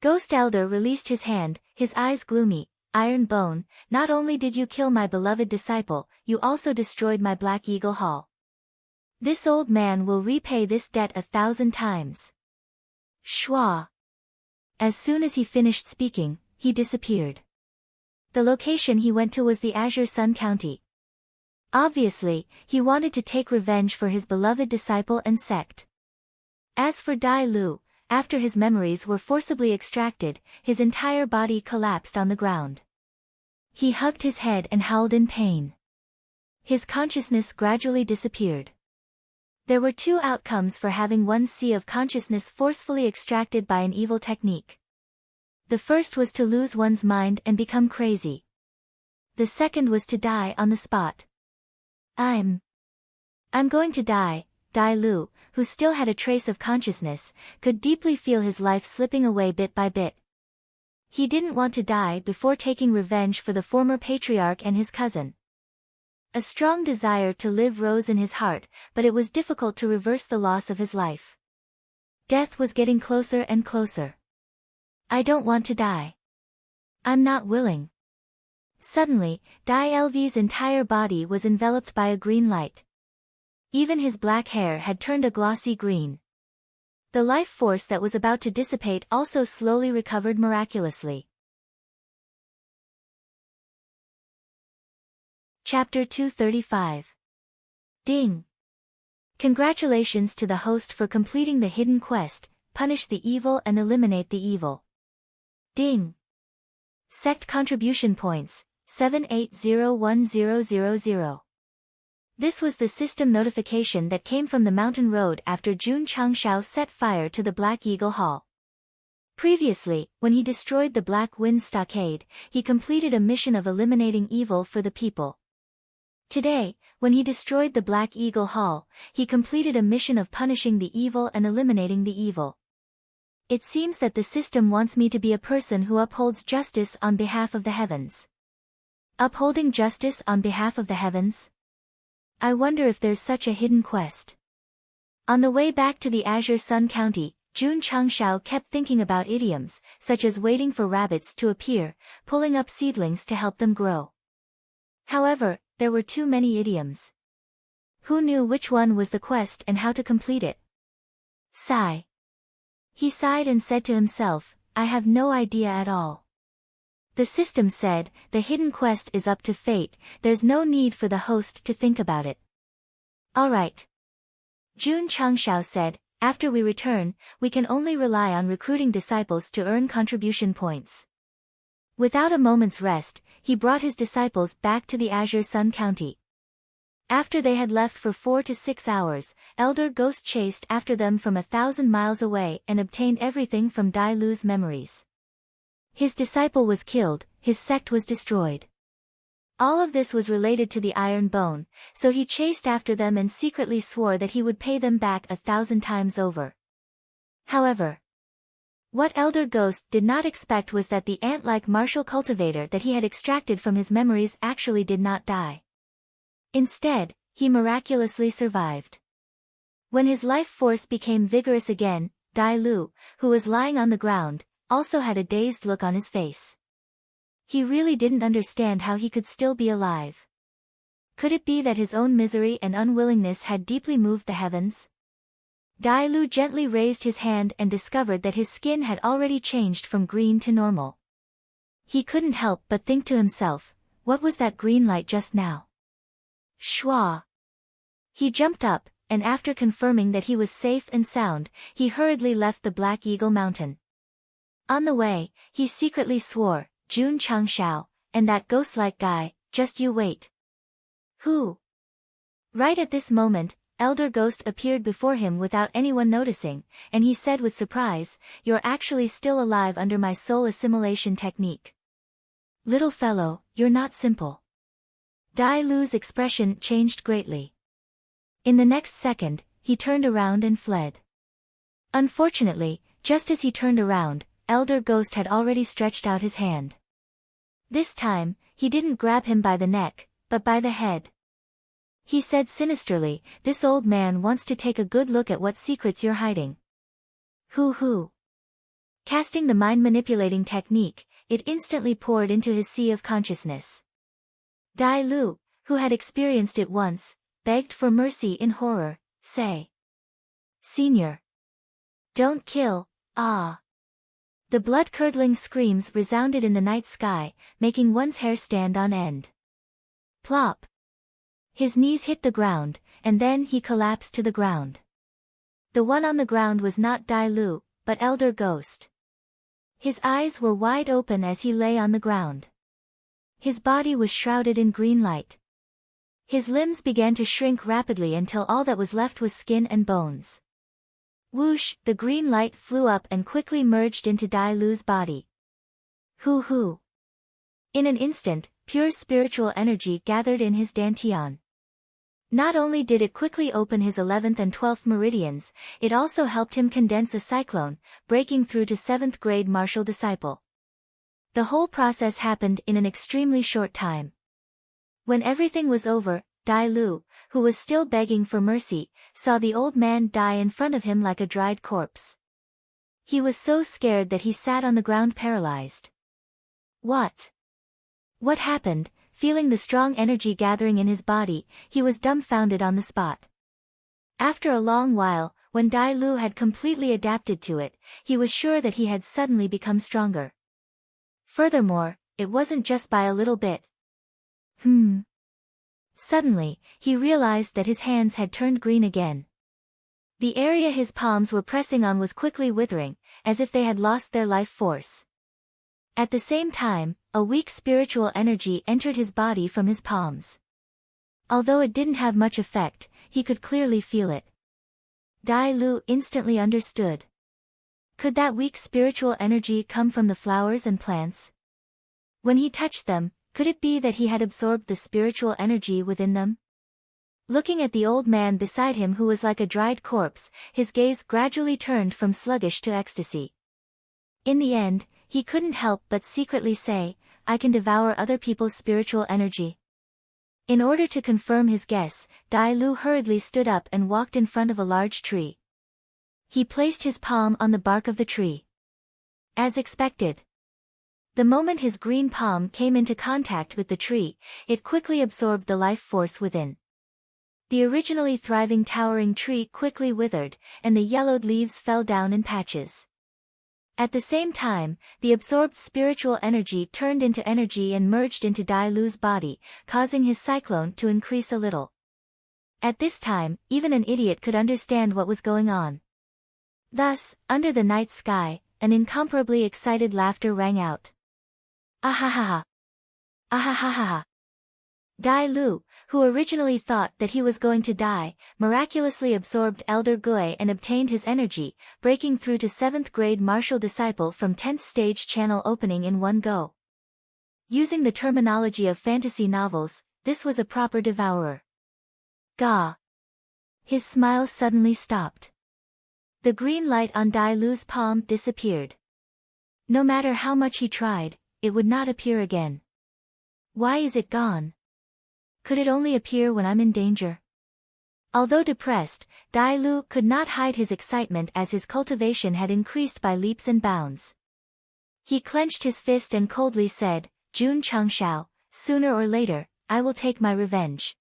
Ghost Elder released his hand, his eyes gloomy. "Iron Bone, not only did you kill my beloved disciple, you also destroyed my Black Eagle Hall. This old man will repay this debt 1,000 times. Shua." As soon as he finished speaking, he disappeared. The location he went to was the Azure Sun County. Obviously, he wanted to take revenge for his beloved disciple and sect. As for Dai Lu, after his memories were forcibly extracted, his entire body collapsed on the ground. He hugged his head and howled in pain. His consciousness gradually disappeared. There were 2 outcomes for having one's sea of consciousness forcefully extracted by an evil technique. The first was to lose one's mind and become crazy. The second was to die on the spot. I'm going to die." Dai Lu, who still had a trace of consciousness, could deeply feel his life slipping away bit by bit. He didn't want to die before taking revenge for the former patriarch and his cousin. A strong desire to live rose in his heart, but it was difficult to reverse the loss of his life. Death was getting closer and closer. "I don't want to die. I'm not willing." Suddenly, Dai Lv's entire body was enveloped by a green light. Even his black hair had turned a glossy green. The life force that was about to dissipate also slowly recovered miraculously. Chapter 235. Ding! Congratulations to the host for completing the hidden quest, punish the evil and eliminate the evil. Ding! Sect contribution points, 7801000. This was the system notification that came from the mountain road after Jun Changshao set fire to the Black Eagle Hall. Previously, when he destroyed the Black Wind Stockade, he completed a mission of eliminating evil for the people. Today, when he destroyed the Black Eagle Hall, he completed a mission of punishing the evil and eliminating the evil. It seems that the system wants me to be a person who upholds justice on behalf of the heavens. Upholding justice on behalf of the heavens? I wonder if there's such a hidden quest. On the way back to the Azure Sun County, Jun Changshao kept thinking about idioms, such as waiting for rabbits to appear, pulling up seedlings to help them grow. However, there were too many idioms. Who knew which one was the quest and how to complete it? Sigh. He sighed and said to himself, I have no idea at all. The system said, the hidden quest is up to fate, there's no need for the host to think about it. Alright. Jun Changshao said, after we return, we can only rely on recruiting disciples to earn contribution points. Without a moment's rest, he brought his disciples back to the Azure Sun County. After they had left for 4 to 6 hours, Elder Ghost chased after them from 1,000 miles away and obtained everything from Dai Lu's memories. His disciple was killed, his sect was destroyed. All of this was related to the Iron Bone, so he chased after them and secretly swore that he would pay them back 1,000 times over. However, what Elder Ghost did not expect was that the ant-like martial cultivator that he had extracted from his memories actually did not die. Instead, he miraculously survived. When his life force became vigorous again, Dai Lu, who was lying on the ground, also had a dazed look on his face. He really didn't understand how he could still be alive. Could it be that his own misery and unwillingness had deeply moved the heavens? Dai Lu gently raised his hand and discovered that his skin had already changed from green to normal. He couldn't help but think to himself, what was that green light just now? Shwa! He jumped up, and after confirming that he was safe and sound, he hurriedly left the Black Eagle Mountain. On the way, he secretly swore, Jun Changshao, and that ghost-like guy, just you wait. Who? Right at this moment, Elder Ghost appeared before him without anyone noticing, and he said with surprise, you're actually still alive under my soul assimilation technique. Little fellow, you're not simple. Dai Lu's expression changed greatly. In the next second, he turned around and fled. Unfortunately, just as he turned around, Elder Ghost had already stretched out his hand. This time, he didn't grab him by the neck, but by the head. He said sinisterly, this old man wants to take a good look at what secrets you're hiding. Hoo. Casting the mind-manipulating technique, it instantly poured into his sea of consciousness. Dai Lu, who had experienced it once, begged for mercy in horror, say. Senior. Don't kill, ah. The blood-curdling screams resounded in the night sky, making one's hair stand on end. Plop. His knees hit the ground, and then he collapsed to the ground. The one on the ground was not Dai Lu, but Elder Ghost. His eyes were wide open as he lay on the ground. His body was shrouded in green light. His limbs began to shrink rapidly until all that was left was skin and bones. Whoosh, the green light flew up and quickly merged into Dai Lu's body. Hoo. In an instant, pure spiritual energy gathered in his dantian. Not only did it quickly open his 11th and 12th meridians, it also helped him condense a cyclone, breaking through to 7th grade martial disciple. The whole process happened in an extremely short time. When everything was over, Dai Lu, who was still begging for mercy, saw the old man die in front of him like a dried corpse. He was so scared that he sat on the ground paralyzed. What happened? Feeling the strong energy gathering in his body, he was dumbfounded on the spot. After a long while, when Dai Lu had completely adapted to it, he was sure that he had suddenly become stronger. Furthermore, it wasn't just by a little bit. Suddenly, he realized that his hands had turned green again. The area his palms were pressing on was quickly withering, as if they had lost their life force. At the same time, a weak spiritual energy entered his body from his palms. Although it didn't have much effect, he could clearly feel it. Dai Lu instantly understood. Could that weak spiritual energy come from the flowers and plants? When he touched them, could it be that he had absorbed the spiritual energy within them? Looking at the old man beside him who was like a dried corpse, his gaze gradually turned from sluggish to ecstasy. In the end, he couldn't help but secretly say, I can devour other people's spiritual energy. In order to confirm his guess, Dai Lu hurriedly stood up and walked in front of a large tree. He placed his palm on the bark of the tree. As expected. The moment his green palm came into contact with the tree, it quickly absorbed the life force within. The originally thriving towering tree quickly withered, and the yellowed leaves fell down in patches. At the same time, the absorbed spiritual energy turned into energy and merged into Dai Lu's body, causing his cyclone to increase a little. At this time, even an idiot could understand what was going on. Thus, under the night sky, an incomparably excited laughter rang out. Ahahaha! Ahahaha! Dai Lu, who originally thought that he was going to die, miraculously absorbed Elder Gui and obtained his energy, breaking through to 7th grade martial disciple from 10th stage channel opening in one go. Using the terminology of fantasy novels, this was a proper devourer. Gah! His smile suddenly stopped. The green light on Dai Lu's palm disappeared. No matter how much he tried, it would not appear again. Why is it gone? Could it only appear when I'm in danger? Although depressed, Dai Lu could not hide his excitement as his cultivation had increased by leaps and bounds. He clenched his fist and coldly said, Jun Changshao, sooner or later, I will take my revenge.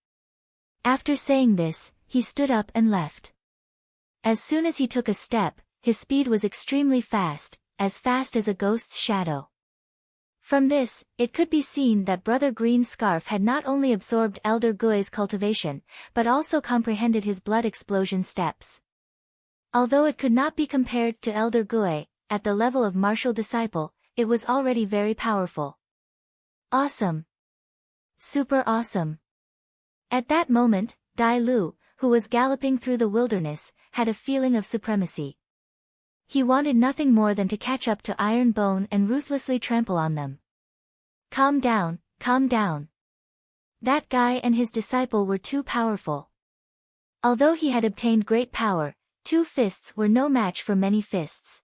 After saying this, he stood up and left. As soon as he took a step, his speed was extremely fast as a ghost's shadow. From this, it could be seen that Brother Green Scarf had not only absorbed Elder Gui's cultivation, but also comprehended his blood explosion steps. Although it could not be compared to Elder Gui, at the level of martial disciple, it was already very powerful. Awesome! Super awesome! At that moment, Dai Lu, who was galloping through the wilderness, had a feeling of supremacy. He wanted nothing more than to catch up to Iron Bone and ruthlessly trample on them. Calm down, calm down. That guy and his disciple were too powerful. Although he had obtained great power, 2 fists were no match for many fists.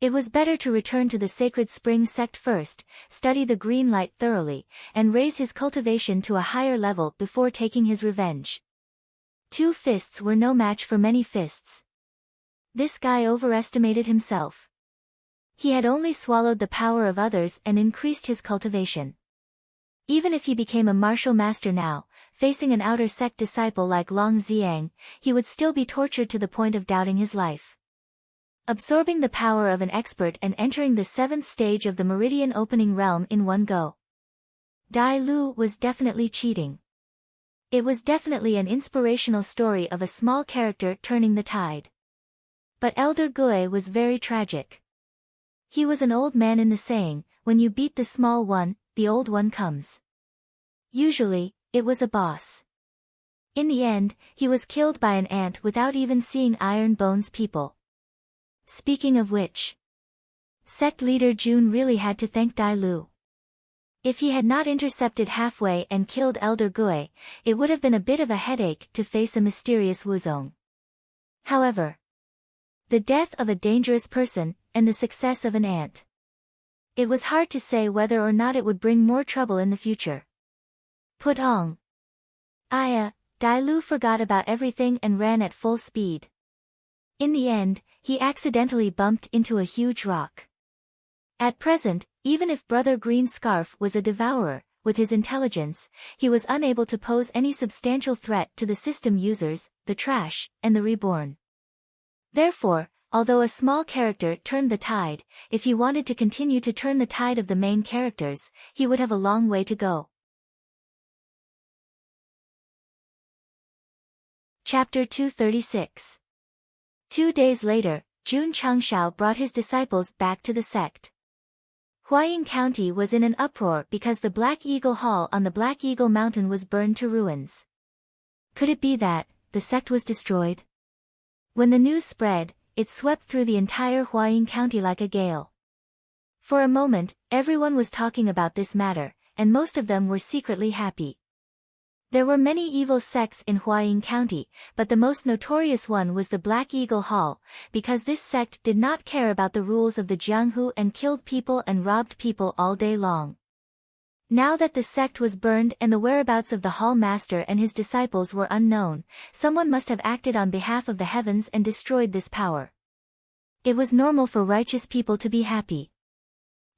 It was better to return to the Sacred Spring Sect first, study the green light thoroughly, and raise his cultivation to a higher level before taking his revenge. 2 fists were no match for many fists. This guy overestimated himself. He had only swallowed the power of others and increased his cultivation. Even if he became a martial master now, facing an outer sect disciple like Long Xiang, he would still be tortured to the point of doubting his life. Absorbing the power of an expert and entering the 7th stage of the Meridian Opening Realm in one go. Dai Lu was definitely cheating. It was definitely an inspirational story of a small character turning the tide. But Elder Gui was very tragic. He was an old man in the saying, when you beat the small one, the old one comes. Usually, it was a boss. In the end, he was killed by an ant without even seeing Iron Bone's people. Speaking of which, sect leader Jun really had to thank Dai Lu. If he had not intercepted halfway and killed Elder Gui, it would have been a bit of a headache to face a mysterious Wuzong. However, the death of a dangerous person, and the success of an ant. It was hard to say whether or not it would bring more trouble in the future. Putong. Aya, Dai Lu forgot about everything and ran at full speed. In the end, he accidentally bumped into a huge rock. At present, even if Brother Green Scarf was a devourer, with his intelligence, he was unable to pose any substantial threat to the system users, the trash, and the reborn. Therefore, although a small character turned the tide, if he wanted to continue to turn the tide of the main characters, he would have a long way to go. Chapter 236. 2 days later, Jun Changshao brought his disciples back to the sect. Huayin County was in an uproar because the Black Eagle Hall on the Black Eagle Mountain was burned to ruins. Could it be that the sect was destroyed? When the news spread, it swept through the entire Huayin County like a gale. For a moment, everyone was talking about this matter, and most of them were secretly happy. There were many evil sects in Huayin County, but the most notorious one was the Black Eagle Hall, because this sect did not care about the rules of the Jianghu and killed people and robbed people all day long. Now that the sect was burned and the whereabouts of the hall master and his disciples were unknown, someone must have acted on behalf of the heavens and destroyed this power. It was normal for righteous people to be happy.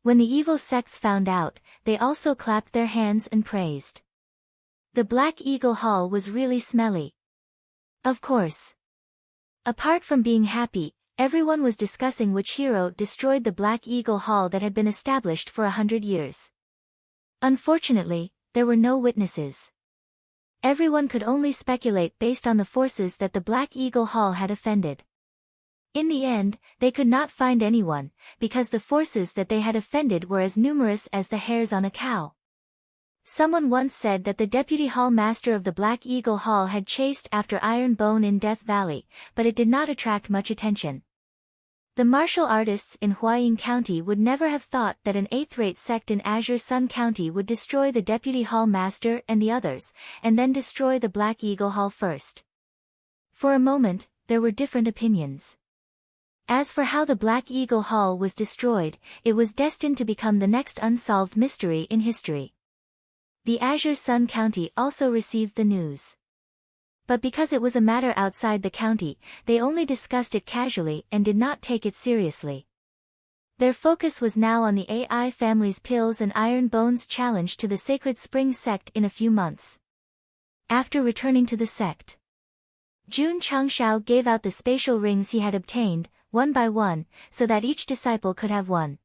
When the evil sects found out, they also clapped their hands and praised. The Black Eagle Hall was really smelly. Of course. Apart from being happy, Everyone was discussing which hero destroyed the Black Eagle Hall that had been established for 100 years. Unfortunately, there were no witnesses. Everyone could only speculate based on the forces that the Black Eagle Hall had offended. In the end, they could not find anyone, because the forces that they had offended were as numerous as the hairs on a cow. Someone once said that the deputy hall master of the Black Eagle Hall had chased after Iron Bone in Death Valley, but it did not attract much attention. The martial artists in Huayin County would never have thought that an 8th-rate sect in Azure Sun County would destroy the deputy hall master and the others, and then destroy the Black Eagle Hall first. For a moment, there were different opinions. As for how the Black Eagle Hall was destroyed, it was destined to become the next unsolved mystery in history. The Azure Sun County also received the news. But because it was a matter outside the county, they only discussed it casually and did not take it seriously. Their focus was now on the AI family's pills and Iron Bone's challenge to the Sacred Spring Sect in a few months. After returning to the sect, Jun Changxiao gave out the spatial rings he had obtained, one by one, so that each disciple could have one.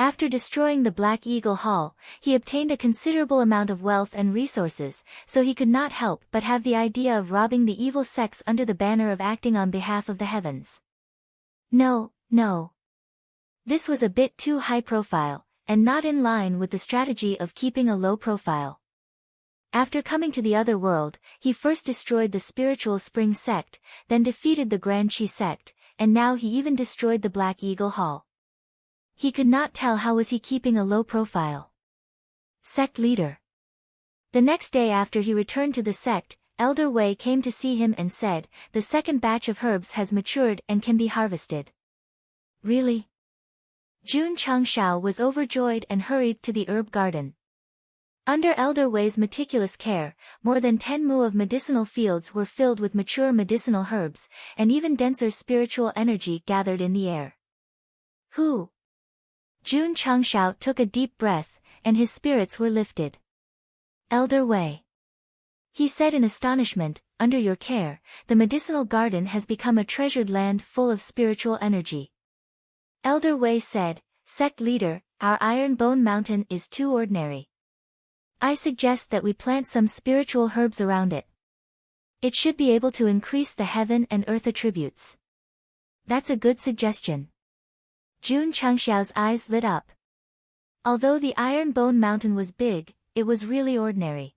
After destroying the Black Eagle Hall, he obtained a considerable amount of wealth and resources, so he could not help but have the idea of robbing the evil sects under the banner of acting on behalf of the heavens. No. This was a bit too high profile, and not in line with the strategy of keeping a low profile. After coming to the other world, he first destroyed the Spiritual Spring Sect, then defeated the Grand Chi Sect, and now he even destroyed the Black Eagle Hall. He could not tell how was he keeping a low profile. Sect leader. The next day after he returned to the sect, Elder Wei came to see him and said, "The second batch of herbs has matured and can be harvested." Really? Jun Changxiao was overjoyed and hurried to the herb garden. Under Elder Wei's meticulous care, more than 10 mu of medicinal fields were filled with mature medicinal herbs, and even denser spiritual energy gathered in the air. Who? Jun Changxiao took a deep breath, and his spirits were lifted. Elder Wei. He said in astonishment, "Under your care, the medicinal garden has become a treasured land full of spiritual energy." Elder Wei said, "Sect leader, our Iron Bone Mountain is too ordinary. I suggest that we plant some spiritual herbs around it. It should be able to increase the heaven and earth attributes." That's a good suggestion. Jun Changxiao's eyes lit up. Although the Iron Bone Mountain was big, it was really ordinary.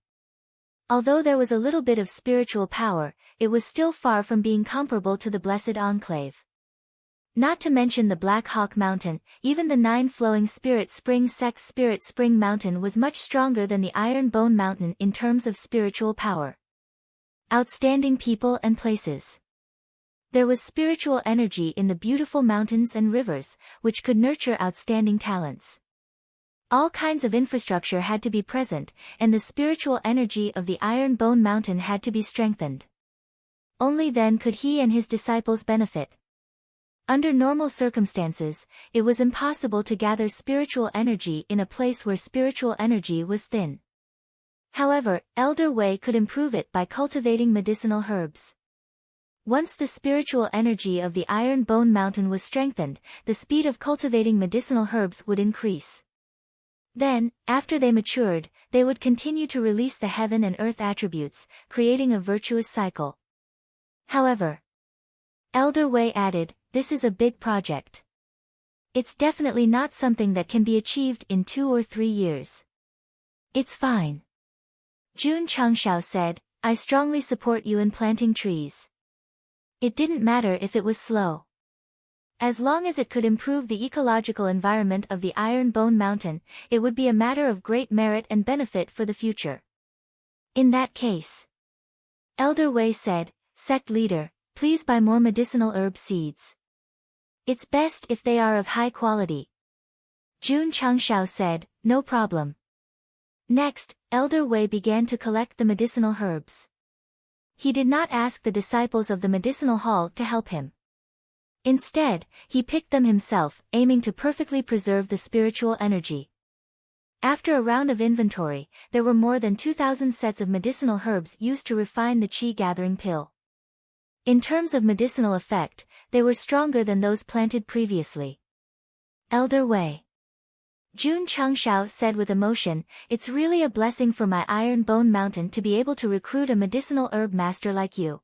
Although there was a little bit of spiritual power, it was still far from being comparable to the Blessed Enclave. Not to mention the Black Hawk Mountain, even the 9 flowing Spirit Spring Sect's Spirit Spring Mountain was much stronger than the Iron Bone Mountain in terms of spiritual power. Outstanding people and places. There was spiritual energy in the beautiful mountains and rivers, which could nurture outstanding talents. All kinds of infrastructure had to be present, and the spiritual energy of the Iron Bone Mountain had to be strengthened. Only then could he and his disciples benefit. Under normal circumstances, it was impossible to gather spiritual energy in a place where spiritual energy was thin. However, Elder Wei could improve it by cultivating medicinal herbs. Once the spiritual energy of the Iron Bone Mountain was strengthened, the speed of cultivating medicinal herbs would increase. Then, after they matured, they would continue to release the heaven and earth attributes, creating a virtuous cycle. However, Elder Wei added, "This is a big project. It's definitely not something that can be achieved in 2 or 3 years." "It's fine." Jun Changxiao said, "I strongly support you in planting trees." It didn't matter if it was slow. As long as it could improve the ecological environment of the Iron Bone Mountain, it would be a matter of great merit and benefit for the future. In that case, Elder Wei said, "Sect leader, please buy more medicinal herb seeds. It's best if they are of high quality." Jun Changxiao said, "No problem." Next, Elder Wei began to collect the medicinal herbs. He did not ask the disciples of the medicinal hall to help him. Instead, he picked them himself, aiming to perfectly preserve the spiritual energy. After a round of inventory, there were more than 2,000 sets of medicinal herbs used to refine the qi-gathering pill. In terms of medicinal effect, they were stronger than those planted previously. Elder Wei. Jun Changshao said with emotion, "It's really a blessing for my Iron Bone Mountain to be able to recruit a medicinal herb master like you."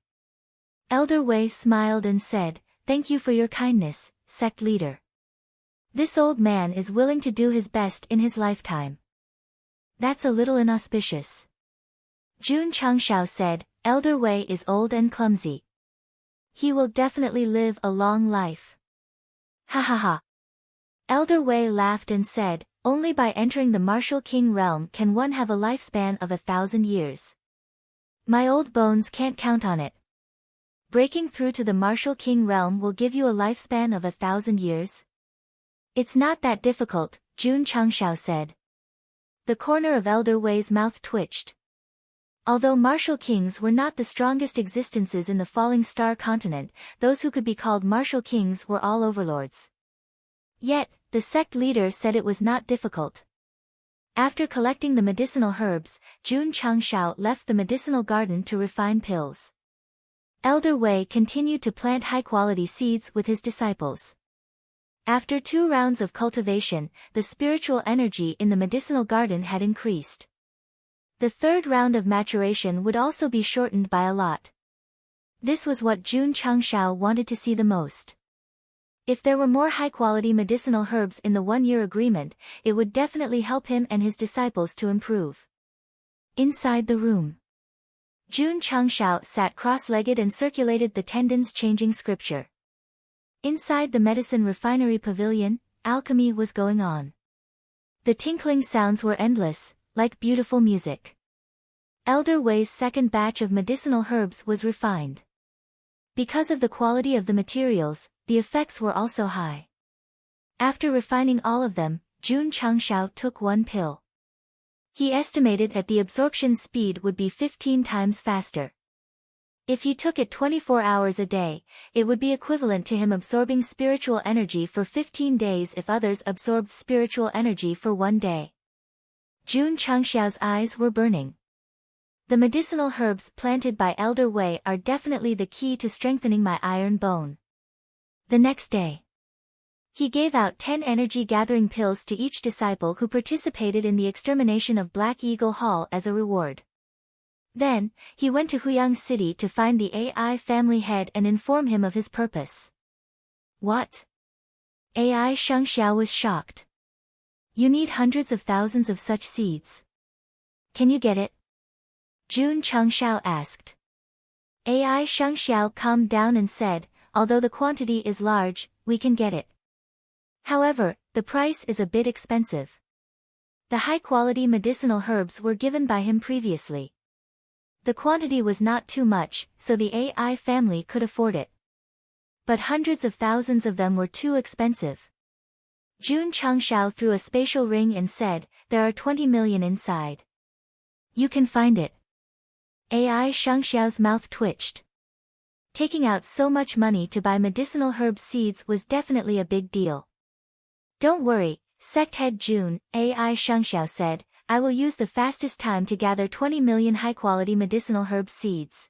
Elder Wei smiled and said, "Thank you for your kindness, sect leader. This old man is willing to do his best in his lifetime." "That's a little inauspicious." Jun Changshao said, "Elder Wei is old and clumsy. He will definitely live a long life." Ha ha ha. Elder Wei laughed and said, "Only by entering the martial king realm can one have a lifespan of 1,000 years. My old bones can't count on it. Breaking through to the martial king realm will give you a lifespan of 1,000 years? It's not that difficult," Jun Changshao said. The corner of Elder Wei's mouth twitched. Although martial kings were not the strongest existences in the falling star continent, those who could be called martial kings were all overlords. Yet, the sect leader said it was not difficult. After collecting the medicinal herbs, Jun Changshao left the medicinal garden to refine pills. Elder Wei continued to plant high-quality seeds with his disciples. After 2 rounds of cultivation, the spiritual energy in the medicinal garden had increased. The 3rd round of maturation would also be shortened by a lot. This was what Jun Changshao wanted to see the most. If there were more high-quality medicinal herbs in the 1-year agreement, it would definitely help him and his disciples to improve. Inside the room, Jun Changshao sat cross-legged and circulated the tendons changing scripture. Inside the medicine refinery pavilion, alchemy was going on. The tinkling sounds were endless, like beautiful music. Elder Wei's 2nd batch of medicinal herbs was refined. Because of the quality of the materials, the effects were also high. After refining all of them, Jun Changshao took 1 pill. He estimated that the absorption speed would be 15 times faster. If he took it 24 hours a day, it would be equivalent to him absorbing spiritual energy for 15 days if others absorbed spiritual energy for 1 day. Jun Changshao's eyes were burning. The medicinal herbs planted by Elder Wei are definitely the key to strengthening my iron bone. The next day, he gave out 10 energy-gathering pills to each disciple who participated in the extermination of Black Eagle Hall as a reward. Then, he went to Huyang City to find the AI family head and inform him of his purpose. What? AI Shengxiao was shocked. You need hundreds of thousands of such seeds. Can you get it? Jun Changshao asked. AI Shengxiao calmed down and said, although the quantity is large, we can get it. However, the price is a bit expensive. The high-quality medicinal herbs were given by him previously. The quantity was not too much, so the AI family could afford it. But hundreds of thousands of them were too expensive. Jun Changshao threw a spatial ring and said, there are 20 million inside. You can find it. AI Shengxiao's mouth twitched. Taking out so much money to buy medicinal herb seeds was definitely a big deal. Don't worry, Sect Head Jun, AI Shengxiao said, I will use the fastest time to gather 20 million high-quality medicinal herb seeds.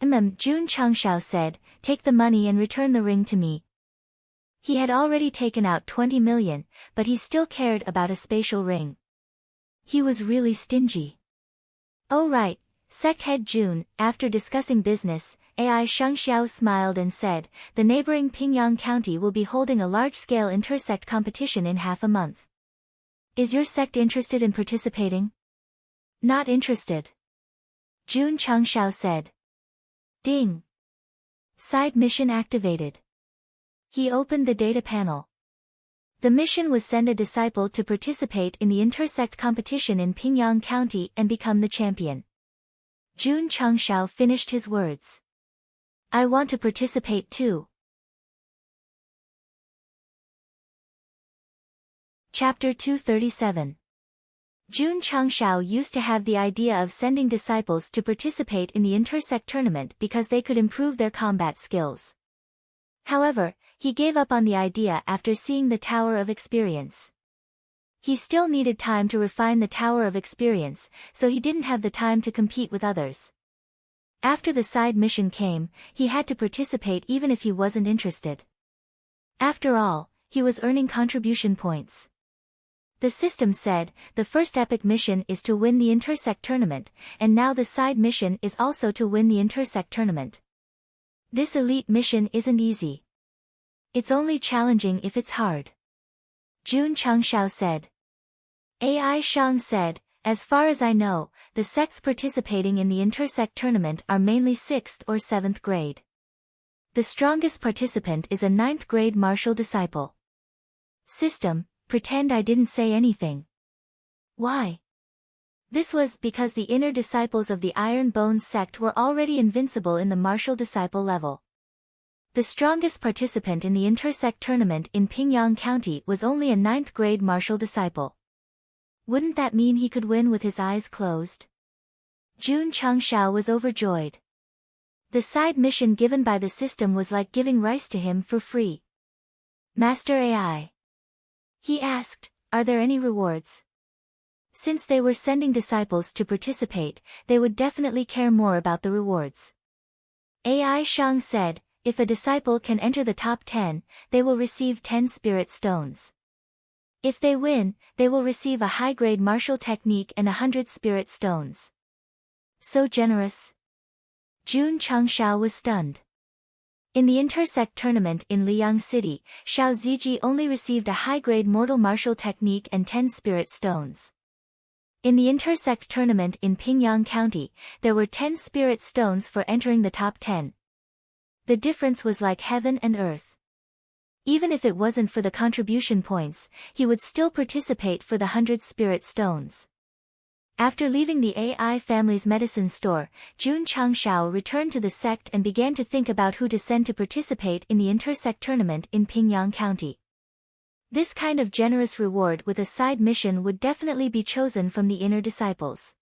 Jun Changshao said, take the money and return the ring to me. He had already taken out 20 million, but he still cared about a spatial ring. He was really stingy. Oh right, Sect Head Jun, after discussing business, AI Shengxiao smiled and said, the neighboring Pingyang County will be holding a large-scale intersect competition in half a month. Is your sect interested in participating? Not interested. Jun Changshao said. Ding. Side mission activated. He opened the data panel. The mission was send a disciple to participate in the intersect competition in Pingyang County and become the champion. Jun Changshao finished his words. I want to participate too. Chapter 237. Jun Changshao used to have the idea of sending disciples to participate in the intersect tournament because they could improve their combat skills. However, he gave up on the idea after seeing the Tower of Experience. He still needed time to refine the Tower of Experience, so he didn't have the time to compete with others. After the side mission came, he had to participate even if he wasn't interested. After all, he was earning contribution points. The system said, the first epic mission is to win the Intersect tournament, and now the side mission is also to win the Intersect tournament. This elite mission isn't easy. It's only challenging if it's hard. Jun Changshao said. AI Shang said, as far as I know, the sects participating in the Intersect tournament are mainly 6th or 7th grade. The strongest participant is a 9th grade martial disciple. System, pretend I didn't say anything. Why? This was because the inner disciples of the Iron Bones sect were already invincible in the martial disciple level. The strongest participant in the Intersect tournament in Pingyang County was only a 9th grade martial disciple. Wouldn't that mean he could win with his eyes closed? Jun Changshao was overjoyed. The side mission given by the system was like giving rice to him for free. Master AI. He asked, are there any rewards? Since they were sending disciples to participate, they would definitely care more about the rewards. AI Shang said, if a disciple can enter the top 10, they will receive 10 spirit stones. If they win, they will receive a high-grade martial technique and 100 spirit stones. So generous. Jun Changshao was stunned. In the Intersect tournament in Liang City, Xiao Ziji only received a high-grade mortal martial technique and 10 spirit stones. In the Intersect tournament in Pingyang County, there were 10 spirit stones for entering the top 10. The difference was like heaven and earth. Even if it wasn't for the contribution points, he would still participate for the 100 spirit stones. After leaving the AI family's medicine store, Jun Changshao returned to the sect and began to think about who to send to participate in the Intersect tournament in Pingyang County. This kind of generous reward with a side mission would definitely be chosen from the inner disciples.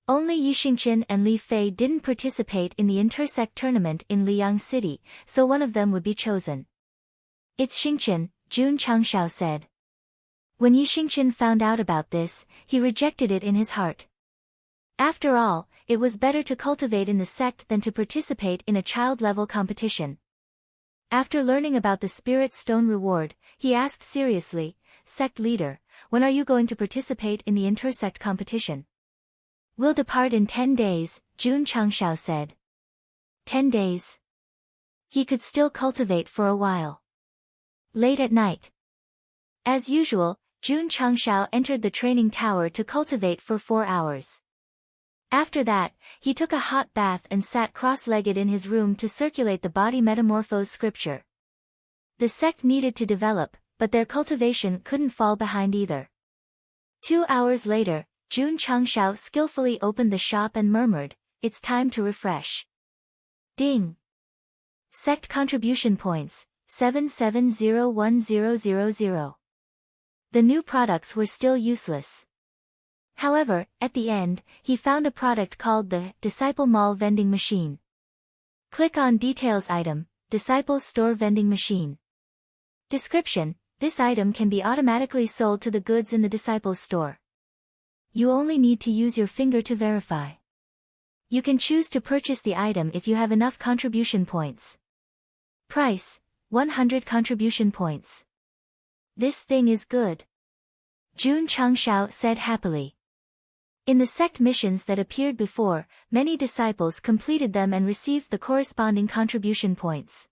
Only Yixingqian and Li Fei didn't participate in the Intersect tournament in Liang City, so one of them would be chosen. It's Xingqian, Jun Changshao said. When Yixingqian found out about this, he rejected it in his heart. After all, it was better to cultivate in the sect than to participate in a child-level competition. After learning about the Spirit Stone reward, he asked seriously, Sect leader, when are you going to participate in the Intersect competition? We'll depart in 10 days, Jun Changshao said. 10 days? He could still cultivate for a while. Late at night. As usual, Jun Changshao entered the training tower to cultivate for 4 hours. After that, he took a hot bath and sat cross-legged in his room to circulate the body metamorphose scripture. The sect needed to develop, but their cultivation couldn't fall behind either. 2 hours later, Jun Changshao skillfully opened the shop and murmured, it's time to refresh. Ding! Sect contribution points, 77010000. The new products were still useless. However, at the end, he found a product called the Disciple Mall Vending Machine. Click on Details item, Disciple Store Vending Machine. Description: this item can be automatically sold to the goods in the Disciple's store. You only need to use your finger to verify. You can choose to purchase the item if you have enough contribution points. Price: 100 contribution points. This thing is good. Jun Changshao said happily. In the sect missions that appeared before, many disciples completed them and received the corresponding contribution points.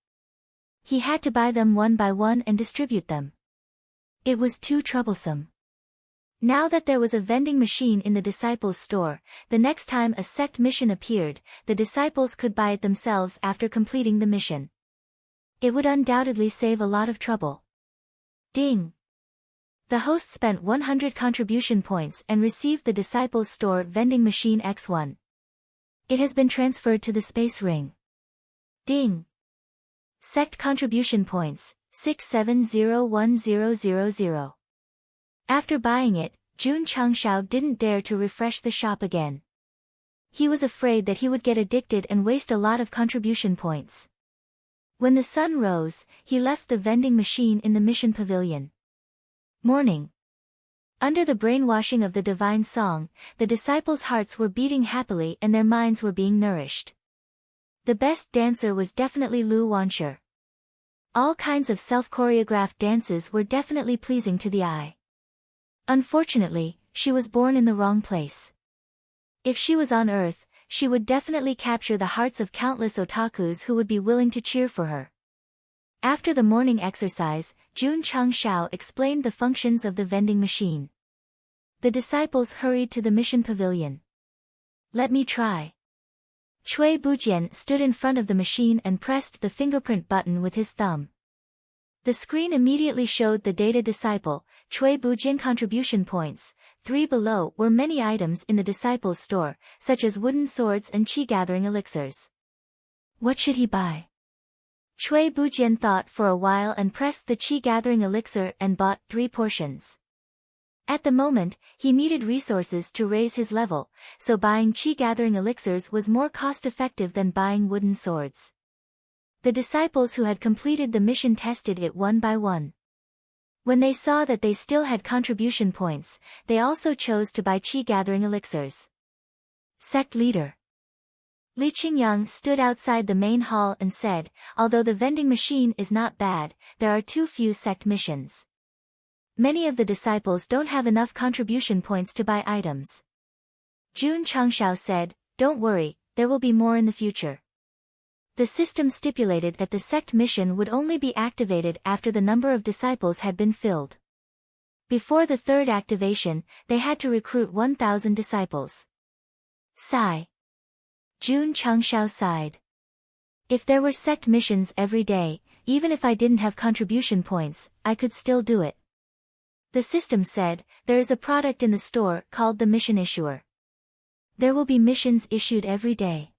He had to buy them one by one and distribute them. It was too troublesome. Now that there was a vending machine in the disciples' store, the next time a sect mission appeared, the disciples could buy it themselves after completing the mission. It would undoubtedly save a lot of trouble. Ding! The host spent 100 contribution points and received the Disciples Store Vending Machine X1. It has been transferred to the Space Ring. Ding! Sect contribution points, 67010000. After buying it, Jun Changshao didn't dare to refresh the shop again. He was afraid that he would get addicted and waste a lot of contribution points. When the sun rose, he left the vending machine in the mission pavilion. Morning. Under the brainwashing of the divine song, the disciples' hearts were beating happily and their minds were being nourished. The best dancer was definitely Lu Wanshi. All kinds of self-choreographed dances were definitely pleasing to the eye. Unfortunately, she was born in the wrong place. If she was on Earth, she would definitely capture the hearts of countless otakus who would be willing to cheer for her. After the morning exercise, Jun Changxiao explained the functions of the vending machine. The disciples hurried to the mission pavilion. Let me try. Cui Bujian stood in front of the machine and pressed the fingerprint button with his thumb. The screen immediately showed the data disciple, Cui Bujian contribution points. 3 below were many items in the disciples' store, such as wooden swords and chi-gathering elixirs. What should he buy? Cui Bujian thought for a while and pressed the chi-gathering elixir and bought 3 portions. At the moment, he needed resources to raise his level, so buying chi-gathering elixirs was more cost-effective than buying wooden swords. The disciples who had completed the mission tested it one by one. When they saw that they still had contribution points, they also chose to buy chi-gathering elixirs. Sect leader Li Qingyang stood outside the main hall and said, although the vending machine is not bad, there are too few sect missions. Many of the disciples don't have enough contribution points to buy items. Jun Changxiao said, don't worry, there will be more in the future. The system stipulated that the sect mission would only be activated after the number of disciples had been filled. Before the third activation, they had to recruit 1,000 disciples. Sigh. Jun Changxiao sighed. If there were sect missions every day, even if I didn't have contribution points, I could still do it. The system said, there is a product in the store called the Mission Issuer. There will be missions issued every day.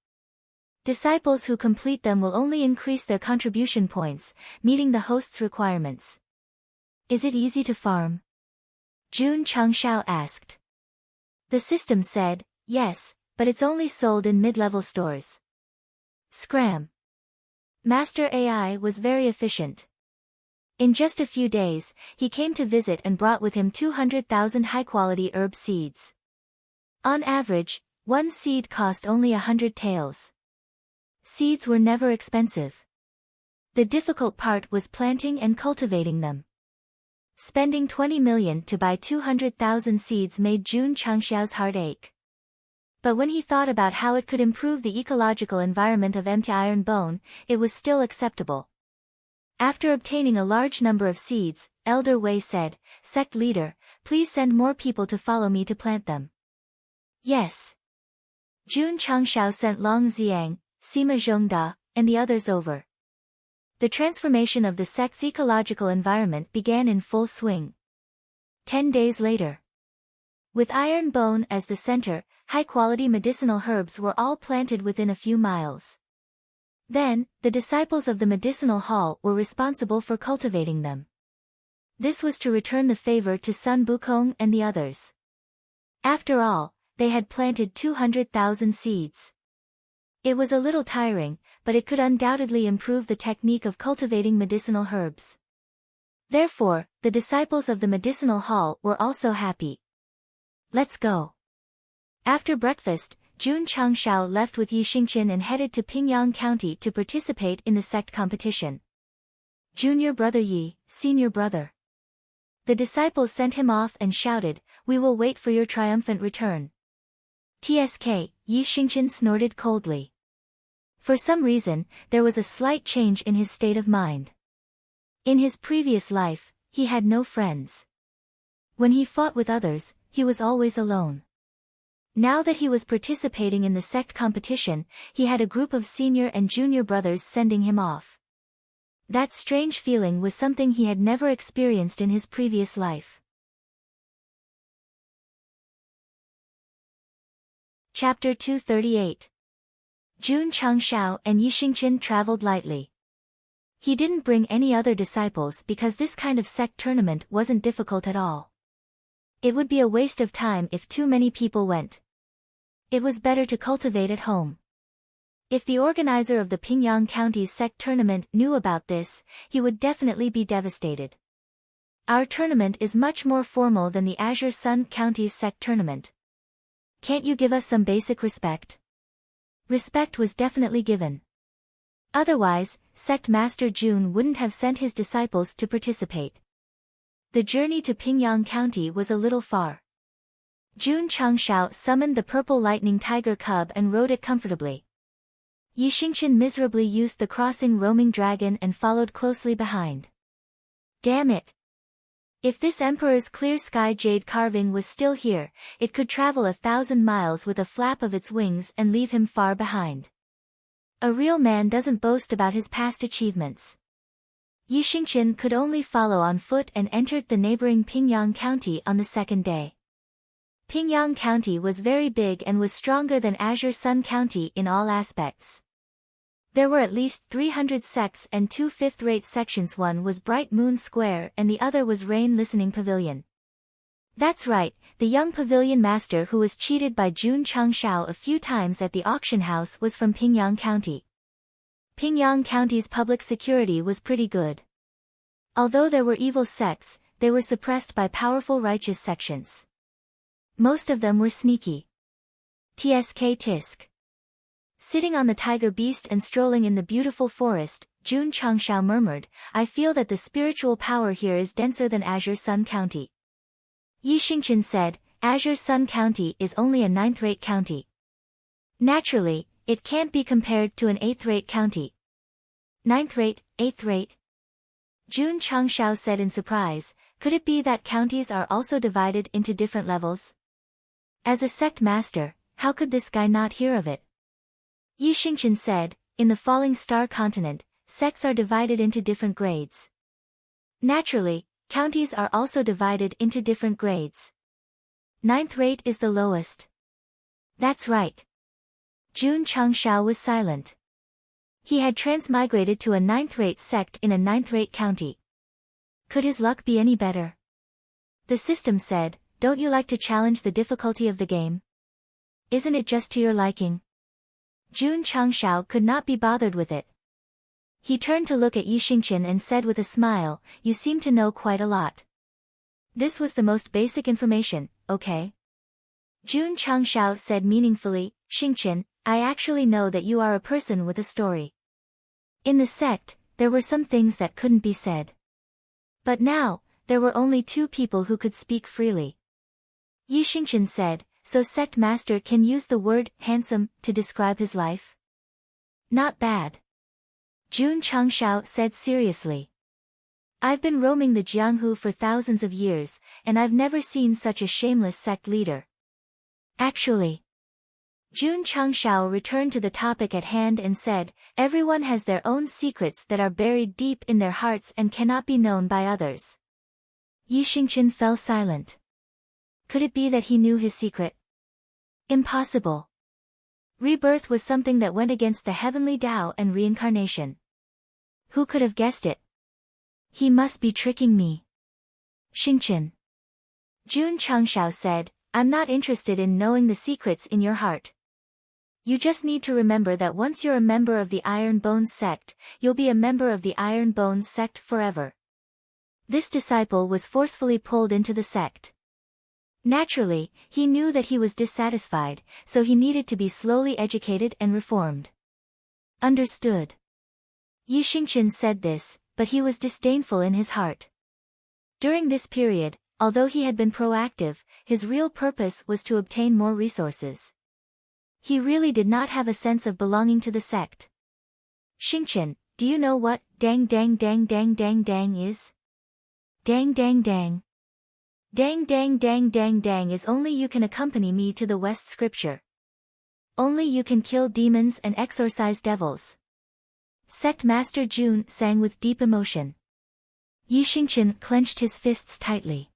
Disciples who complete them will only increase their contribution points, meeting the host's requirements. Is it easy to farm? Jun Changxiao asked. The system said, yes, but it's only sold in mid-level stores. Scram. Master AI was very efficient. In just a few days, he came to visit and brought with him 200,000 high-quality herb seeds. On average, one seed cost only 100 taels. Seeds were never expensive. The difficult part was planting and cultivating them. Spending 20 million to buy 200,000 seeds made Jun Changxiao's heart ache. But when he thought about how it could improve the ecological environment of empty iron bone, it was still acceptable. After obtaining a large number of seeds, Elder Wei said, Sect leader, please send more people to follow me to plant them. Yes. Jun Changxiao sent Long Xiang, Sima Zhongda, and the others over. The transformation of the sect's ecological environment began in full swing. 10 days later. With iron bone as the center, high-quality medicinal herbs were all planted within a few miles. Then, the disciples of the medicinal hall were responsible for cultivating them. This was to return the favor to Sun Bukong and the others. After all, they had planted 200,000 seeds. It was a little tiring, but it could undoubtedly improve the technique of cultivating medicinal herbs. Therefore, the disciples of the medicinal hall were also happy. Let's go. After breakfast, Jun Changxiao left with Yi Xingqian and headed to Pingyang County to participate in the sect competition. Junior brother Yi, senior brother. The disciples sent him off and shouted, we will wait for your triumphant return. TSK, Yi Xingqian snorted coldly. For some reason, there was a slight change in his state of mind. In his previous life, he had no friends. When he fought with others, he was always alone. Now that he was participating in the sect competition, he had a group of senior and junior brothers sending him off. That strange feeling was something he had never experienced in his previous life. Chapter 238. Jun Changxiao and Yi Xingqian traveled lightly. He didn't bring any other disciples because this kind of sect tournament wasn't difficult at all. It would be a waste of time if too many people went. It was better to cultivate at home. If the organizer of the Pingyang County's sect tournament knew about this, he would definitely be devastated. Our tournament is much more formal than the Azure Sun County's sect tournament. Can't you give us some basic respect? Respect was definitely given. Otherwise, Sect Master Jun wouldn't have sent his disciples to participate. The journey to Pingyang County was a little far. Jun Changshao summoned the purple lightning tiger cub and rode it comfortably. Yi Xingqian miserably used the crossing roaming dragon and followed closely behind. Damn it! If this emperor's clear sky jade carving was still here, it could travel 1,000 miles with a flap of its wings and leave him far behind. A real man doesn't boast about his past achievements. Yi Xingqian could only follow on foot and entered the neighboring Pingyang County on the second day. Pingyang County was very big and was stronger than Azure Sun County in all aspects. There were at least 300 sects and 2 fifth-rate sections. One was Bright Moon Square and the other was Rain Listening Pavilion. That's right, the young pavilion master who was cheated by Jun Changshao a few times at the auction house was from Pingyang County. Pingyang County's public security was pretty good. Although there were evil sects, they were suppressed by powerful righteous sections. Most of them were sneaky. Tsk tisk. Sitting on the tiger beast and strolling in the beautiful forest, Jun Changshao murmured, I feel that the spiritual power here is denser than Azure Sun County. Yi Xingqian said, Azure Sun County is only a 9th-rate county. Naturally, it can't be compared to an 8th-rate county. 9th-rate, 8th-rate? Jun Changshao said in surprise, could it be that counties are also divided into different levels? As a sect master, how could this guy not hear of it? Yi Xingqian said, in the Falling Star Continent, sects are divided into different grades. Naturally, counties are also divided into different grades. 9th rate is the lowest. That's right. Jun Changshao was silent. He had transmigrated to a 9th-rate sect in a 9th-rate county. Could his luck be any better? The system said, don't you like to challenge the difficulty of the game? Isn't it just to your liking? Jun Changshao could not be bothered with it. He turned to look at Yi Xingqian and said with a smile, you seem to know quite a lot. This was the most basic information, okay? Jun Changshao said meaningfully, Xingqian, I actually know that you are a person with a story. In the sect, there were some things that couldn't be said. But now, there were only 2 people who could speak freely. Yi Xingqian said, so sect master can use the word handsome to describe his life? Not bad. Jun Changshao said seriously. I've been roaming the Jianghu for thousands of years, and I've never seen such a shameless sect leader. Actually. Jun Changshao returned to the topic at hand and said, everyone has their own secrets that are buried deep in their hearts and cannot be known by others. Yi Xingqian fell silent. Could it be that he knew his secret? Impossible. Rebirth was something that went against the heavenly Tao and reincarnation. Who could have guessed it? He must be tricking me. Xingqian. Jun Changshao said, I'm not interested in knowing the secrets in your heart. You just need to remember that once you're a member of the Iron Bones sect, you'll be a member of the Iron Bones sect forever. This disciple was forcefully pulled into the sect. Naturally, he knew that he was dissatisfied, so he needed to be slowly educated and reformed. Understood. Yi Xingqian said this, but he was disdainful in his heart. During this period, although he had been proactive, his real purpose was to obtain more resources. He really did not have a sense of belonging to the sect. Xingqian, do you know what dang dang dang dang dang dang is? Dang dang dang. Dang dang dang dang dang is only you can accompany me to the West scripture. Only you can kill demons and exorcise devils. Sect Master Jun sang with deep emotion. Yi Xingqian clenched his fists tightly.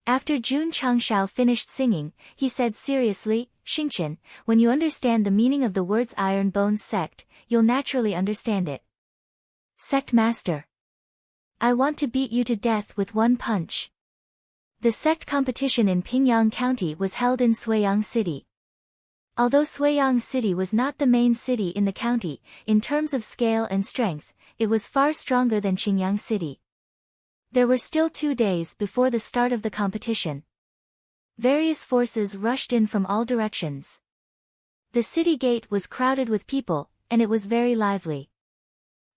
After Jun Changshao finished singing, he said seriously, Xingqian, when you understand the meaning of the words Iron Bones sect, you'll naturally understand it. Sect Master. I want to beat you to death with one punch. The sect competition in Pingyang County was held in Suiyang City. Although Suiyang City was not the main city in the county, in terms of scale and strength, it was far stronger than Qingyang City. There were still 2 days before the start of the competition. Various forces rushed in from all directions. The city gate was crowded with people, and it was very lively.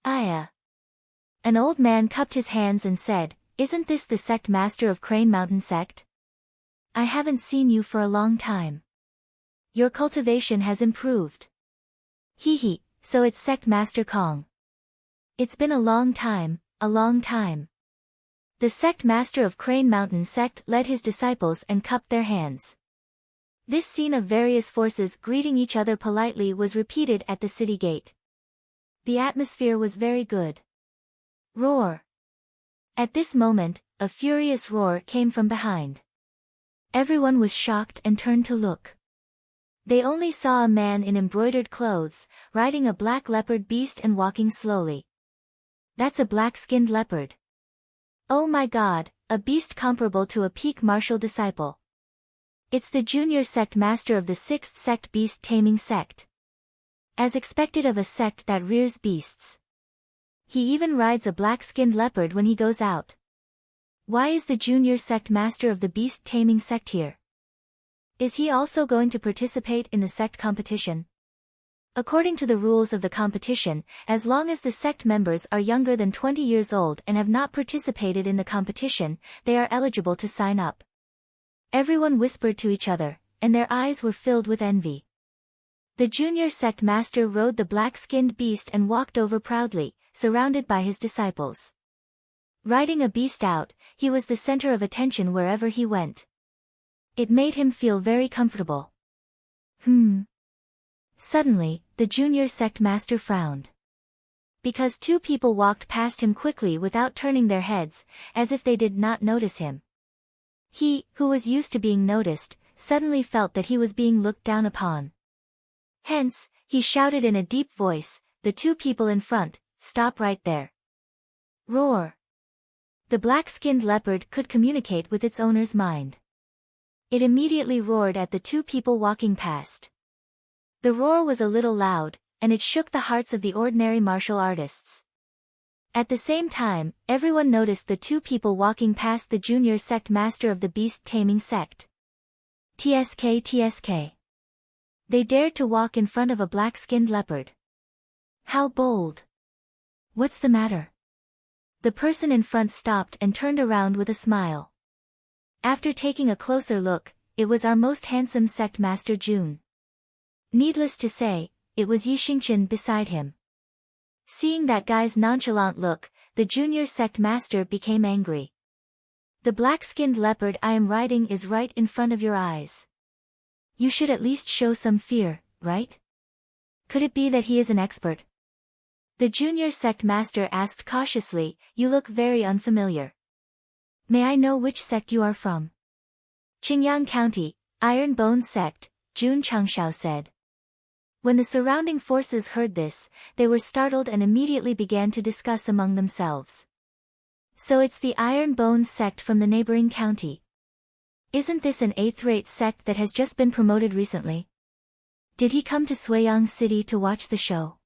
Aya. An old man cupped his hands and said, "Isn't this the sect master of Crane Mountain Sect? I haven't seen you for a long time. Your cultivation has improved." Hee, so it's Sect Master Kong. It's been a long time, a long time. The sect master of Crane Mountain Sect led his disciples and cupped their hands. This scene of various forces greeting each other politely was repeated at the city gate. The atmosphere was very good. Roar. At this moment, a furious roar came from behind. Everyone was shocked and turned to look. They only saw a man in embroidered clothes, riding a black leopard beast and walking slowly. That's a black-skinned leopard. Oh my God, a beast comparable to a peak martial disciple. It's the junior sect master of the 6th sect beast taming sect. As expected of a sect that rears beasts. He even rides a black-skinned leopard when he goes out. Why is the junior sect master of the beast taming sect here? Is he also going to participate in the sect competition? According to the rules of the competition, as long as the sect members are younger than 20 years old and have not participated in the competition, they are eligible to sign up. Everyone whispered to each other, and their eyes were filled with envy. The junior sect master rode the black-skinned beast and walked over proudly, surrounded by his disciples. Riding a beast out, he was the center of attention wherever he went. It made him feel very comfortable. Suddenly, the junior sect master frowned. Because two people walked past him quickly without turning their heads, as if they did not notice him. He, who was used to being noticed, suddenly felt that he was being looked down upon. Hence, he shouted in a deep voice, "The two people in front, stop right there." Roar. The black-skinned leopard could communicate with its owner's mind. It immediately roared at the two people walking past. The roar was a little loud, and it shook the hearts of the ordinary martial artists. At the same time, everyone noticed the two people walking past the junior sect master of the beast taming sect. TSK. They dared to walk in front of a black-skinned leopard. How bold. What's the matter? The person in front stopped and turned around with a smile. After taking a closer look, it was our most handsome sect master Jun. Needless to say, it was Yi Xingqian beside him. Seeing that guy's nonchalant look, the junior sect master became angry. The black-skinned leopard I am riding is right in front of your eyes. You should at least show some fear, right? Could it be that he is an expert? The junior sect master asked cautiously, "You look very unfamiliar. May I know which sect you are from?" "Qingyang County, Iron Bone Sect," Jun Changshao said. When the surrounding forces heard this, they were startled and immediately began to discuss among themselves. So it's the Iron Bone Sect from the neighboring county. Isn't this an 8th-rate sect that has just been promoted recently? Did he come to Suiyang City to watch the show?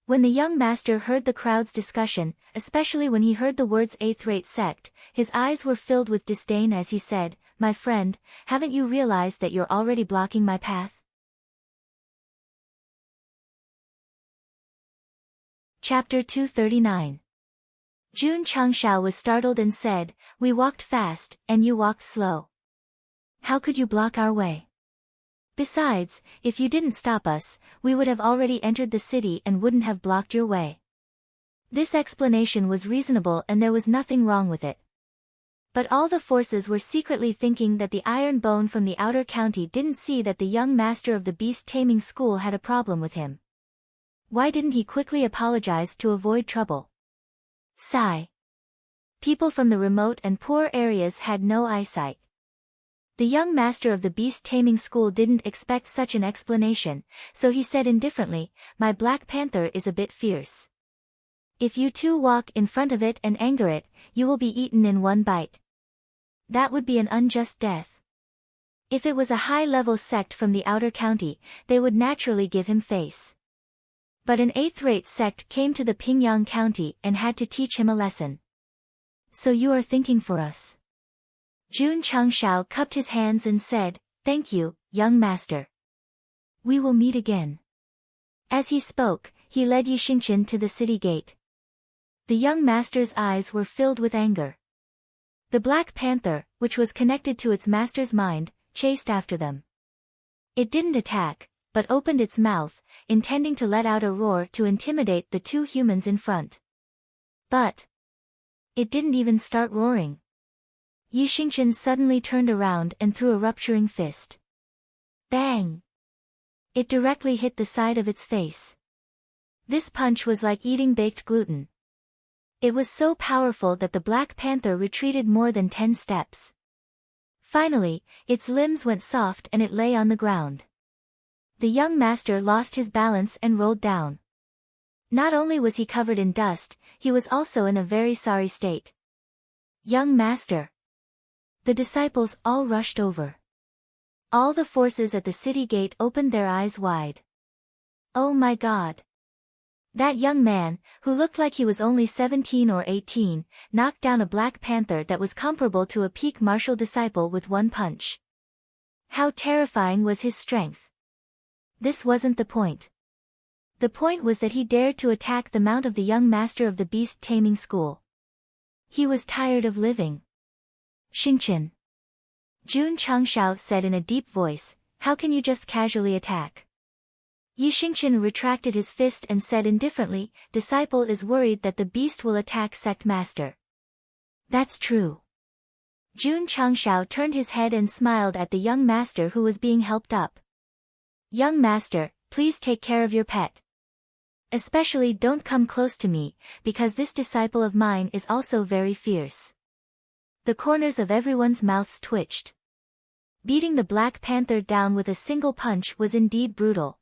When the young master heard the crowd's discussion, especially when he heard the words 8th-rate sect, his eyes were filled with disdain as he said, "My friend, haven't you realized that you're already blocking my path?" Chapter 239. Jun Changshao was startled and said, "We walked fast, and you walked slow. How could you block our way? Besides, if you didn't stop us, we would have already entered the city and wouldn't have blocked your way." This explanation was reasonable and there was nothing wrong with it. But all the forces were secretly thinking that the Iron Bone from the outer county didn't see that the young master of the beast taming school had a problem with him. Why didn't he quickly apologize to avoid trouble? Sigh. People from the remote and poor areas had no eyesight. The young master of the beast taming school didn't expect such an explanation, so he said indifferently, "My black panther is a bit fierce. If you two walk in front of it and anger it, you will be eaten in one bite. That would be an unjust death." If it was a high-level sect from the outer county, they would naturally give him face. But an 8th-rate sect came to the Pingyang County and had to teach him a lesson. "So you are thinking for us?" Jun Changshao cupped his hands and said, "Thank you, young master. We will meet again." As he spoke, he led Yixingchen to the city gate. The young master's eyes were filled with anger. The Black Panther, which was connected to its master's mind, chased after them. It didn't attack, but opened its mouth, intending to let out a roar to intimidate the two humans in front. But it didn't even start roaring. Yixingchen suddenly turned around and threw a rupturing fist. Bang! It directly hit the side of its face. This punch was like eating baked gluten. It was so powerful that the Black Panther retreated more than 10 steps. Finally, its limbs went soft and it lay on the ground. The young master lost his balance and rolled down. Not only was he covered in dust, he was also in a very sorry state. Young master! The disciples all rushed over. All the forces at the city gate opened their eyes wide. Oh my God! That young man, who looked like he was only 17 or 18, knocked down a Black Panther that was comparable to a peak martial disciple with one punch. How terrifying was his strength! This wasn't the point. The point was that he dared to attack the mount of the young master of the beast taming school. He was tired of living. Xingchen. Jun Changshao said in a deep voice, how can you just casually attack? Yixingchen retracted his fist and said indifferently, disciple is worried that the beast will attack Sect Master. That's true. Jun Changshao turned his head and smiled at the young master who was being helped up. Young master, please take care of your pet. Especially don't come close to me, because this disciple of mine is also very fierce. The corners of everyone's mouths twitched. Beating the Black Panther down with a single punch was indeed brutal.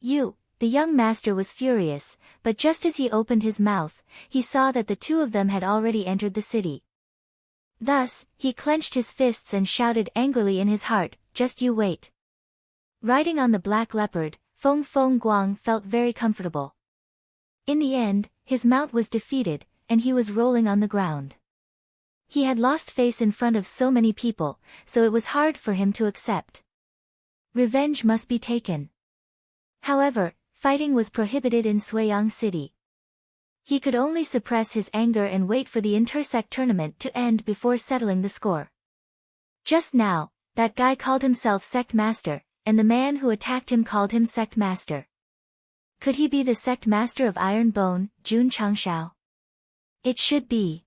The young master was furious, but just as he opened his mouth, he saw that the two of them had already entered the city. Thus, he clenched his fists and shouted angrily in his heart, just you wait. Riding on the black leopard, Feng Feng Guang felt very comfortable. In the end, his mount was defeated, and he was rolling on the ground. He had lost face in front of so many people, so it was hard for him to accept. Revenge must be taken. However, fighting was prohibited in Suiyang City. He could only suppress his anger and wait for the intersect tournament to end before settling the score. Just now, that guy called himself Sect Master, and the man who attacked him called him Sect Master. Could he be the Sect Master of Iron Bone, Jun Changshao? It should be.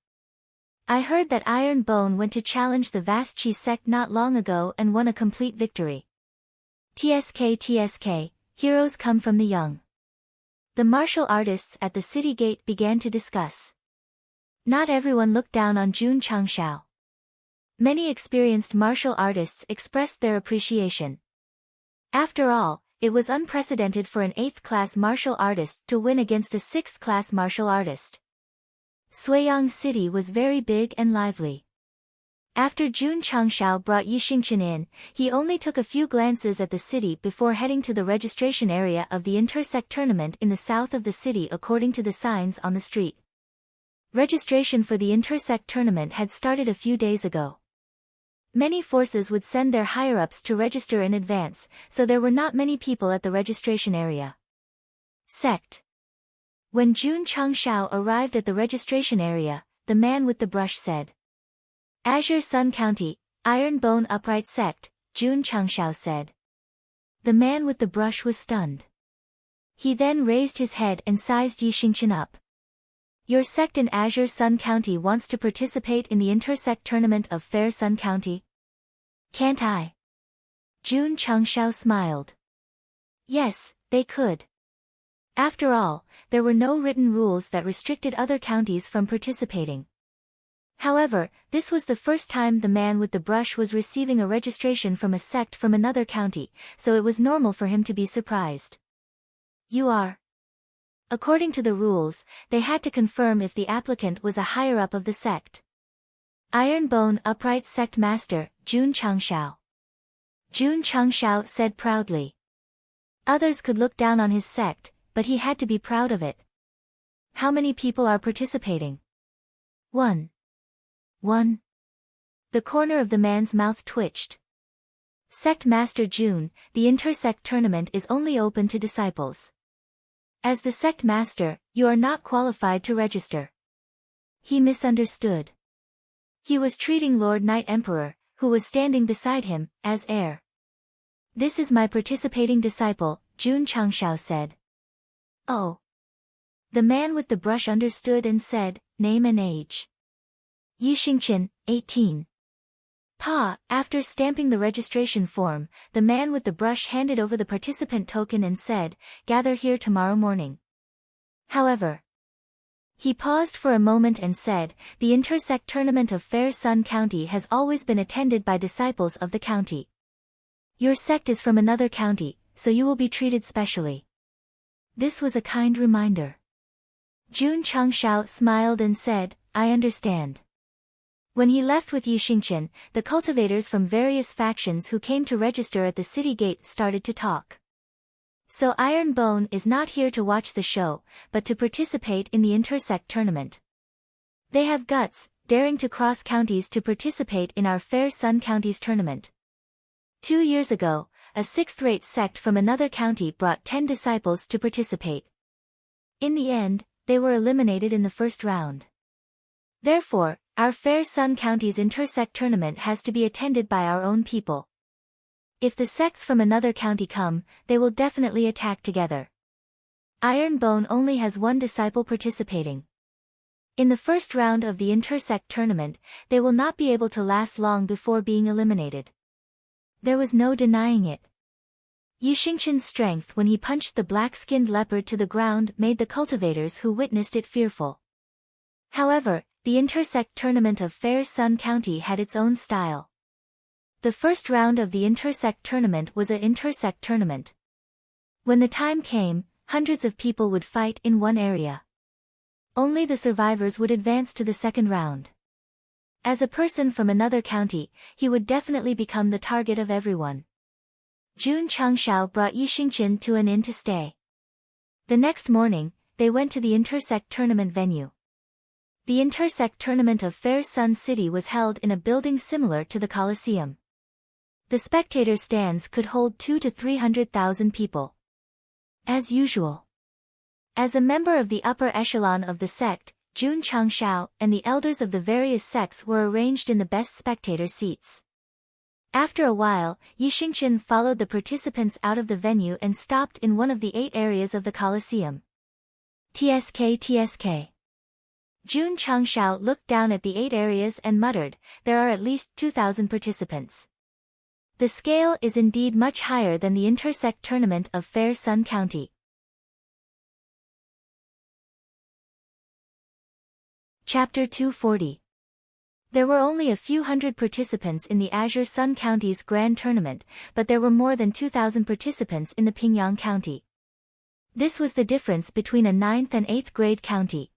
I heard that Iron Bone went to challenge the Vast Chi sect not long ago and won a complete victory. TSK, heroes come from the young. The martial artists at the city gate began to discuss. Not everyone looked down on Jun Changshao. Many experienced martial artists expressed their appreciation. After all, it was unprecedented for an 8th-class martial artist to win against a 6th-class martial artist. Suiyang City was very big and lively. After Jun Changshao brought Yixingchen in, he only took a few glances at the city before heading to the registration area of the intersect tournament in the south of the city according to the signs on the street. Registration for the intersect tournament had started a few days ago. Many forces would send their higher-ups to register in advance, so there were not many people at the registration area. Sect. When Jun Changshao arrived at the registration area, the man with the brush said, Azure Sun County, Iron Bone Upright Sect, Jun Changshao said. The man with the brush was stunned. He then raised his head and sized Yixingchen up. Your sect in Azure Sun County wants to participate in the intersect tournament of Fair Sun County? Can't I? Jun Changshao smiled. Yes, they could. After all, there were no written rules that restricted other counties from participating. However, this was the first time the man with the brush was receiving a registration from a sect from another county, so it was normal for him to be surprised. You are? According to the rules, they had to confirm if the applicant was a higher-up of the sect. Iron Bone Upright Sect Master, Jun Changshao. Jun Changshao said proudly. Others could look down on his sect, but he had to be proud of it. How many people are participating? 1. The corner of the man's mouth twitched. Sect Master Jun, the intersect tournament is only open to disciples. As the sect master, you are not qualified to register. He misunderstood. He was treating Lord Knight Emperor, who was standing beside him, as heir. This is my participating disciple, Jun Changshao said. Oh. The man with the brush understood and said, name and age. Yi Xingqian, 18. Pa, after stamping the registration form, the man with the brush handed over the participant token and said, gather here tomorrow morning. However, he paused for a moment and said, the intersect tournament of Fair Sun County has always been attended by disciples of the county. Your sect is from another county, so you will be treated specially. This was a kind reminder. Jun Changshao smiled and said, I understand. When he left with Yi Xingqian, the cultivators from various factions who came to register at the city gate started to talk. So Iron Bone is not here to watch the show, but to participate in the intersect tournament. They have guts, daring to cross counties to participate in our Fair Sun County's tournament. 2 years ago, a sixth-rate sect from another county brought 10 disciples to participate. In the end, they were eliminated in the first round. Therefore, our Fair Sun County's intersect tournament has to be attended by our own people. If the sects from another county come, they will definitely attack together. Iron Bone only has one disciple participating. In the first round of the intersect tournament, they will not be able to last long before being eliminated. There was no denying it. Yi Xingqian's strength when he punched the black-skinned leopard to the ground made the cultivators who witnessed it fearful. However, the intersect tournament of Fair Sun County had its own style. The first round of the intersect tournament was an intersect tournament. When the time came, hundreds of people would fight in one area. Only the survivors would advance to the second round. As a person from another county, he would definitely become the target of everyone. Jun Changshao brought Yi Xingqian to an inn to stay. The next morning, they went to the intersect tournament venue. The intersect tournament of Fair Sun City was held in a building similar to the Colosseum. The spectator stands could hold 200,000 to 300,000 people. As usual. As a member of the upper echelon of the sect, Jun Changshao and the elders of the various sects were arranged in the best spectator seats. After a while, Yi Xingqian followed the participants out of the venue and stopped in one of the 8 areas of the Colosseum. TSK. Jun Changshao looked down at the 8 areas and muttered, there are at least 2,000 participants. The scale is indeed much higher than the intersect tournament of Fair Sun County. Chapter 240. There were only a few hundred participants in the Azure Sun County's Grand Tournament, but there were more than 2,000 participants in the Pingyang County. This was the difference between a 9th and 8th grade county.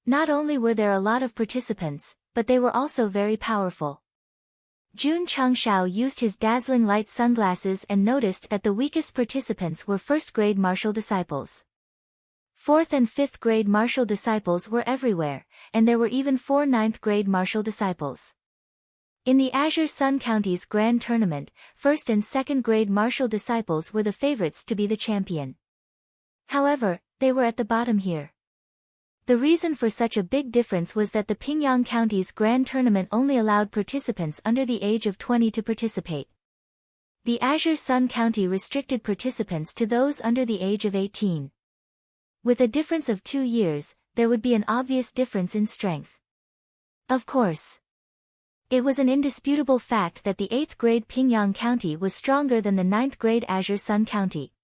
Not only were there a lot of participants, but they were also very powerful. Jun Changshao used his dazzling light sunglasses and noticed that the weakest participants were first-grade martial disciples. 4th and 5th grade martial disciples were everywhere, and there were even 4 9th-grade martial disciples. In the Azure Sun County's Grand Tournament, 1st and 2nd grade martial disciples were the favorites to be the champion. However, they were at the bottom here. The reason for such a big difference was that the Pingyang County's Grand Tournament only allowed participants under the age of 20 to participate. The Azure Sun County restricted participants to those under the age of 18. With a difference of 2 years, there would be an obvious difference in strength. Of course. It was an indisputable fact that the 8th grade Pingyang County was stronger than the 9th grade Azure Sun County.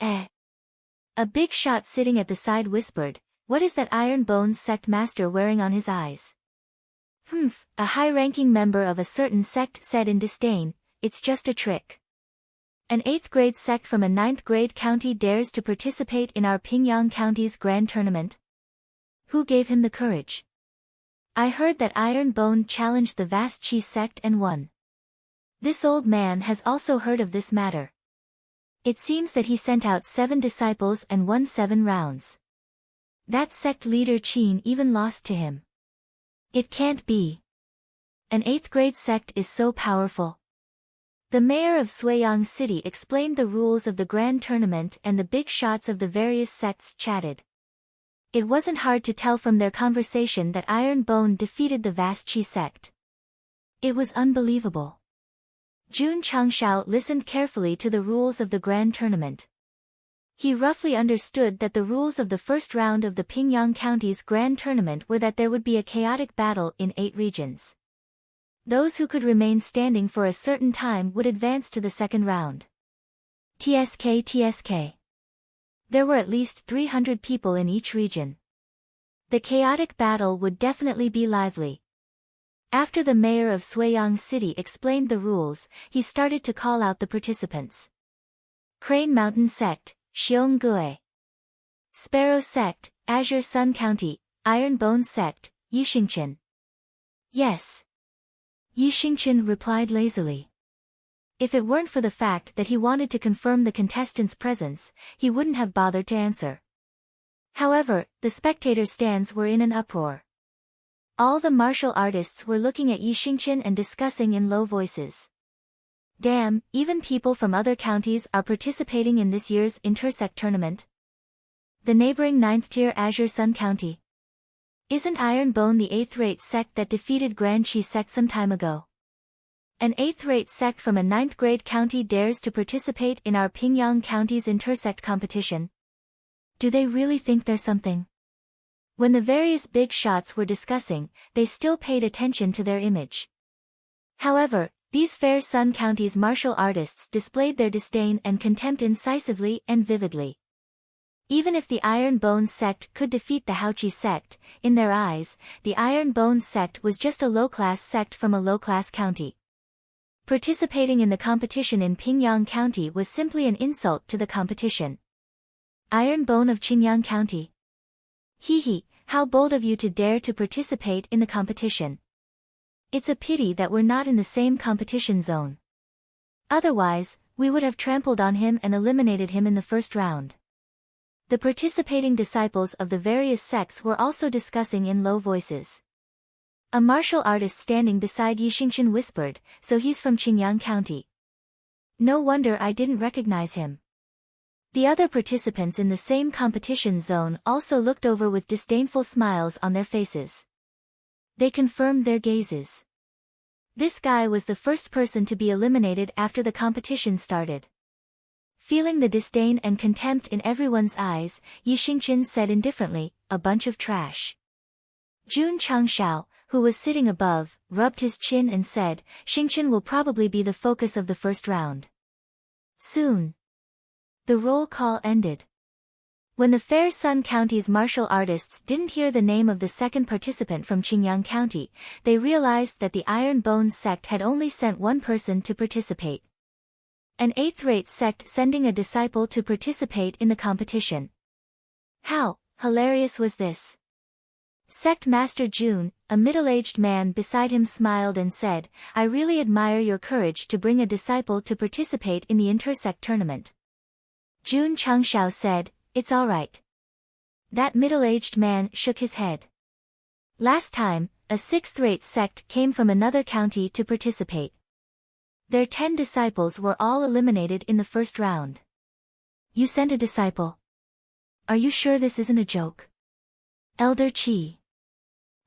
A big shot sitting at the side whispered, what is that Iron Bones sect master wearing on his eyes? A high-ranking member of a certain sect said in disdain, it's just a trick. An 8th grade sect from a 9th grade county dares to participate in our Pingyang County's Grand Tournament? Who gave him the courage? I heard that Iron Bone challenged the Vast Chi sect and won. This old man has also heard of this matter. It seems that he sent out 7 disciples and won 7 rounds. That sect leader Qin even lost to him. It can't be. An 8th grade sect is so powerful. The mayor of Suiyang City explained the rules of the grand tournament and the big shots of the various sects chatted. It wasn't hard to tell from their conversation that Iron Bone defeated the vast Qi sect. It was unbelievable. Jun Changshao listened carefully to the rules of the grand tournament. He roughly understood that the rules of the first round of the Pingyang County's grand tournament were that there would be a chaotic battle in 8 regions. Those who could remain standing for a certain time would advance to the second round. TSK. There were at least 300 people in each region. The chaotic battle would definitely be lively. After the mayor of Suiyang City explained the rules, he started to call out the participants. Crane Mountain Sect, Xionggue. Sparrow Sect, Azure Sun County, Iron Bone Sect, Yixingchen. Yes. Yixingchen replied lazily. If it weren't for the fact that he wanted to confirm the contestants' presence, he wouldn't have bothered to answer. However, the spectator stands were in an uproar. All the martial artists were looking at Yixingchen and discussing in low voices. Damn, even people from other counties are participating in this year's intersect tournament. The neighboring 9th-tier Azure Sun County. Isn't Iron Bone the 8th-rate sect that defeated Grand Qi sect some time ago? An 8th-rate sect from a 9th-grade county dares to participate in our Pingyang County's intersect competition. Do they really think they're something? When the various big shots were discussing, they still paid attention to their image. However, these fair Sun County's martial artists displayed their disdain and contempt incisively and vividly. Even if the Iron Bone sect could defeat the Haoqi sect, in their eyes, the Iron Bone sect was just a low-class sect from a low-class county. Participating in the competition in Pingyang County was simply an insult to the competition. Iron Bone of Qingyang County. Hee, how bold of you to dare to participate in the competition. It's a pity that we're not in the same competition zone. Otherwise, we would have trampled on him and eliminated him in the first round. The participating disciples of the various sects were also discussing in low voices. A martial artist standing beside Yixingchen whispered, so he's from Qingyang County. No wonder I didn't recognize him. The other participants in the same competition zone also looked over with disdainful smiles on their faces. They confirmed their gazes. This guy was the first person to be eliminated after the competition started. Feeling the disdain and contempt in everyone's eyes, Yixingchen said indifferently, a bunch of trash. Jun Changshao, who was sitting above, rubbed his chin and said, Xingchen will probably be the focus of the first round. Soon. The roll call ended. When the fair Sun County's martial artists didn't hear the name of the second participant from Qingyang County, they realized that the Iron Bone sect had only sent one person to participate. An 8th-rate sect sending a disciple to participate in the competition. How hilarious was this? Sect Master Jun, a middle-aged man beside him smiled and said, I really admire your courage to bring a disciple to participate in the intersect tournament. Jun Changshao said, it's all right. That middle-aged man shook his head. Last time, a 6th-rate sect came from another county to participate. Their 10 disciples were all eliminated in the first round. You sent a disciple. Are you sure this isn't a joke? Elder Qi.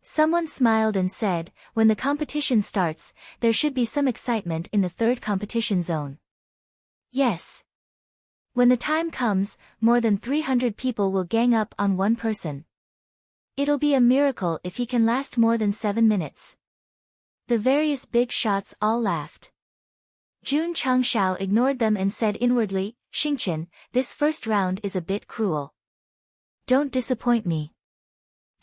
Someone smiled and said, when the competition starts, there should be some excitement in the third competition zone. Yes. When the time comes, more than 300 people will gang up on one person. It'll be a miracle if he can last more than 7 minutes. The various big shots all laughed. Jun Changshao ignored them and said inwardly, Xingchen, this first round is a bit cruel. Don't disappoint me.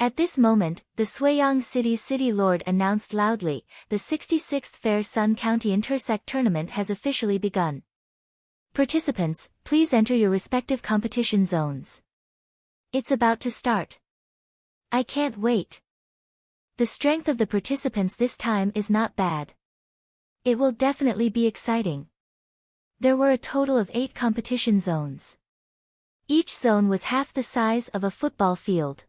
At this moment, the Suiyang City's city lord announced loudly, the 66th Fair Sun County Intersect Tournament has officially begun. Participants, please enter your respective competition zones. It's about to start. I can't wait. The strength of the participants this time is not bad. It will definitely be exciting. There were a total of 8 competition zones. Each zone was half the size of a football field.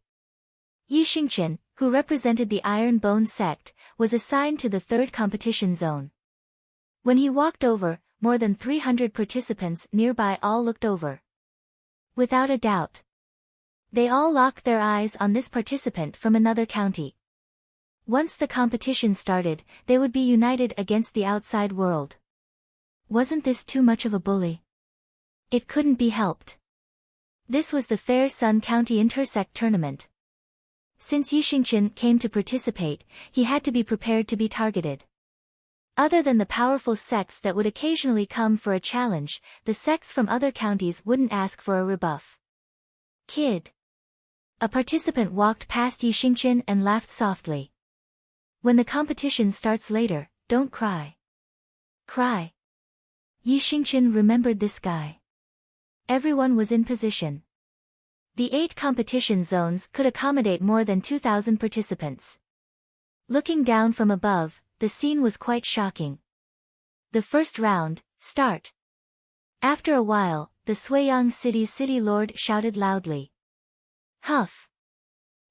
Yixingchen, who represented the Iron Bone sect, was assigned to the third competition zone. When he walked over, more than 300 participants nearby all looked over. Without a doubt. They all locked their eyes on this participant from another county. Once the competition started, they would be united against the outside world. Wasn't this too much of a bully? It couldn't be helped. This was the Fair Sun County Inter-Sect tournament. Since Yixingchen came to participate, he had to be prepared to be targeted. Other than the powerful sects that would occasionally come for a challenge, the sects from other counties wouldn't ask for a rebuff. Kid. A participant walked past Yixingchen and laughed softly. When the competition starts later, don't cry. Cry. Yixingchen remembered this guy. Everyone was in position. The 8 competition zones could accommodate more than 2,000 participants. Looking down from above, the scene was quite shocking. The first round, start. After a while, the Suiyang City's city lord shouted loudly. Huff.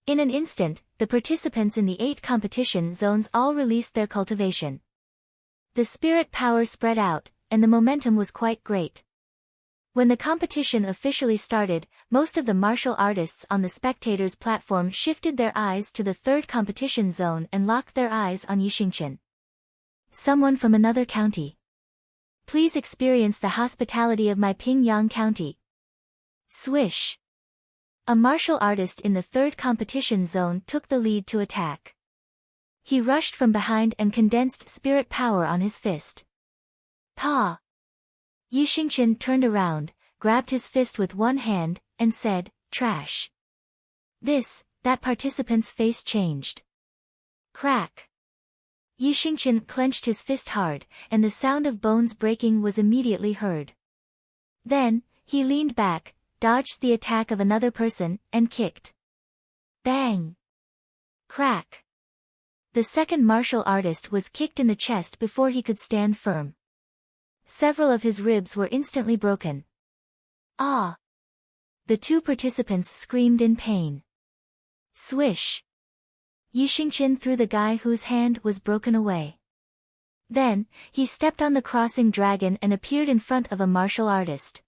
In an instant, the participants in the 8 competition zones all released their cultivation. The spirit power spread out, and the momentum was quite great. When the competition officially started, most of the martial artists on the spectators' platform shifted their eyes to the 3rd competition zone and locked their eyes on Yixingchen. Someone from another county. Please experience the hospitality of my Pingyang County. Swish. A martial artist in the 3rd competition zone took the lead to attack. He rushed from behind and condensed spirit power on his fist. Pa! Yixingchen turned around, grabbed his fist with one hand, and said, trash. That participant's face changed. Crack. Yixingchen clenched his fist hard, and the sound of bones breaking was immediately heard. Then, he leaned back, dodged the attack of another person, and kicked. Bang! Crack. The second martial artist was kicked in the chest before he could stand firm. Several of his ribs were instantly broken. Ah! The 2 participants screamed in pain. Swish! Yixingchen threw the guy whose hand was broken away. Then, he stepped on the crossing dragon and appeared in front of a martial artist.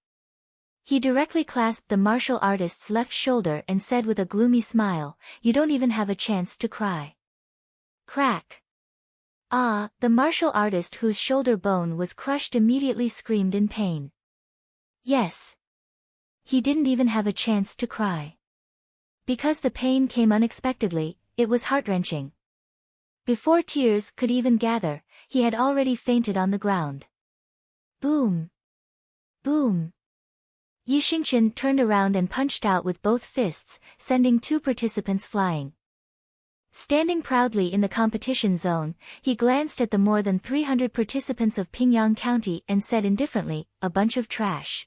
He directly clasped the martial artist's left shoulder and said with a gloomy smile, "You don't even have a chance to cry." Crack. Ah, the martial artist whose shoulder bone was crushed immediately screamed in pain. Yes. He didn't even have a chance to cry. Because the pain came unexpectedly, it was heart-wrenching. Before tears could even gather, he had already fainted on the ground. Boom. Boom. Yixingchen turned around and punched out with both fists, sending 2 participants flying. Standing proudly in the competition zone, he glanced at the more than 300 participants of Pingyang County and said indifferently, "A bunch of trash.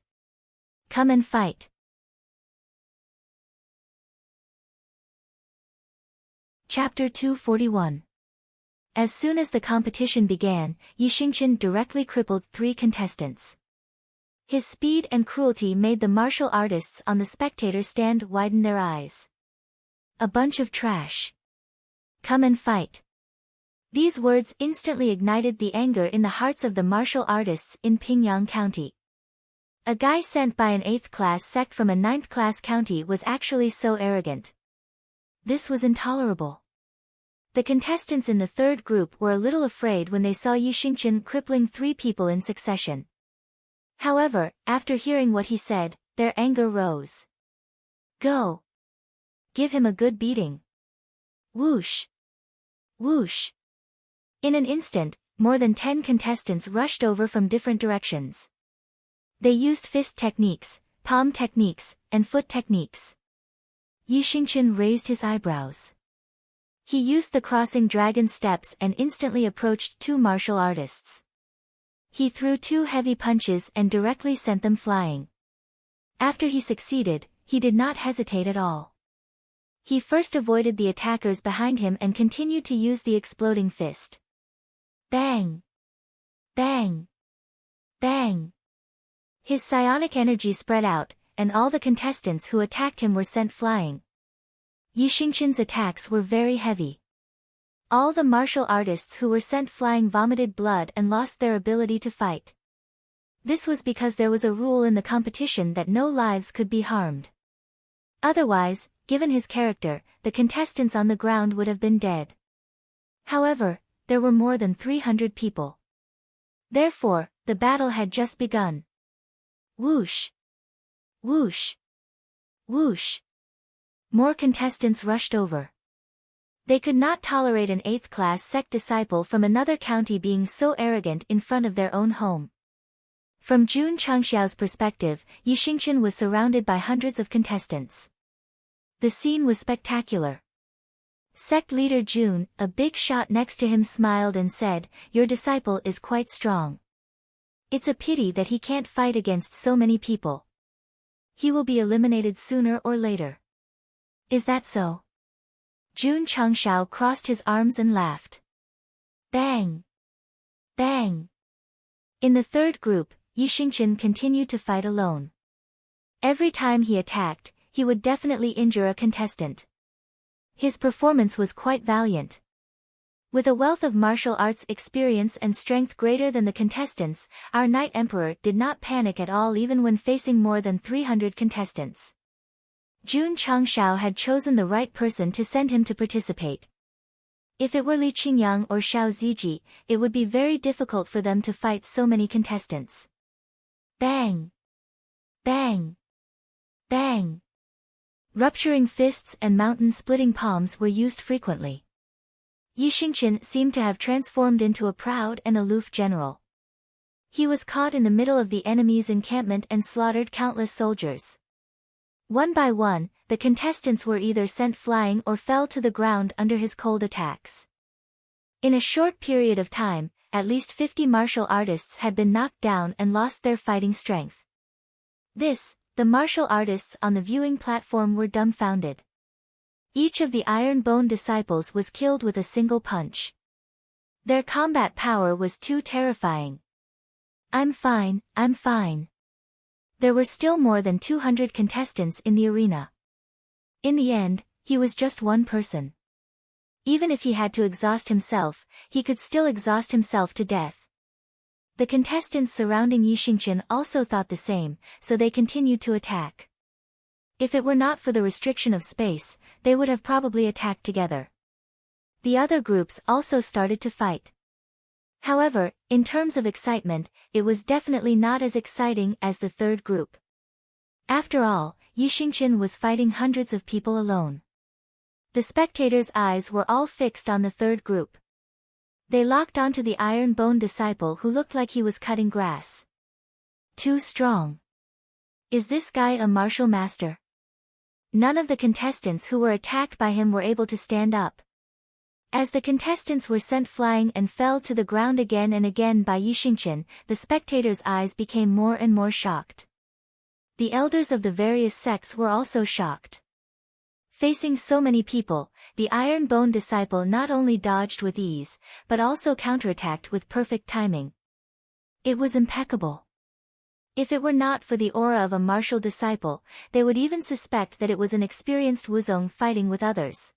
Come and fight." Chapter 241. As soon as the competition began, Yixingchen directly crippled 3 contestants. His speed and cruelty made the martial artists on the spectator stand widen their eyes. A bunch of trash. Come and fight. These words instantly ignited the anger in the hearts of the martial artists in Pingyang County. A guy sent by an 8th class sect from a 9th class county was actually so arrogant. This was intolerable. The contestants in the 3rd group were a little afraid when they saw Yixingchen crippling 3 people in succession. However, after hearing what he said, their anger rose. Go. Give him a good beating. Whoosh. Whoosh. In an instant, more than 10 contestants rushed over from different directions. They used fist techniques, palm techniques, and foot techniques. Yixingchen raised his eyebrows. He used the crossing dragon steps and instantly approached 2 martial artists. He threw 2 heavy punches and directly sent them flying. After he succeeded, he did not hesitate at all. He first avoided the attackers behind him and continued to use the exploding fist. Bang! Bang! Bang! His psionic energy spread out, and all the contestants who attacked him were sent flying. Yixingchen's attacks were very heavy. All the martial artists who were sent flying vomited blood and lost their ability to fight. This was because there was a rule in the competition that no lives could be harmed. Otherwise, given his character, the contestants on the ground would have been dead. However, there were more than 300 people. Therefore, the battle had just begun. Whoosh! Whoosh! Whoosh! More contestants rushed over. They could not tolerate an 8th-class sect disciple from another county being so arrogant in front of their own home. From Jun Changxiao's perspective, Yixingchen was surrounded by hundreds of contestants. The scene was spectacular. Sect leader Jun, a big shot next to him, smiled and said, "Your disciple is quite strong. It's a pity that he can't fight against so many people. He will be eliminated sooner or later." "Is that so?" Jun Changxiao crossed his arms and laughed. Bang! Bang! In the third group, Yixingchen continued to fight alone. Every time he attacked, he would definitely injure a contestant. His performance was quite valiant. With a wealth of martial arts experience and strength greater than the contestants, our Knight Emperor did not panic at all even when facing more than 300 contestants. Jun Changxiao had chosen the right person to send him to participate. If it were Li Qingyang or Xiao Ziji, it would be very difficult for them to fight so many contestants. Bang! Bang! Bang! Rupturing fists and mountain-splitting palms were used frequently. Yixingchen seemed to have transformed into a proud and aloof general. He was caught in the middle of the enemy's encampment and slaughtered countless soldiers. One by one, the contestants were either sent flying or fell to the ground under his cold attacks. In a short period of time, at least 50 martial artists had been knocked down and lost their fighting strength. The martial artists on the viewing platform were dumbfounded. Each of the Iron Bone disciples was killed with a single punch. Their combat power was too terrifying. I'm fine. There were still more than 200 contestants in the arena. In the end, he was just one person. Even if he had to exhaust himself, he could still exhaust himself to death. The contestants surrounding Yixingchen also thought the same, so they continued to attack. If it were not for the restriction of space, they would have probably attacked together. The other groups also started to fight. However, in terms of excitement, it was definitely not as exciting as the third group. After all, Yixingchen was fighting hundreds of people alone. The spectators' eyes were all fixed on the third group. They locked onto the Iron Bone disciple who looked like he was cutting grass. Too strong. Is this guy a martial master? None of the contestants who were attacked by him were able to stand up. As the contestants were sent flying and fell to the ground again and again by Yixingchen, the spectators' eyes became more and more shocked. The elders of the various sects were also shocked. Facing so many people, the Iron Bone disciple not only dodged with ease, but also counterattacked with perfect timing. It was impeccable. If it were not for the aura of a martial disciple, they would even suspect that it was an experienced wuzong fighting with others.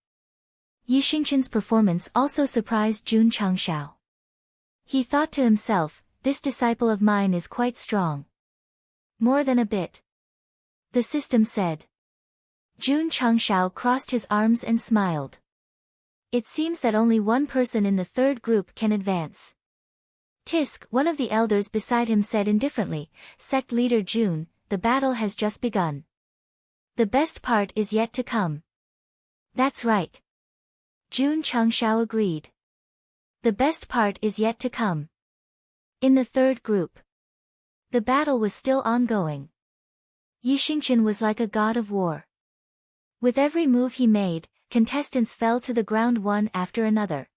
Yixingchen's performance also surprised Jun Changxiao. He thought to himself, this disciple of mine is quite strong. More than a bit. The system said. Jun Changxiao crossed his arms and smiled. It seems that only one person in the third group can advance. Tisk, one of the elders beside him, said indifferently, Sect leader Jun, the battle has just begun. The best part is yet to come. That's right. Jun Changxiao agreed. The best part is yet to come. In the third group, the battle was still ongoing. Yixingchen was like a god of war. With every move he made, contestants fell to the ground one after another.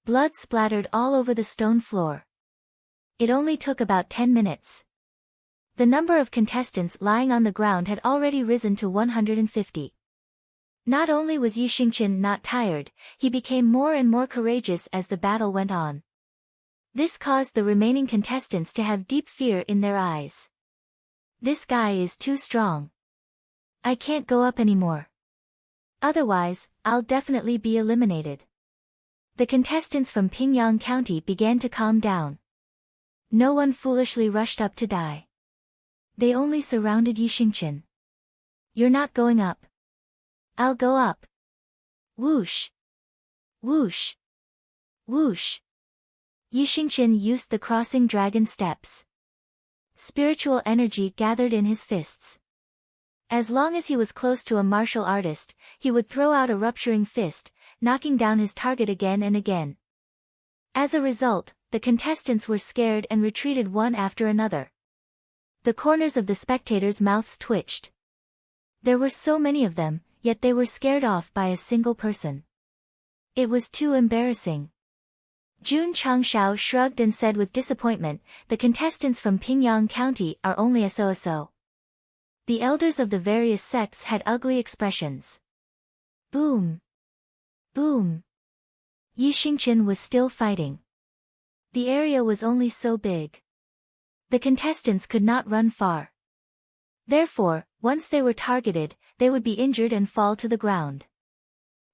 Blood splattered all over the stone floor. It only took about 10 minutes. The number of contestants lying on the ground had already risen to 150. Not only was Yixingchen not tired, he became more and more courageous as the battle went on. This caused the remaining contestants to have deep fear in their eyes. This guy is too strong. I can't go up anymore. Otherwise, I'll definitely be eliminated. The contestants from Pingyang County began to calm down. No one foolishly rushed up to die. They only surrounded Yixingchen. "You're not going up. I'll go up." Whoosh! Whoosh! Whoosh! Yixingchen used the crossing dragon steps. Spiritual energy gathered in his fists. As long as he was close to a martial artist, he would throw out a rupturing fist, knocking down his target again and again. As a result, the contestants were scared and retreated one after another. The corners of the spectators' mouths twitched. There were so many of them, yet they were scared off by a single person. It was too embarrassing. Jun Changshao shrugged and said with disappointment, "The contestants from Pingyang County are only a so-so." The elders of the various sects had ugly expressions. Boom! Boom! Yixingchen was still fighting. The area was only so big. The contestants could not run far. Therefore, once they were targeted, they would be injured and fall to the ground.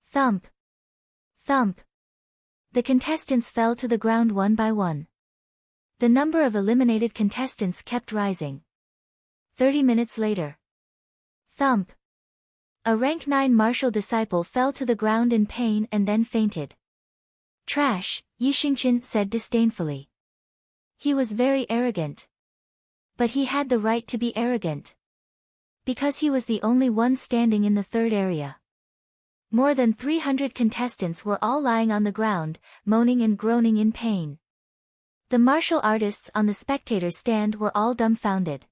Thump! Thump! The contestants fell to the ground one by one. The number of eliminated contestants kept rising. 30 minutes later. Thump! A rank 9 martial disciple fell to the ground in pain and then fainted. "Trash," Yixingchen said disdainfully. He was very arrogant. But he had the right to be arrogant. Because he was the only one standing in the third area. More than 300 contestants were all lying on the ground, moaning and groaning in pain. The martial artists on the spectator stand were all dumbfounded.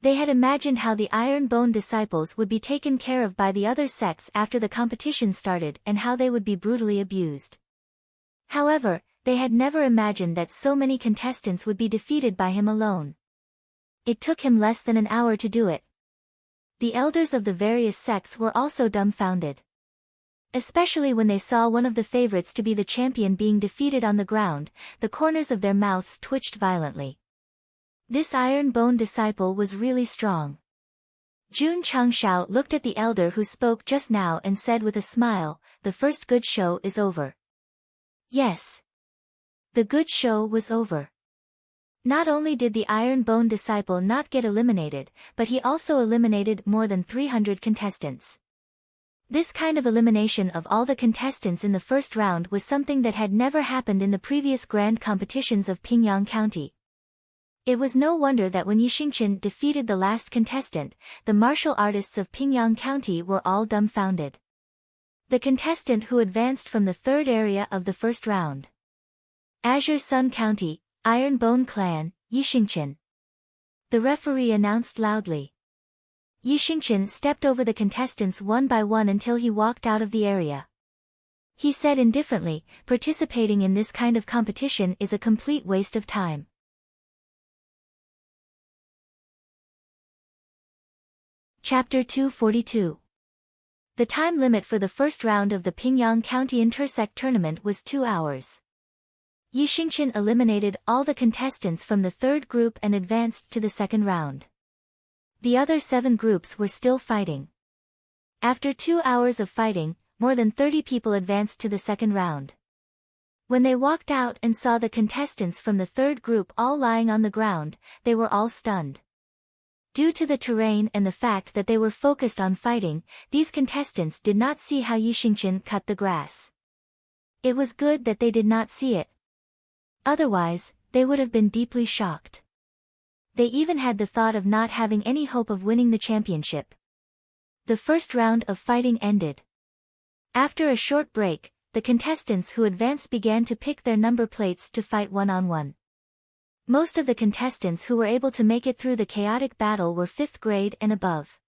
They had imagined how the Iron Bone disciples would be taken care of by the other sects after the competition started and how they would be brutally abused. However, they had never imagined that so many contestants would be defeated by him alone. It took him less than an hour to do it. The elders of the various sects were also dumbfounded. Especially when they saw one of the favorites to be the champion being defeated on the ground, the corners of their mouths twitched violently. This Iron Bone disciple was really strong. Jun Changshao looked at the elder who spoke just now and said with a smile, "The first good show is over." Yes. The good show was over. Not only did the Iron Bone disciple not get eliminated, but he also eliminated more than 300 contestants. This kind of elimination of all the contestants in the first round was something that had never happened in the previous grand competitions of Pingyang County. It was no wonder that when Yixingchen defeated the last contestant, the martial artists of Pingyang County were all dumbfounded. The contestant who advanced from the third area of the first round. Azure Sun County, Iron Bone Clan, Yixingchen. The referee announced loudly. Yixingchen stepped over the contestants one by one until he walked out of the area. He said indifferently, "Participating in this kind of competition is a complete waste of time." Chapter 242. The time limit for the first round of the Pingyang County Intersect Tournament was 2 hours. Yixingchen eliminated all the contestants from the third group and advanced to the second round. The other 7 groups were still fighting. After 2 hours of fighting, more than 30 people advanced to the second round. When they walked out and saw the contestants from the third group all lying on the ground, they were all stunned. Due to the terrain and the fact that they were focused on fighting, these contestants did not see how Yixingchen cut the grass. It was good that they did not see it. Otherwise, they would have been deeply shocked. They even had the thought of not having any hope of winning the championship. The first round of fighting ended. After a short break, the contestants who advanced began to pick their number plates to fight one-on-one. Most of the contestants who were able to make it through the chaotic battle were 5th grade and above.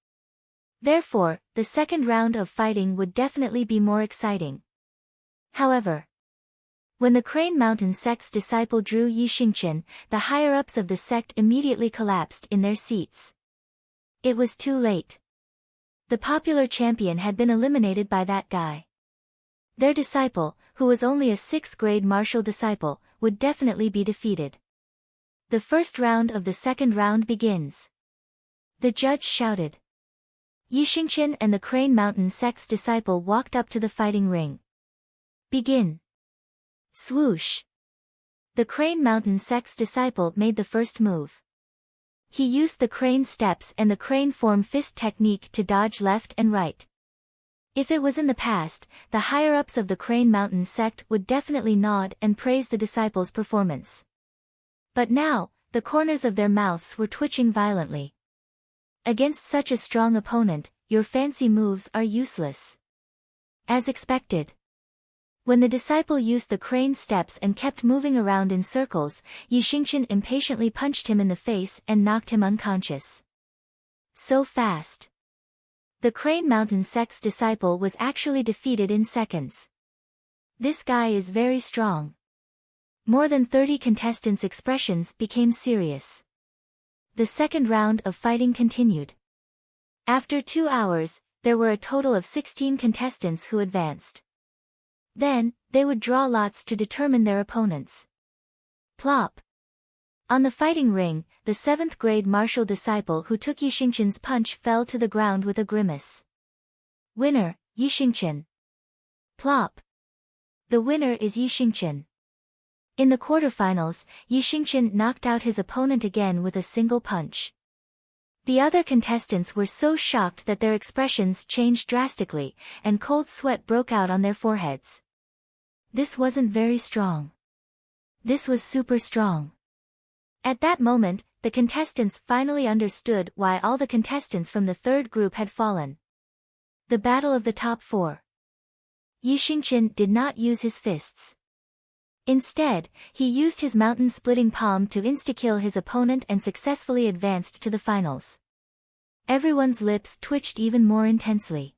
Therefore, the second round of fighting would definitely be more exciting. However, when the Crane Mountain sect's disciple drew Yixingchen, the higher-ups of the sect immediately collapsed in their seats. It was too late. The popular champion had been eliminated by that guy. Their disciple, who was only a 6th grade martial disciple, would definitely be defeated. The first round of the second round begins. The judge shouted. Yixingchen and the Crane Mountain sect's disciple walked up to the fighting ring. Begin. Swoosh! The Crane Mountain Sect's disciple made the first move. He used the crane steps and the crane form fist technique to dodge left and right. If it was in the past, the higher-ups of the Crane Mountain Sect would definitely nod and praise the disciple's performance. But now, the corners of their mouths were twitching violently. Against such a strong opponent, your fancy moves are useless. As expected. When the disciple used the crane steps and kept moving around in circles, Yi Xingqian impatiently punched him in the face and knocked him unconscious. So fast. The Crane Mountain Sect's disciple was actually defeated in seconds. This guy is very strong. More than 30 contestants' expressions became serious. The second round of fighting continued. After 2 hours, there were a total of 16 contestants who advanced. Then, they would draw lots to determine their opponents. Plop! On the fighting ring, the 7th grade martial disciple who took Yi Xingqian's punch fell to the ground with a grimace. Winner, Yi Xingqian. Plop! The winner is Yi Xingqian. In the quarterfinals, Yi Xingqian knocked out his opponent again with a single punch. The other contestants were so shocked that their expressions changed drastically, and cold sweat broke out on their foreheads. This wasn't very strong. This was super strong. At that moment, the contestants finally understood why all the contestants from the third group had fallen. The battle of the top 4. Yi Xingqian did not use his fists. Instead, he used his mountain-splitting palm to insta-kill his opponent and successfully advanced to the finals. Everyone's lips twitched even more intensely.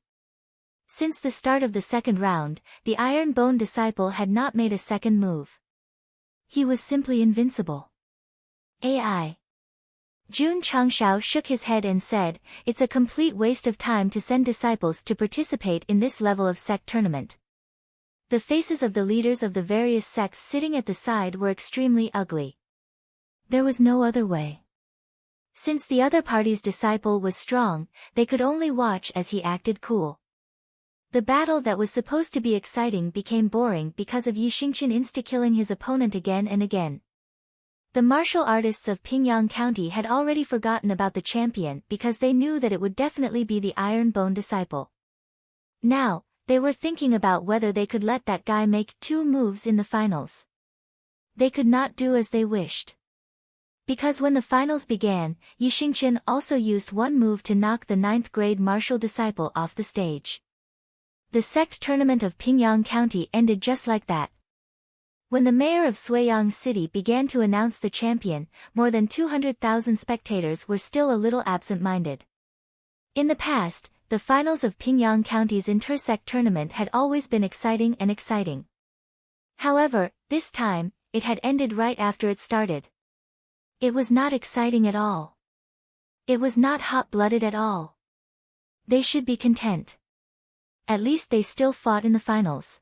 Since the start of the second round, the Iron Bone disciple had not made a second move. He was simply invincible. AI. Jun Changshao shook his head and said, "It's a complete waste of time to send disciples to participate in this level of sect tournament." The faces of the leaders of the various sects sitting at the side were extremely ugly. There was no other way. Since the other party's disciple was strong, they could only watch as he acted cool. The battle that was supposed to be exciting became boring because of Yi Xingqian insta-killing his opponent again and again. The martial artists of Pingyang County had already forgotten about the champion because they knew that it would definitely be the Iron Bone disciple. Now, they were thinking about whether they could let that guy make 2 moves in the finals. They could not do as they wished. Because when the finals began, Yi Xingqian also used 1 move to knock the 9th grade martial disciple off the stage. The sect tournament of Pingyang County ended just like that. When the mayor of Suiyang City began to announce the champion, more than 200,000 spectators were still a little absent-minded. In the past, the finals of Pingyang County's intersect tournament had always been exciting. However, this time, it had ended right after it started. It was not exciting at all. It was not hot-blooded at all. They should be content. At least they still fought in the finals.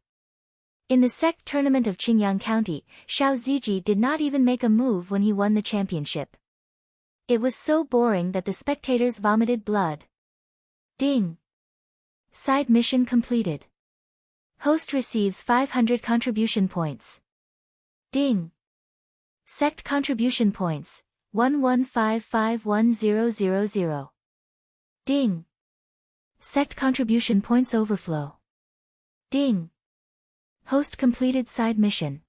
In the sect tournament of Qingyang County, Xiao Ziji did not even make a move when he won the championship. It was so boring that the spectators vomited blood. Ding! Side mission completed. Host receives 500 contribution points. Ding! Sect contribution points, 11551000. Ding! Sect contribution points overflow. Ding! Host completed side mission.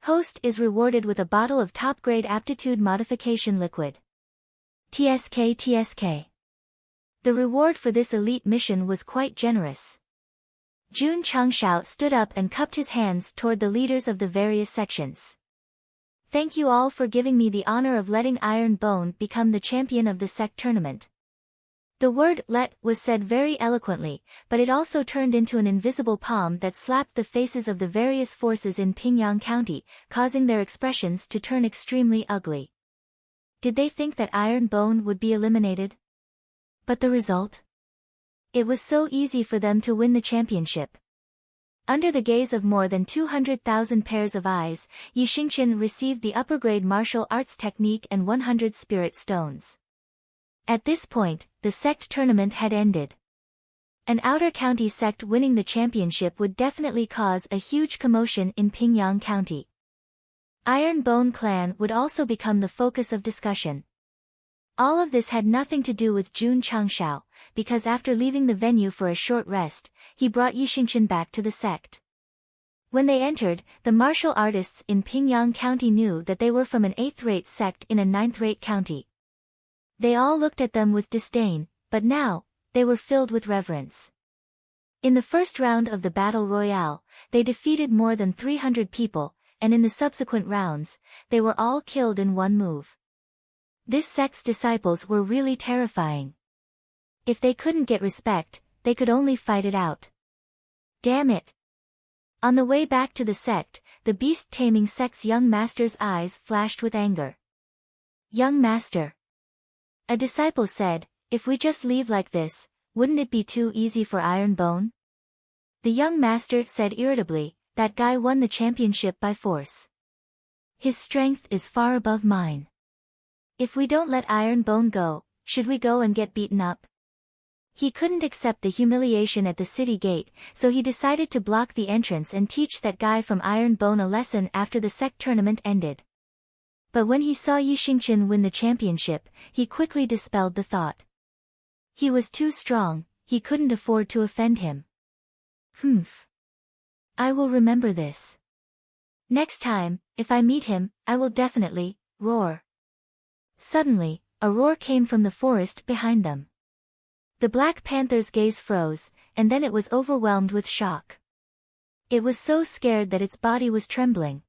Host is rewarded with a bottle of top-grade aptitude modification liquid. TSK. The reward for this elite mission was quite generous. Jun Changshao stood up and cupped his hands toward the leaders of the various sections. Thank you all for giving me the honor of letting Iron Bone become the champion of the sect tournament. The word "let" was said very eloquently, but it also turned into an invisible palm that slapped the faces of the various forces in Pingyang County, causing their expressions to turn extremely ugly. Did they think that Iron Bone would be eliminated? But the result? It was so easy for them to win the championship. Under the gaze of more than 200,000 pairs of eyes, Yi Xingqian received the upper-grade martial arts technique and 100 spirit stones. At this point, the sect tournament had ended. An outer county sect winning the championship would definitely cause a huge commotion in Pingyang County. Iron Bone Clan would also become the focus of discussion. All of this had nothing to do with Jun Changxiao, because after leaving the venue for a short rest, he brought Yixingchen back to the sect. When they entered, the martial artists in Pingyang County knew that they were from an 8th-rate sect in a 9th-rate county. They all looked at them with disdain, but now, they were filled with reverence. In the first round of the Battle Royale, they defeated more than 300 people, and in the subsequent rounds, they were all killed in one move. This sect's disciples were really terrifying. If they couldn't get respect, they could only fight it out. Damn it! On the way back to the sect, the beast-taming sect's young master's eyes flashed with anger. Young master. A disciple said, if we just leave like this, wouldn't it be too easy for Iron Bone? The young master said irritably, that guy won the championship by force. His strength is far above mine. If we don't let Iron Bone go, should we go and get beaten up? He couldn't accept the humiliation at the city gate, so he decided to block the entrance and teach that guy from Iron Bone a lesson after the sect tournament ended. But when he saw Yixingchen win the championship, he quickly dispelled the thought. He was too strong, he couldn't afford to offend him. Humph. I will remember this. Next time, if I meet him, I will definitely roar. Suddenly, a roar came from the forest behind them. The Black Panther's gaze froze, and then it was overwhelmed with shock. It was so scared that its body was trembling.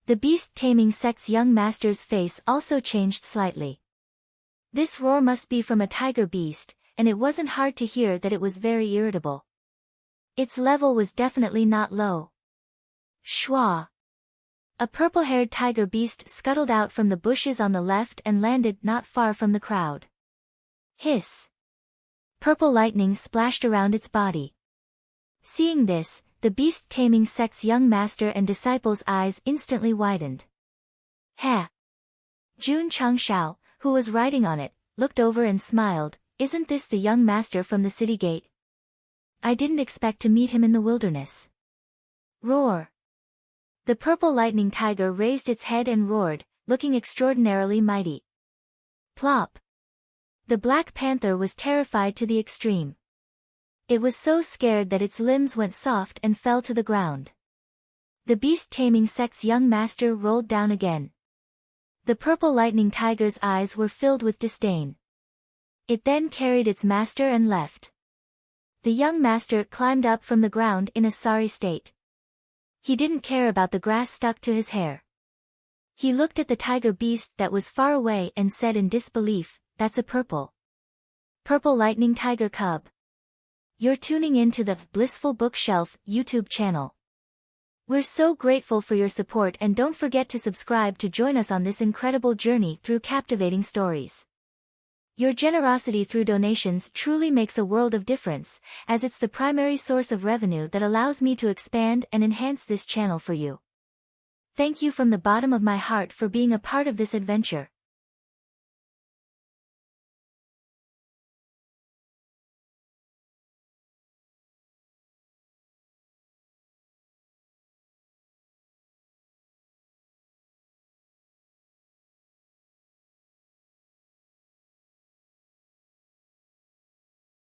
The beast-taming sect's young master's face also changed slightly. This roar must be from a tiger beast, and it wasn't hard to hear that it was very irritable. Its level was definitely not low. Shwa! A purple-haired tiger beast scuttled out from the bushes on the left and landed not far from the crowd. Hiss! Purple lightning splashed around its body. Seeing this, the beast-taming sect's young master and disciples' eyes instantly widened. Ha! Jun Changxiao, who was riding on it, looked over and smiled, isn't this the young master from the city gate? I didn't expect to meet him in the wilderness. Roar! The purple lightning tiger raised its head and roared, looking extraordinarily mighty. Plop! The Black Panther was terrified to the extreme. It was so scared that its limbs went soft and fell to the ground. The beast-taming sect's young master rolled down again. The purple lightning tiger's eyes were filled with disdain. It then carried its master and left. The young master climbed up from the ground in a sorry state. He didn't care about the grass stuck to his hair. He looked at the tiger beast that was far away and said in disbelief, that's a purple lightning tiger cub. You're tuning in to the Blissful Bookshelf YouTube channel. We're so grateful for your support, and don't forget to subscribe to join us on this incredible journey through captivating stories. Your generosity through donations truly makes a world of difference, as it's the primary source of revenue that allows me to expand and enhance this channel for you. Thank you from the bottom of my heart for being a part of this adventure.